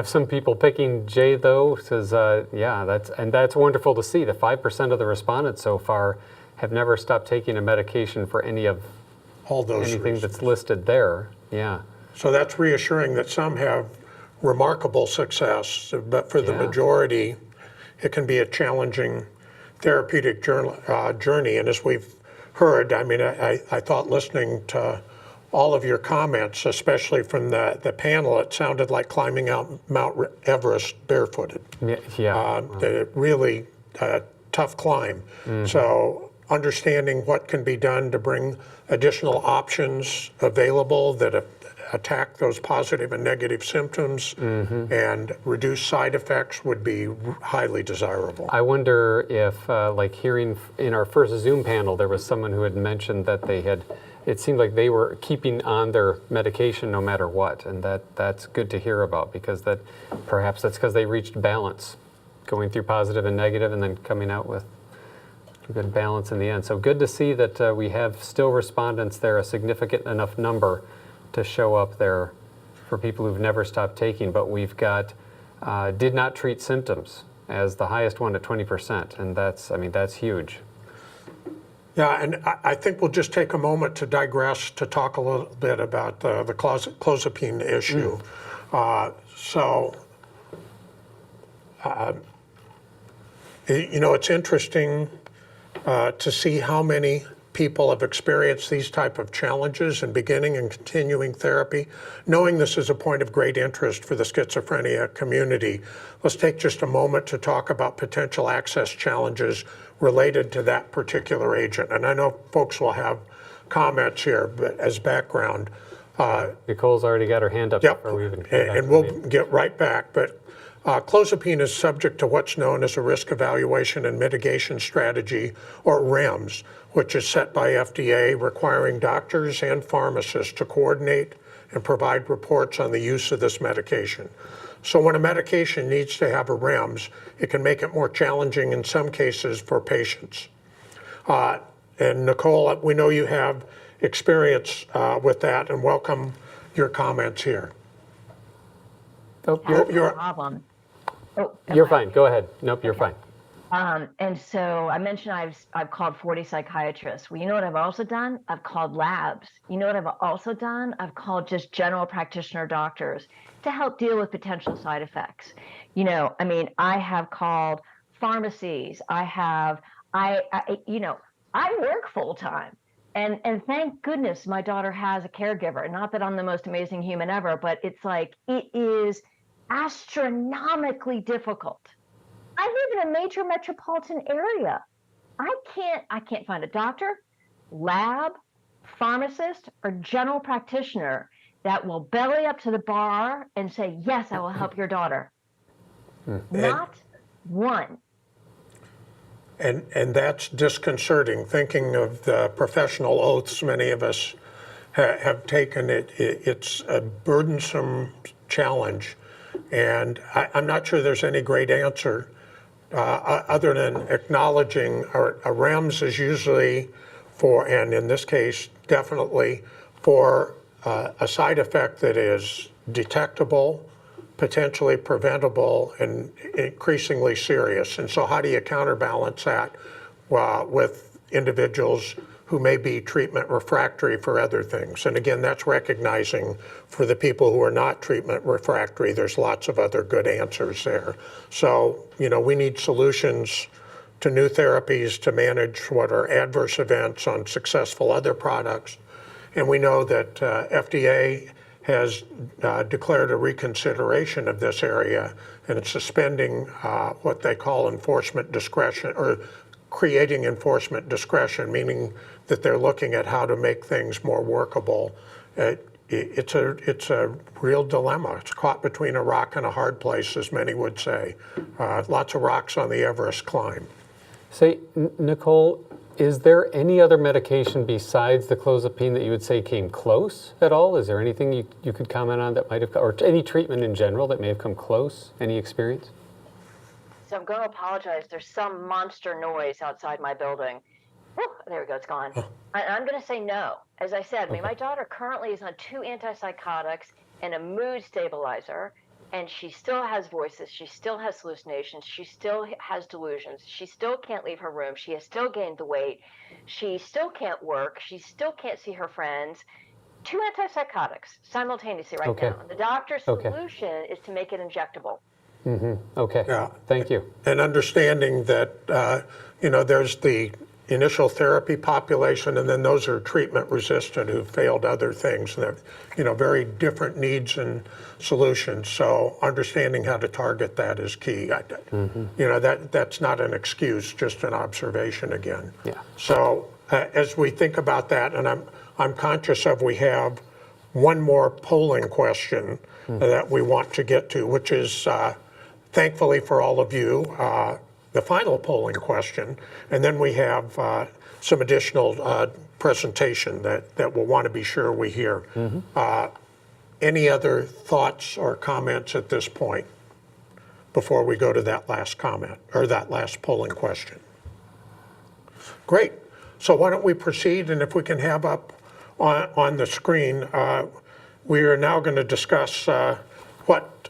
some people picking J, though, says, yeah, that's wonderful to see. The 5% of the respondents so far have never stopped taking a medication for any of all those anything reasons that's listed there. Yeah. So that's reassuring that some have remarkable success, but for the majority, it can be a challenging therapeutic journey. And as we've heard, I mean, I thought listening to all of your comments, especially from the panel, it sounded like climbing out Mount Everest barefooted. Really tough climb. So understanding what can be done to bring additional options available that attack those positive and negative symptoms and reduce side effects would be highly desirable. I wonder if, like hearing in our first Zoom panel, there was someone who had mentioned that they had it seemed like they were keeping on their medication no matter what, and that's good to hear about, because perhaps that's because they reached balance, going through positive and negative, and then coming out with a good balance in the end. So good to see that we have still respondents there, a significant enough number to show up there for people who've never stopped taking. But we've got did not treat symptoms as the highest one at 20%, and that's huge. Yeah, and I think we'll just take a moment to digress to talk a little bit about the clozapine issue. It's interesting to see how many people have experienced these type of challenges in beginning and continuing therapy. Knowing this is a point of great interest for the schizophrenia community, let's take just a moment to talk about potential access challenges related to that particular agent. And I know folks will have comments here, but as background. Nicole's already got her hand up. Yep, before we even and we'll get right back. But clozapine is subject to what's known as a risk evaluation and mitigation strategy, or REMS, which is set by FDA, requiring doctors and pharmacists to coordinate and provide reports on the use of this medication. So when a medication needs to have a REMS, it can make it more challenging in some cases for patients. And Nicole, we know you have experience with that, and welcome your comments here. Oh, No problem. You're fine. Go ahead. Nope, you're fine. And so I mentioned I've called 40 psychiatrists. Well, you know what I've also done? I've called labs. You know what I've also done? I've called just general practitioner doctors to help deal with potential side effects. I have called pharmacies. I work full time. And thank goodness my daughter has a caregiver. Not that I'm the most amazing human ever, but it's like, it is astronomically difficult. I live in a major metropolitan area. I can't find a doctor, lab, pharmacist, or general practitioner that will belly up to the bar and say, yes, I will help your daughter. Not one. And that's disconcerting, thinking of the professional oaths many of us have taken. It's a burdensome challenge, and I'm not sure there's any great answer other than acknowledging a REMS is usually for, and in this case, definitely for a side effect that is detectable, potentially preventable, and increasingly serious. And so how do you counterbalance that with individuals who may be treatment refractory for other things? And again, that's recognizing for the people who are not treatment refractory, there's lots of other good answers there. So, we need solutions to new therapies to manage what are adverse events on successful other products. And we know that FDA has declared a reconsideration of this area, and it's suspending what they call enforcement discretion, or creating enforcement discretion, meaning that they're looking at how to make things more workable. It's a real dilemma. It's caught between a rock and a hard place, as many would say. Lots of rocks on the Everest climb. Say, Nicole, is there any other medication besides the clozapine that you would say came close at all? Is there anything you could comment on that might have, or any treatment in general that may have come close? Any experience? So I'm going to apologize. There's some monster noise outside my building. Oh, there we go. It's gone. I'm going to say no. As I said, my daughter currently is on 2 antipsychotics and a mood stabilizer, and she still has voices. She still has hallucinations. She still has delusions. She still can't leave her room. She has still gained the weight. She still can't work. She still can't see her friends. 2 antipsychotics simultaneously right now. The doctor's solution is to make it injectable. Okay. Yeah. Thank you. And understanding that, there's the initial therapy population, and then those are treatment resistant who failed other things. And they're, very different needs and solutions. So understanding how to target that is key. That's not an excuse, just an observation again. Yeah. So as we think about that, and I'm conscious of, we have one more polling question that we want to get to, which is, thankfully for all of you, the final polling question. And then we have some additional presentation that we'll want to be sure we hear. Any other thoughts or comments at this point before we go to that last comment or that last polling question? Great. So why don't we proceed, and if we can have up on the screen, we are now going to discuss what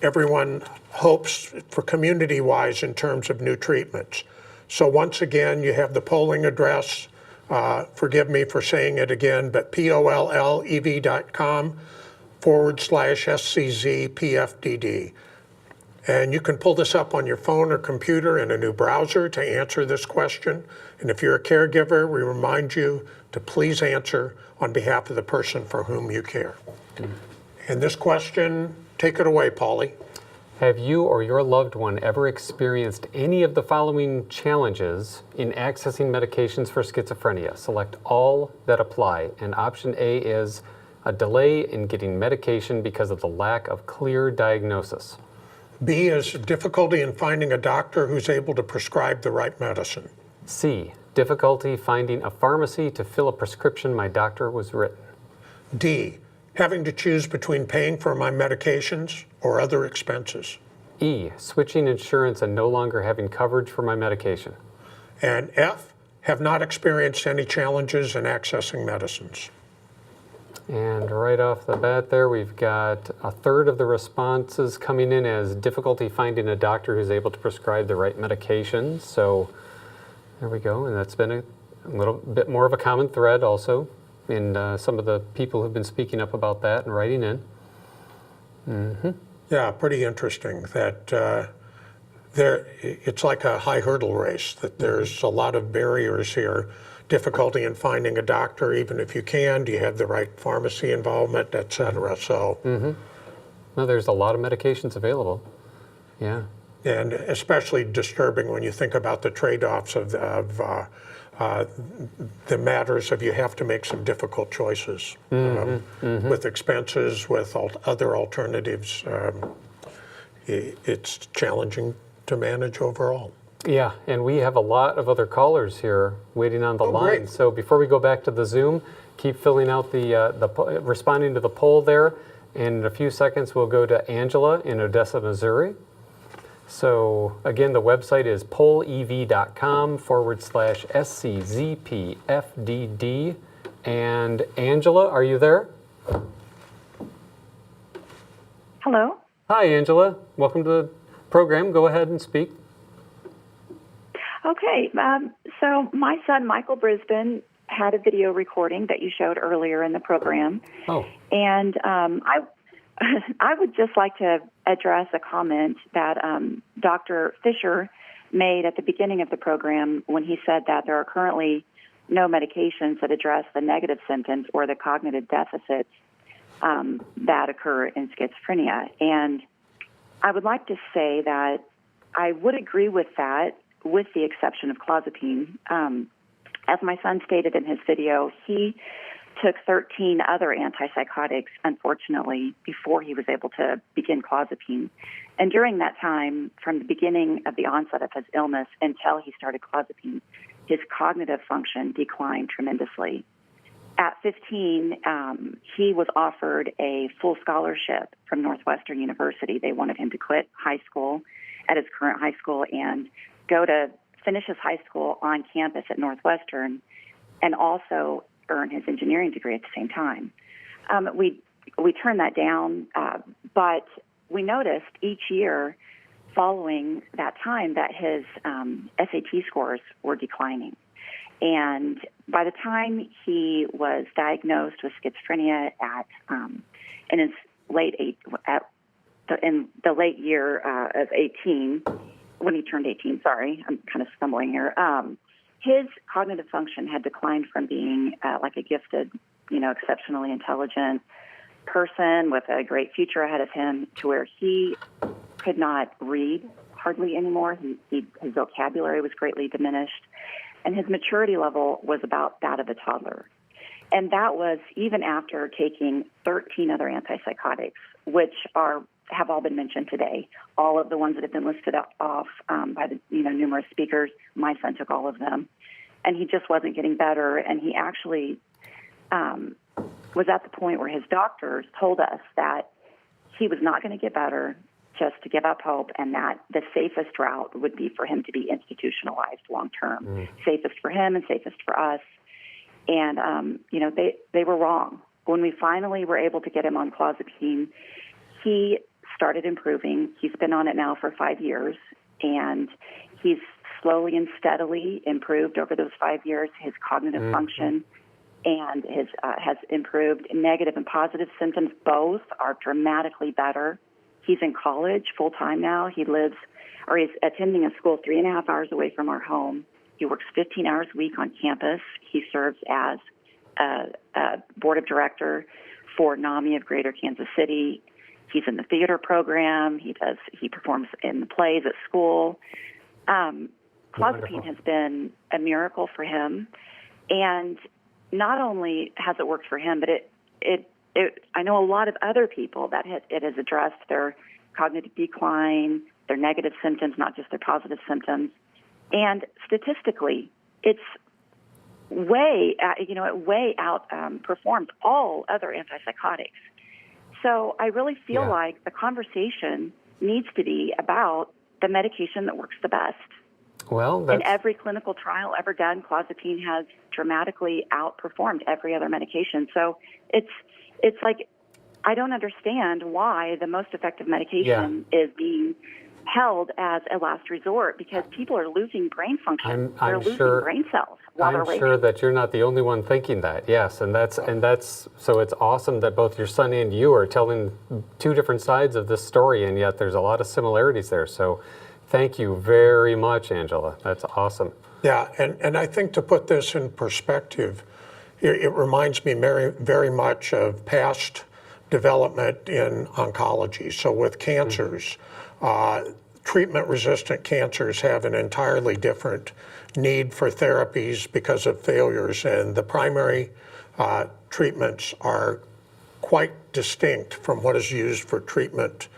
everyone hopes for community-wise in terms of new treatments. So once again, you have the polling address. Forgive me for saying it again, but pollev.com/SCZ PFDD. And you can pull this up on your phone or computer in a new browser to answer this question. And if you're a caregiver, we remind you to please answer on behalf of the person for whom you care. And this question, take it away, Polly. Have you or your loved one ever experienced any of the following challenges in accessing medications for schizophrenia? Select all that apply. And option A is a delay in getting medication because of the lack of clear diagnosis. B is difficulty in finding a doctor who's able to prescribe the right medicine. C, difficulty finding a pharmacy to fill a prescription my doctor was written. D, having to choose between paying for my medications or other expenses. E, switching insurance and no longer having coverage for my medication. And F, have not experienced any challenges in accessing medicines. And right off the bat there, we've got a third of the responses coming in as difficulty finding a doctor who's able to prescribe the right medication. So there we go, and that's been a little bit more of a common thread also in some of the people who've been speaking up about that and writing in. Yeah, pretty interesting that it's like a high hurdle race, that there's a lot of barriers here. Difficulty in finding a doctor, even if you can, do you have the right pharmacy involvement, et cetera. So, Well, there's a lot of medications available. Yeah. And especially disturbing when you think about the trade-offs of the matters of you have to make some difficult choices with expenses, with other alternatives. It's challenging to manage overall. Yeah, and we have a lot of other callers here waiting on the line. Great. So before we go back to the Zoom, keep filling out responding to the poll there. And in a few seconds, we'll go to Angela in Odessa, Missouri. So again, the website is pollev.com/SCZPFDD. And Angela, are you there? Hello. Hi, Angela. Welcome to the program. Go ahead and speak. Okay. So my son, Michael Brisbane, had a video recording that you showed earlier in the program. Oh. And I would just like to address a comment that Dr. Fisher made at the beginning of the program when he said that there are currently no medications that address the negative symptoms or the cognitive deficits that occur in schizophrenia. And I would like to say that I would agree with that, with the exception of clozapine. As my son stated in his video, he took 13 other antipsychotics, unfortunately, before he was able to begin clozapine. And during that time, from the beginning of the onset of his illness until he started clozapine, his cognitive function declined tremendously. At 15, he was offered a full scholarship from Northwestern University. They wanted him to quit high school at his current high school and go to finish his high school on campus at Northwestern and also earn his engineering degree at the same time. We turned that down, but we noticed each year following that time that his SAT scores were declining. And by the time he was diagnosed with schizophrenia in the late year of 18, when he turned 18, sorry, I'm kind of stumbling here, his cognitive function had declined from being like a gifted, exceptionally intelligent person with a great future ahead of him to where he could not read hardly anymore. His vocabulary was greatly diminished, and his maturity level was about that of a toddler. And that was even after taking 13 other antipsychotics, which are have all been mentioned today. All of the ones that have been listed off by the numerous speakers. My son took all of them, and he just wasn't getting better. And he actually was at the point where his doctors told us that he was not going to get better, just to give up hope, and that the safest route would be for him to be institutionalized long term. Safest for him and safest for us. And they were wrong. When we finally were able to get him on clozapine, he started improving. He's been on it now for 5 years, and he's slowly and steadily improved over those 5 years. His cognitive function and his has improved. Negative and positive symptoms both are dramatically better. He's in college full time now. He's attending a school 3.5 hours away from our home. He works 15 hours a week on campus. He serves as a board of director for NAMI of Greater Kansas City. He's in the theater program. He performs in the plays at school. Clozapine has been a miracle for him, and not only has it worked for him, but I know a lot of other people that it has addressed their cognitive decline, their negative symptoms, not just their positive symptoms. And statistically, it's way outperformed all other antipsychotics. So I really feel like the conversation needs to be about the medication that works the best. Well, in every clinical trial ever done, clozapine has dramatically outperformed every other medication. So it's like, I don't understand why the most effective medication is being held as a last resort, because people are losing brain function. They're losing brain cells while they're waiting. I'm sure that you're not the only one thinking that. Yes, and that's so it's awesome that both your son and you are telling two different sides of this story, and yet there's a lot of similarities there. So thank you very much, Angela. That's awesome. Yeah, and I think to put this in perspective, it reminds me very much of past development in oncology. So with cancers, treatment-resistant cancers have an entirely different need for therapies because of failures, and the primary treatments are quite distinct from what is used for treatment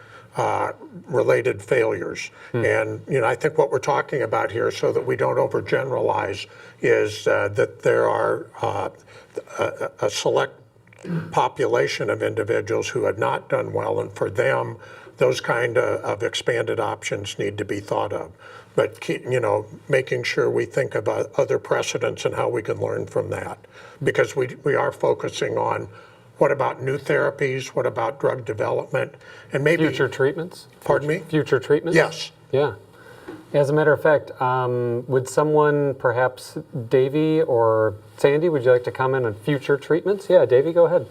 related failures. And I think what we're talking about here, so that we don't overgeneralize, is that there are a select population of individuals who have not done well, and for them, those kind of expanded options need to be thought of. But making sure we think about other precedents and how we can learn from that, because we are focusing on what about new therapies, what about drug development, and maybe future treatments. Pardon me? Future treatments. Yes. Yeah. As a matter of fact, would someone, perhaps Davey or Sandy, would you like to comment on future treatments? Yeah, Davey, go ahead.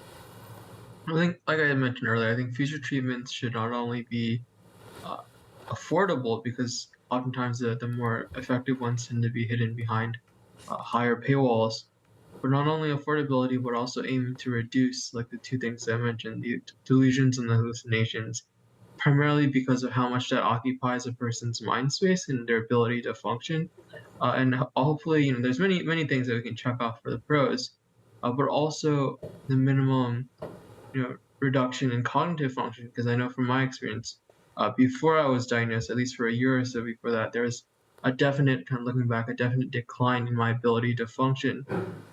I think, like I mentioned earlier, I think future treatments should not only be affordable, because oftentimes the more effective ones tend to be hidden behind higher paywalls, but not only affordability, but also aiming to reduce, like the two things I mentioned, the delusions and the hallucinations, primarily because of how much that occupies a person's mind space and their ability to function. And hopefully, there's many things that we can check off for the pros, but also the minimum reduction in cognitive function, because I know from my experience, before I was diagnosed, at least for a year or so before that, there was a definite, kind of looking back, a definite decline in my ability to function.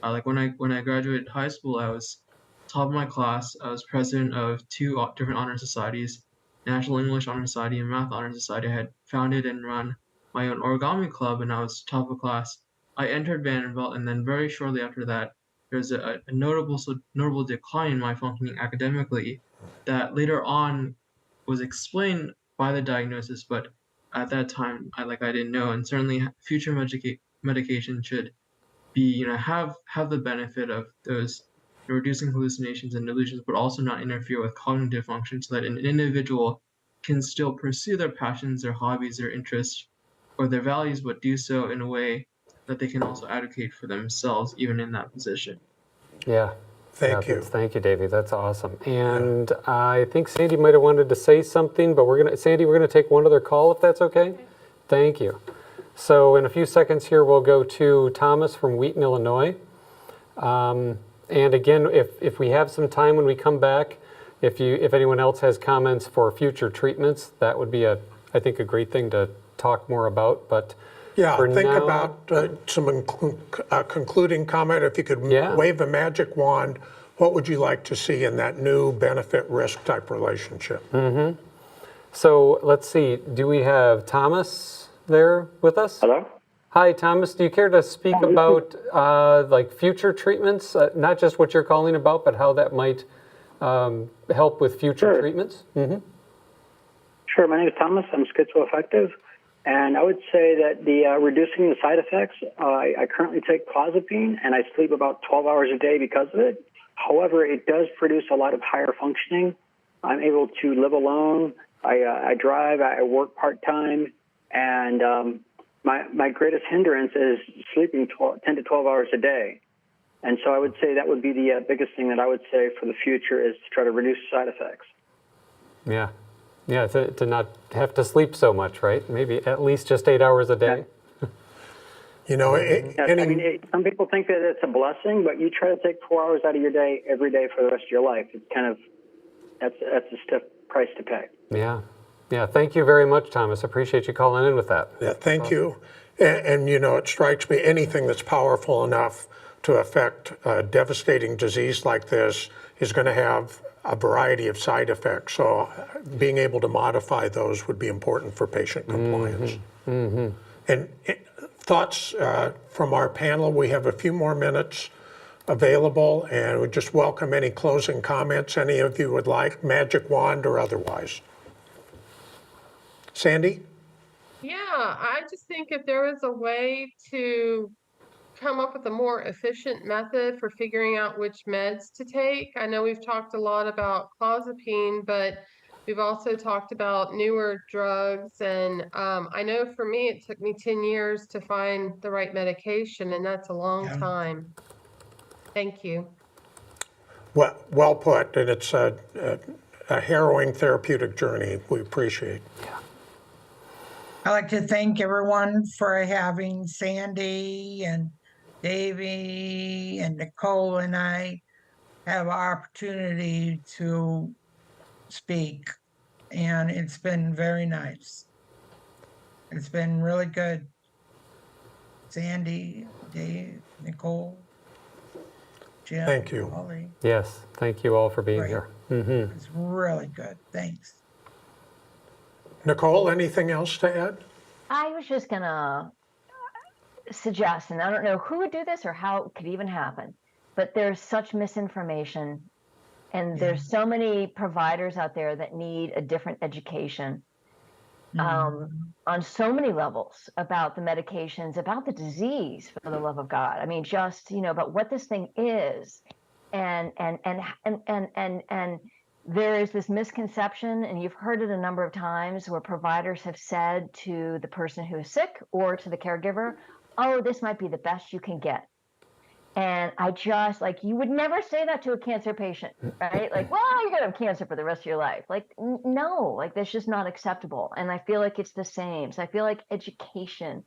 Like when I graduated high school, I was top of my class. I was president of two different honor societies, National English Honor Society and Math Honor Society. I had founded and run my own origami club, and I was top of class. I entered Vanderbilt, and then very shortly after that, there's a notable decline in my functioning academically that later on was explained by the diagnosis, but at that time I didn't know. And certainly future medication should be have the benefit of those reducing hallucinations and delusions, but also not interfere with cognitive function, so that an individual can still pursue their passions, their hobbies, their interests, or their values, but do so in a way that they can also advocate for themselves, even in that position. Yeah. Thank you. Thank you, Davey. That's awesome. And I think Sandy might have wanted to say something, but Sandy, we're gonna take one other call if that's okay. Thank you. So in a few seconds here, we'll go to Thomas from Wheaton, Illinois. And again, if we have some time when we come back, If anyone else has comments for future treatments, that would be I think a great thing to talk more about. But yeah, for think now, about some concluding comment. If you could Yeah. wave a magic wand, what would you like to see in that new benefit-risk type relationship? So let's see. Do we have Thomas there with us? Hello? Hi, Thomas. Do you care to speak about like future treatments, not just what you're calling about, but how that might help with future treatments? Sure. My name is Thomas. I'm schizoaffective. And I would say that the reducing the side effects, I currently take clozapine and I sleep about 12 hours a day because of it. However, it does produce a lot of higher functioning. I'm able to live alone. I drive, I work part-time, and my greatest hindrance is sleeping 10 to 12 hours a day. And so I would say that would be the biggest thing that I would say for the future is to try to reduce side effects. Yeah. Yeah, to not have to sleep so much, right? Maybe at least just 8 hours a day. You know, some people think that it's a blessing, but you try to take 4 hours out of your day every day for the rest of your life. It's kind of, that's a stiff price to pay. Yeah. Yeah. Thank you very much, Thomas. Appreciate you calling in with that. Yeah, thank you. And, you know, it strikes me anything that's powerful enough to affect a devastating disease like this is going to have a variety of side effects. So being able to modify those would be important for patient compliance. And thoughts from our panel, we have a few more minutes available, and we just welcome any closing comments any of you would like, magic wand or otherwise. Sandy? Yeah, I just think if there was a way to come up with a more efficient method for figuring out which meds to take. I know we've talked a lot about clozapine, but we've also talked about newer drugs. And I know for me, it took me 10 years to find the right medication, and that's a long time. Thank you. Well put, and it's a harrowing therapeutic journey. We appreciate. I'd like to thank everyone for having Sandy and Davey and Nicole and I have opportunity to speak, and it's been very nice. It's been really good. Sandy, Dave, Nicole, Jim, Thank you. Holly. Yes, thank you all for being here. It's really good. Thanks. Nicole, anything else to add? I was just gonna suggest, and I don't know who would do this or how it could even happen, but there's such misinformation, and there's so many providers out there that need a different education on so many levels about the medications, about the disease, for the love of God. I mean, just, you know, about what this thing is, and there is this misconception, and you've heard it a number of times, where providers have said to the person who is sick or to the caregiver, oh, this might be the best you can get. And I just, like, you would never say that to a cancer patient, right? Like, well, you're going to have cancer for the rest of your life. Like, no, like, that's just not acceptable. And I feel like it's the same. So I feel like education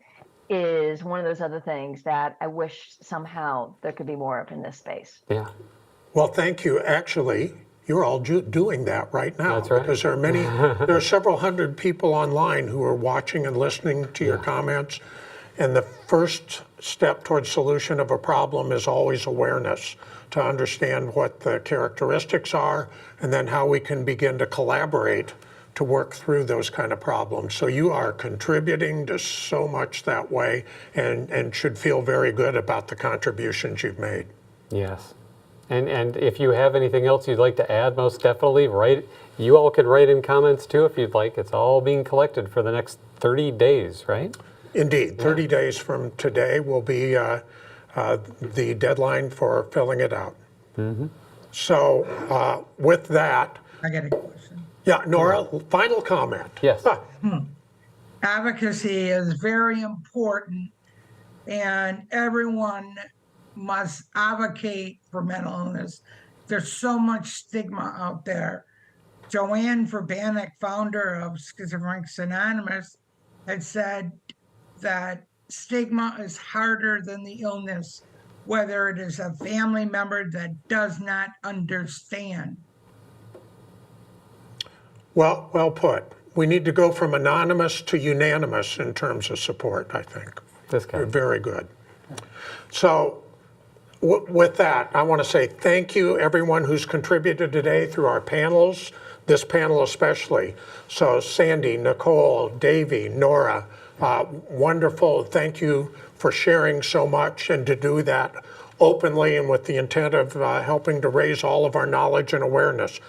is one of those other things that I wish somehow there could be more of in this space. Yeah. Well, thank you. Actually, you're all doing that right now. That's right. Because there are several hundred people online who are watching and listening to your comments. And the first step towards solution of a problem is always awareness, to understand what the characteristics are, and then how we can begin to collaborate to work through those kind of problems. So you are contributing to so much that way, and should feel very good about the contributions you've made. Yes. And if you have anything else you'd like to add, most definitely, you all can write in comments too if you'd like. It's all being collected for the next 30 days, right? Indeed. 30 days from today will be the deadline for filling it out. So with that. I got a question. Yeah, Nora, final comment. Yes. Advocacy is very important, and everyone must advocate for mental illness. There's so much stigma out there. Joanne Verbanek, founder of Schizophrenics Anonymous, had said that stigma is harder than the illness, whether it is a family member that does not understand. Well put. We need to go from anonymous to unanimous in terms of support, I think. Very good. So with that, I want to say thank you everyone who's contributed today through our panels, this panel especially. So Sandy, Nicole, Davey, Nora, wonderful. Thank you for sharing so much and to do that openly and with the intent of helping to raise all of our knowledge and awareness.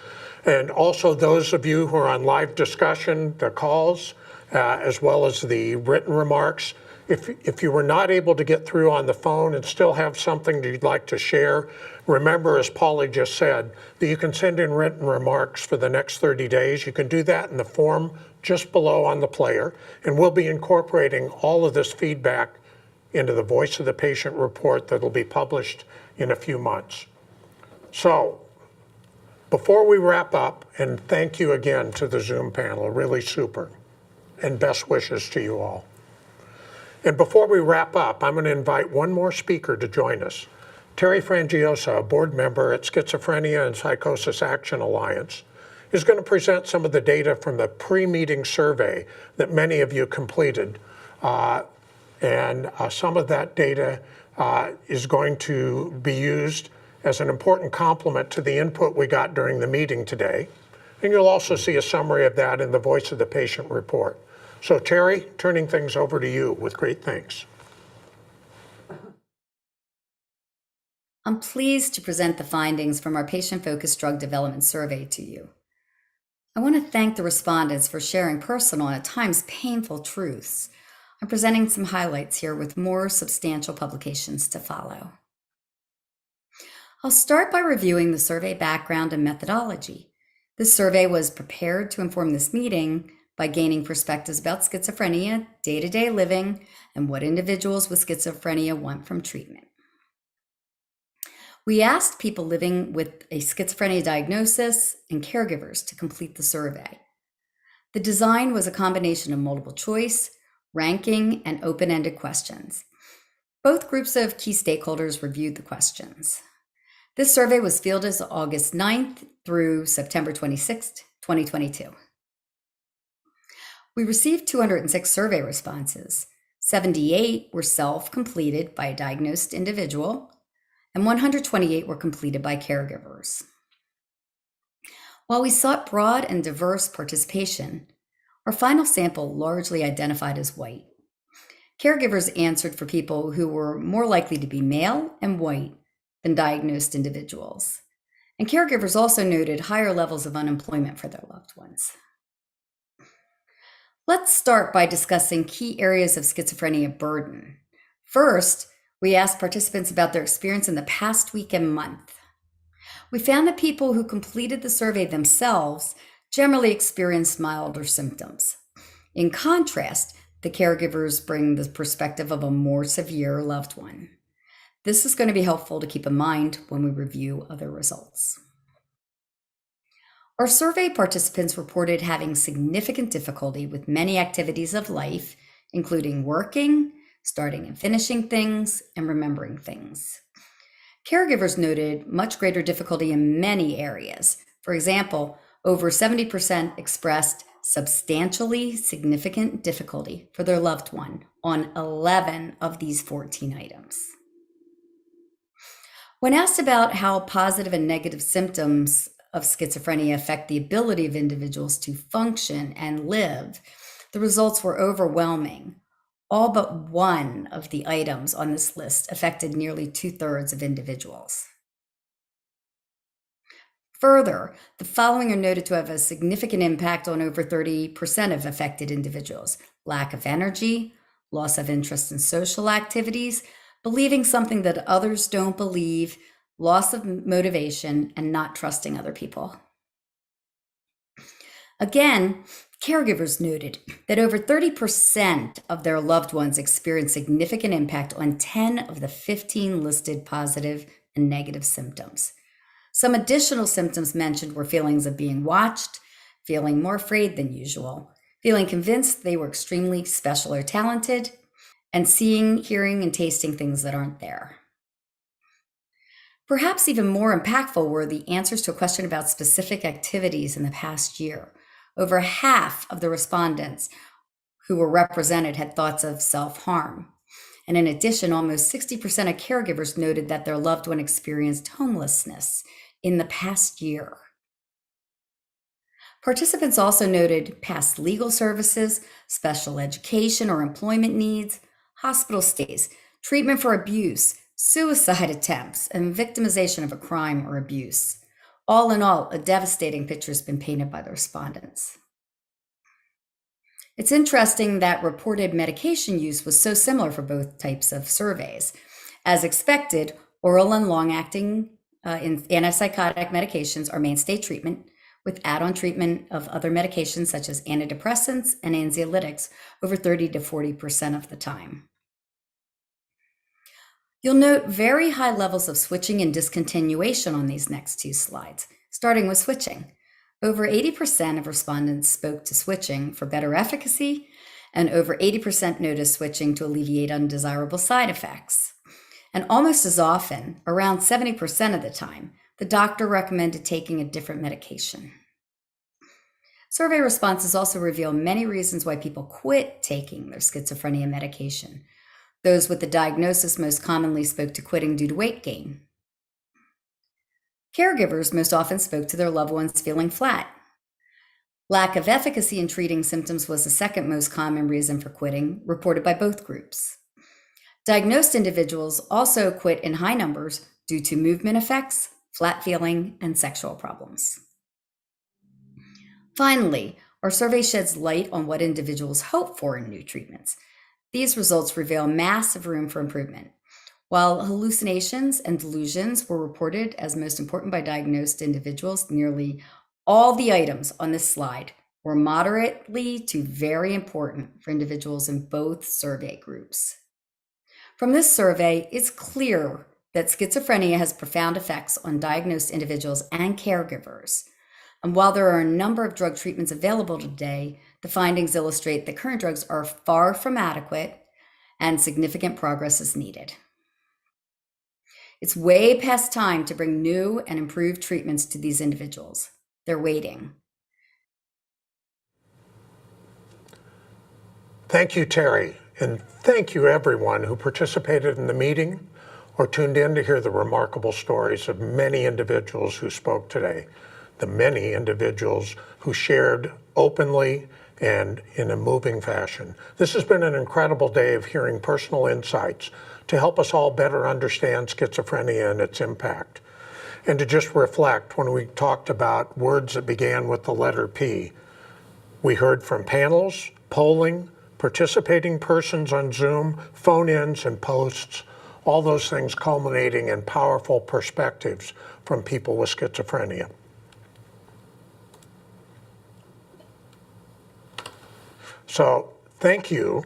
And also those of you who are on live discussion, the calls, as well as the written remarks. If you were not able to get through on the phone and still have something that you'd like to share, remember, as Paulie just said, that you can send in written remarks for the next 30 days. You can do that in the form just below on the player, and we'll be incorporating all of this feedback into the Voice of the Patient report that'll be published in a few months. So, before we wrap up, and thank you again to the Zoom panel, really super, and best wishes to you all. And before we wrap up, I'm going to invite one more speaker to join us. Terry Frangiosa, a board member at Schizophrenia and Psychosis Action Alliance, is going to present some of the data from the pre-meeting survey that many of you completed. And some of that data is going to be used as an important complement to the input we got during the meeting today. And you'll also see a summary of that in the Voice of the Patient report. So Terry, turning things over to you with great thanks. I'm pleased to present the findings from our patient-focused drug development survey to you. I want to thank the respondents for sharing personal and at times painful truths. I'm presenting some highlights here with more substantial publications to follow. I'll start by reviewing the survey background and methodology. This survey was prepared to inform this meeting by gaining perspectives about schizophrenia, day-to-day living, and what individuals with schizophrenia want from treatment. We asked people living with a schizophrenia diagnosis and caregivers to complete the survey. The design was a combination of multiple choice, ranking, and open-ended questions. Both groups of key stakeholders reviewed the questions. This survey was fielded August 9th through September 26th, 2022. We received 206 survey responses. 78 were self-completed by a diagnosed individual, and 128 were completed by caregivers. While we sought broad and diverse participation, our final sample largely identified as white. Caregivers answered for people who were more likely to be male and white than diagnosed individuals. And caregivers also noted higher levels of unemployment for their loved ones. Let's start by discussing key areas of schizophrenia burden. First, we asked participants about their experience in the past week and month. We found that people who completed the survey themselves generally experienced milder symptoms. In contrast, the caregivers bring the perspective of a more severe loved one. This is going to be helpful to keep in mind when we review other results. Our survey participants reported having significant difficulty with many activities of life, including working, starting and finishing things, and remembering things. Caregivers noted much greater difficulty in many areas. For example, over 70% expressed substantially significant difficulty for their loved one on 11 of these 14 items. When asked about how positive and negative symptoms of schizophrenia affect the ability of individuals to function and live, the results were overwhelming. All but one of the items on this list affected nearly 2/3 of individuals. Further, the following are noted to have a significant impact on over 30% of affected individuals: lack of energy, loss of interest in social activities, believing something that others don't believe, loss of motivation, and not trusting other people. Again, caregivers noted that over 30% of their loved ones experienced significant impact on 10 of the 15 listed positive and negative symptoms. Some additional symptoms mentioned were feelings of being watched, feeling more afraid than usual, feeling convinced they were extremely special or talented, and seeing, hearing, and tasting things that aren't there. Perhaps even more impactful were the answers to a question about specific activities in the past year. Over half of the respondents who were represented had thoughts of self-harm. And in addition, almost 60% of caregivers noted that their loved one experienced homelessness in the past year. Participants also noted past legal services, special education or employment needs, hospital stays, treatment for abuse, suicide attempts, and victimization of a crime or abuse. All in all, a devastating picture has been painted by the respondents. It's interesting that reported medication use was so similar for both types of surveys. As expected, oral and long-acting antipsychotic medications are mainstay treatment, with add-on treatment of other medications such as antidepressants and anxiolytics over 30 to 40% of the time. You'll note very high levels of switching and discontinuation on these next two slides, starting with switching. Over 80% of respondents spoke to switching for better efficacy, and over 80% noticed switching to alleviate undesirable side effects. And almost as often, around 70% of the time, the doctor recommended taking a different medication. Survey responses also reveal many reasons why people quit taking their schizophrenia medication. Those with the diagnosis most commonly spoke to quitting due to weight gain. Caregivers most often spoke to their loved ones feeling flat. Lack of efficacy in treating symptoms was the second most common reason for quitting, reported by both groups. Diagnosed individuals also quit in high numbers due to movement effects, flat feeling, and sexual problems. Finally, our survey sheds light on what individuals hope for in new treatments. These results reveal massive room for improvement. While hallucinations and delusions were reported as most important by diagnosed individuals, nearly all the items on this slide were moderately to very important for individuals in both survey groups. From this survey, it's clear that schizophrenia has profound effects on diagnosed individuals and caregivers. And while there are a number of drug treatments available today, the findings illustrate that current drugs are far from adequate and significant progress is needed. It's way past time to bring new and improved treatments to these individuals. They're waiting. Thank you, Terry, and thank you everyone who participated in the meeting or tuned in to hear the remarkable stories of many individuals who spoke today, the many individuals who shared openly and in a moving fashion. This has been an incredible day of hearing personal insights to help us all better understand schizophrenia and its impact. And to just reflect, when we talked about words that began with the letter P, we heard from panels, polling, participating persons on Zoom, phone-ins and posts, all those things culminating in powerful perspectives from people with schizophrenia. So thank you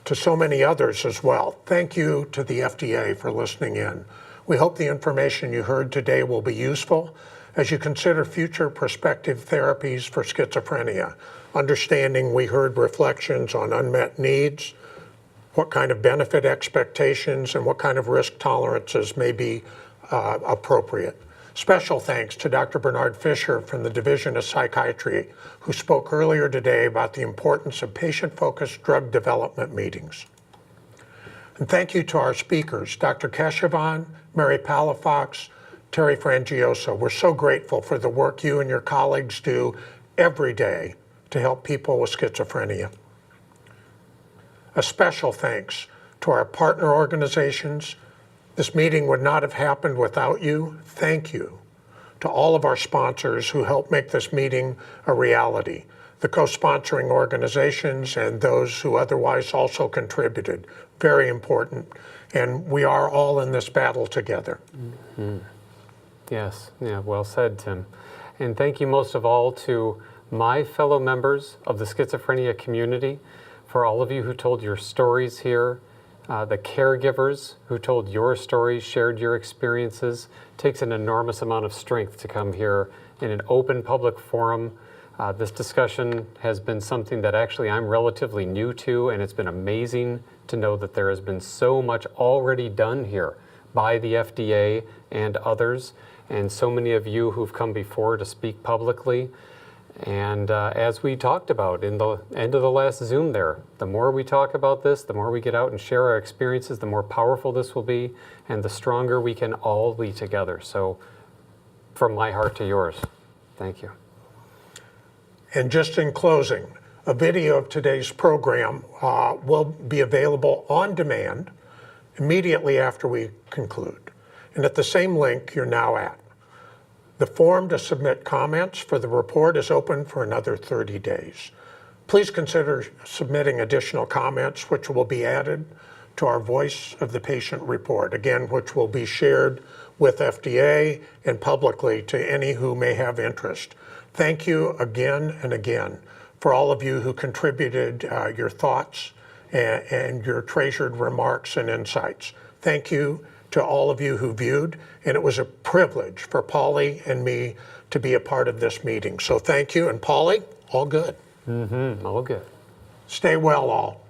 to so many others as well. Thank you to the FDA for listening in. We hope the information you heard today will be useful as you consider future prospective therapies for schizophrenia. Understanding we heard reflections on unmet needs, what kind of benefit expectations and what kind of risk tolerances may be appropriate. Special thanks to Dr. Bernard Fisher from the Division of Psychiatry, who spoke earlier today about the importance of patient-focused drug development meetings. And thank you to our speakers, Dr. Keshavan, Mary Palafox, Terry Frangioso. We're so grateful for the work you and your colleagues do every day to help people with schizophrenia. A special thanks to our partner organizations. This meeting would not have happened without you. Thank you to all of our sponsors who helped make this meeting a reality, the co-sponsoring organizations and those who otherwise also contributed. Very important. And we are all in this battle together. Mm-hmm. Yes, yeah, well said, Tim. And thank you most of all to my fellow members of the schizophrenia community, for all of you who told your stories here, the caregivers who told your stories, shared your experiences. It takes an enormous amount of strength to come here in an open public forum. This discussion has been something that actually I'm relatively new to, and it's been amazing to know that there has been so much already done here by the FDA and others, and so many of you who've come before to speak publicly. And as we talked about in the end of the last Zoom there, the more we talk about this, the more we get out and share our experiences, the more powerful this will be, and the stronger we can all be together. So from my heart to yours, thank you. And just in closing, a video of today's program will be available on demand immediately after we conclude, and at the same link you're now at. The form to submit comments for the report is open for another 30 days. Please consider submitting additional comments which will be added to our Voice of the Patient report, again, which will be shared with FDA and publicly to any who may have interest. Thank you again and again for all of you who contributed your thoughts and your treasured remarks and insights. Thank you to all of you who viewed, and it was a privilege for Polly and me to be a part of this meeting. So thank you, and Polly, all good. All good. Stay well, all.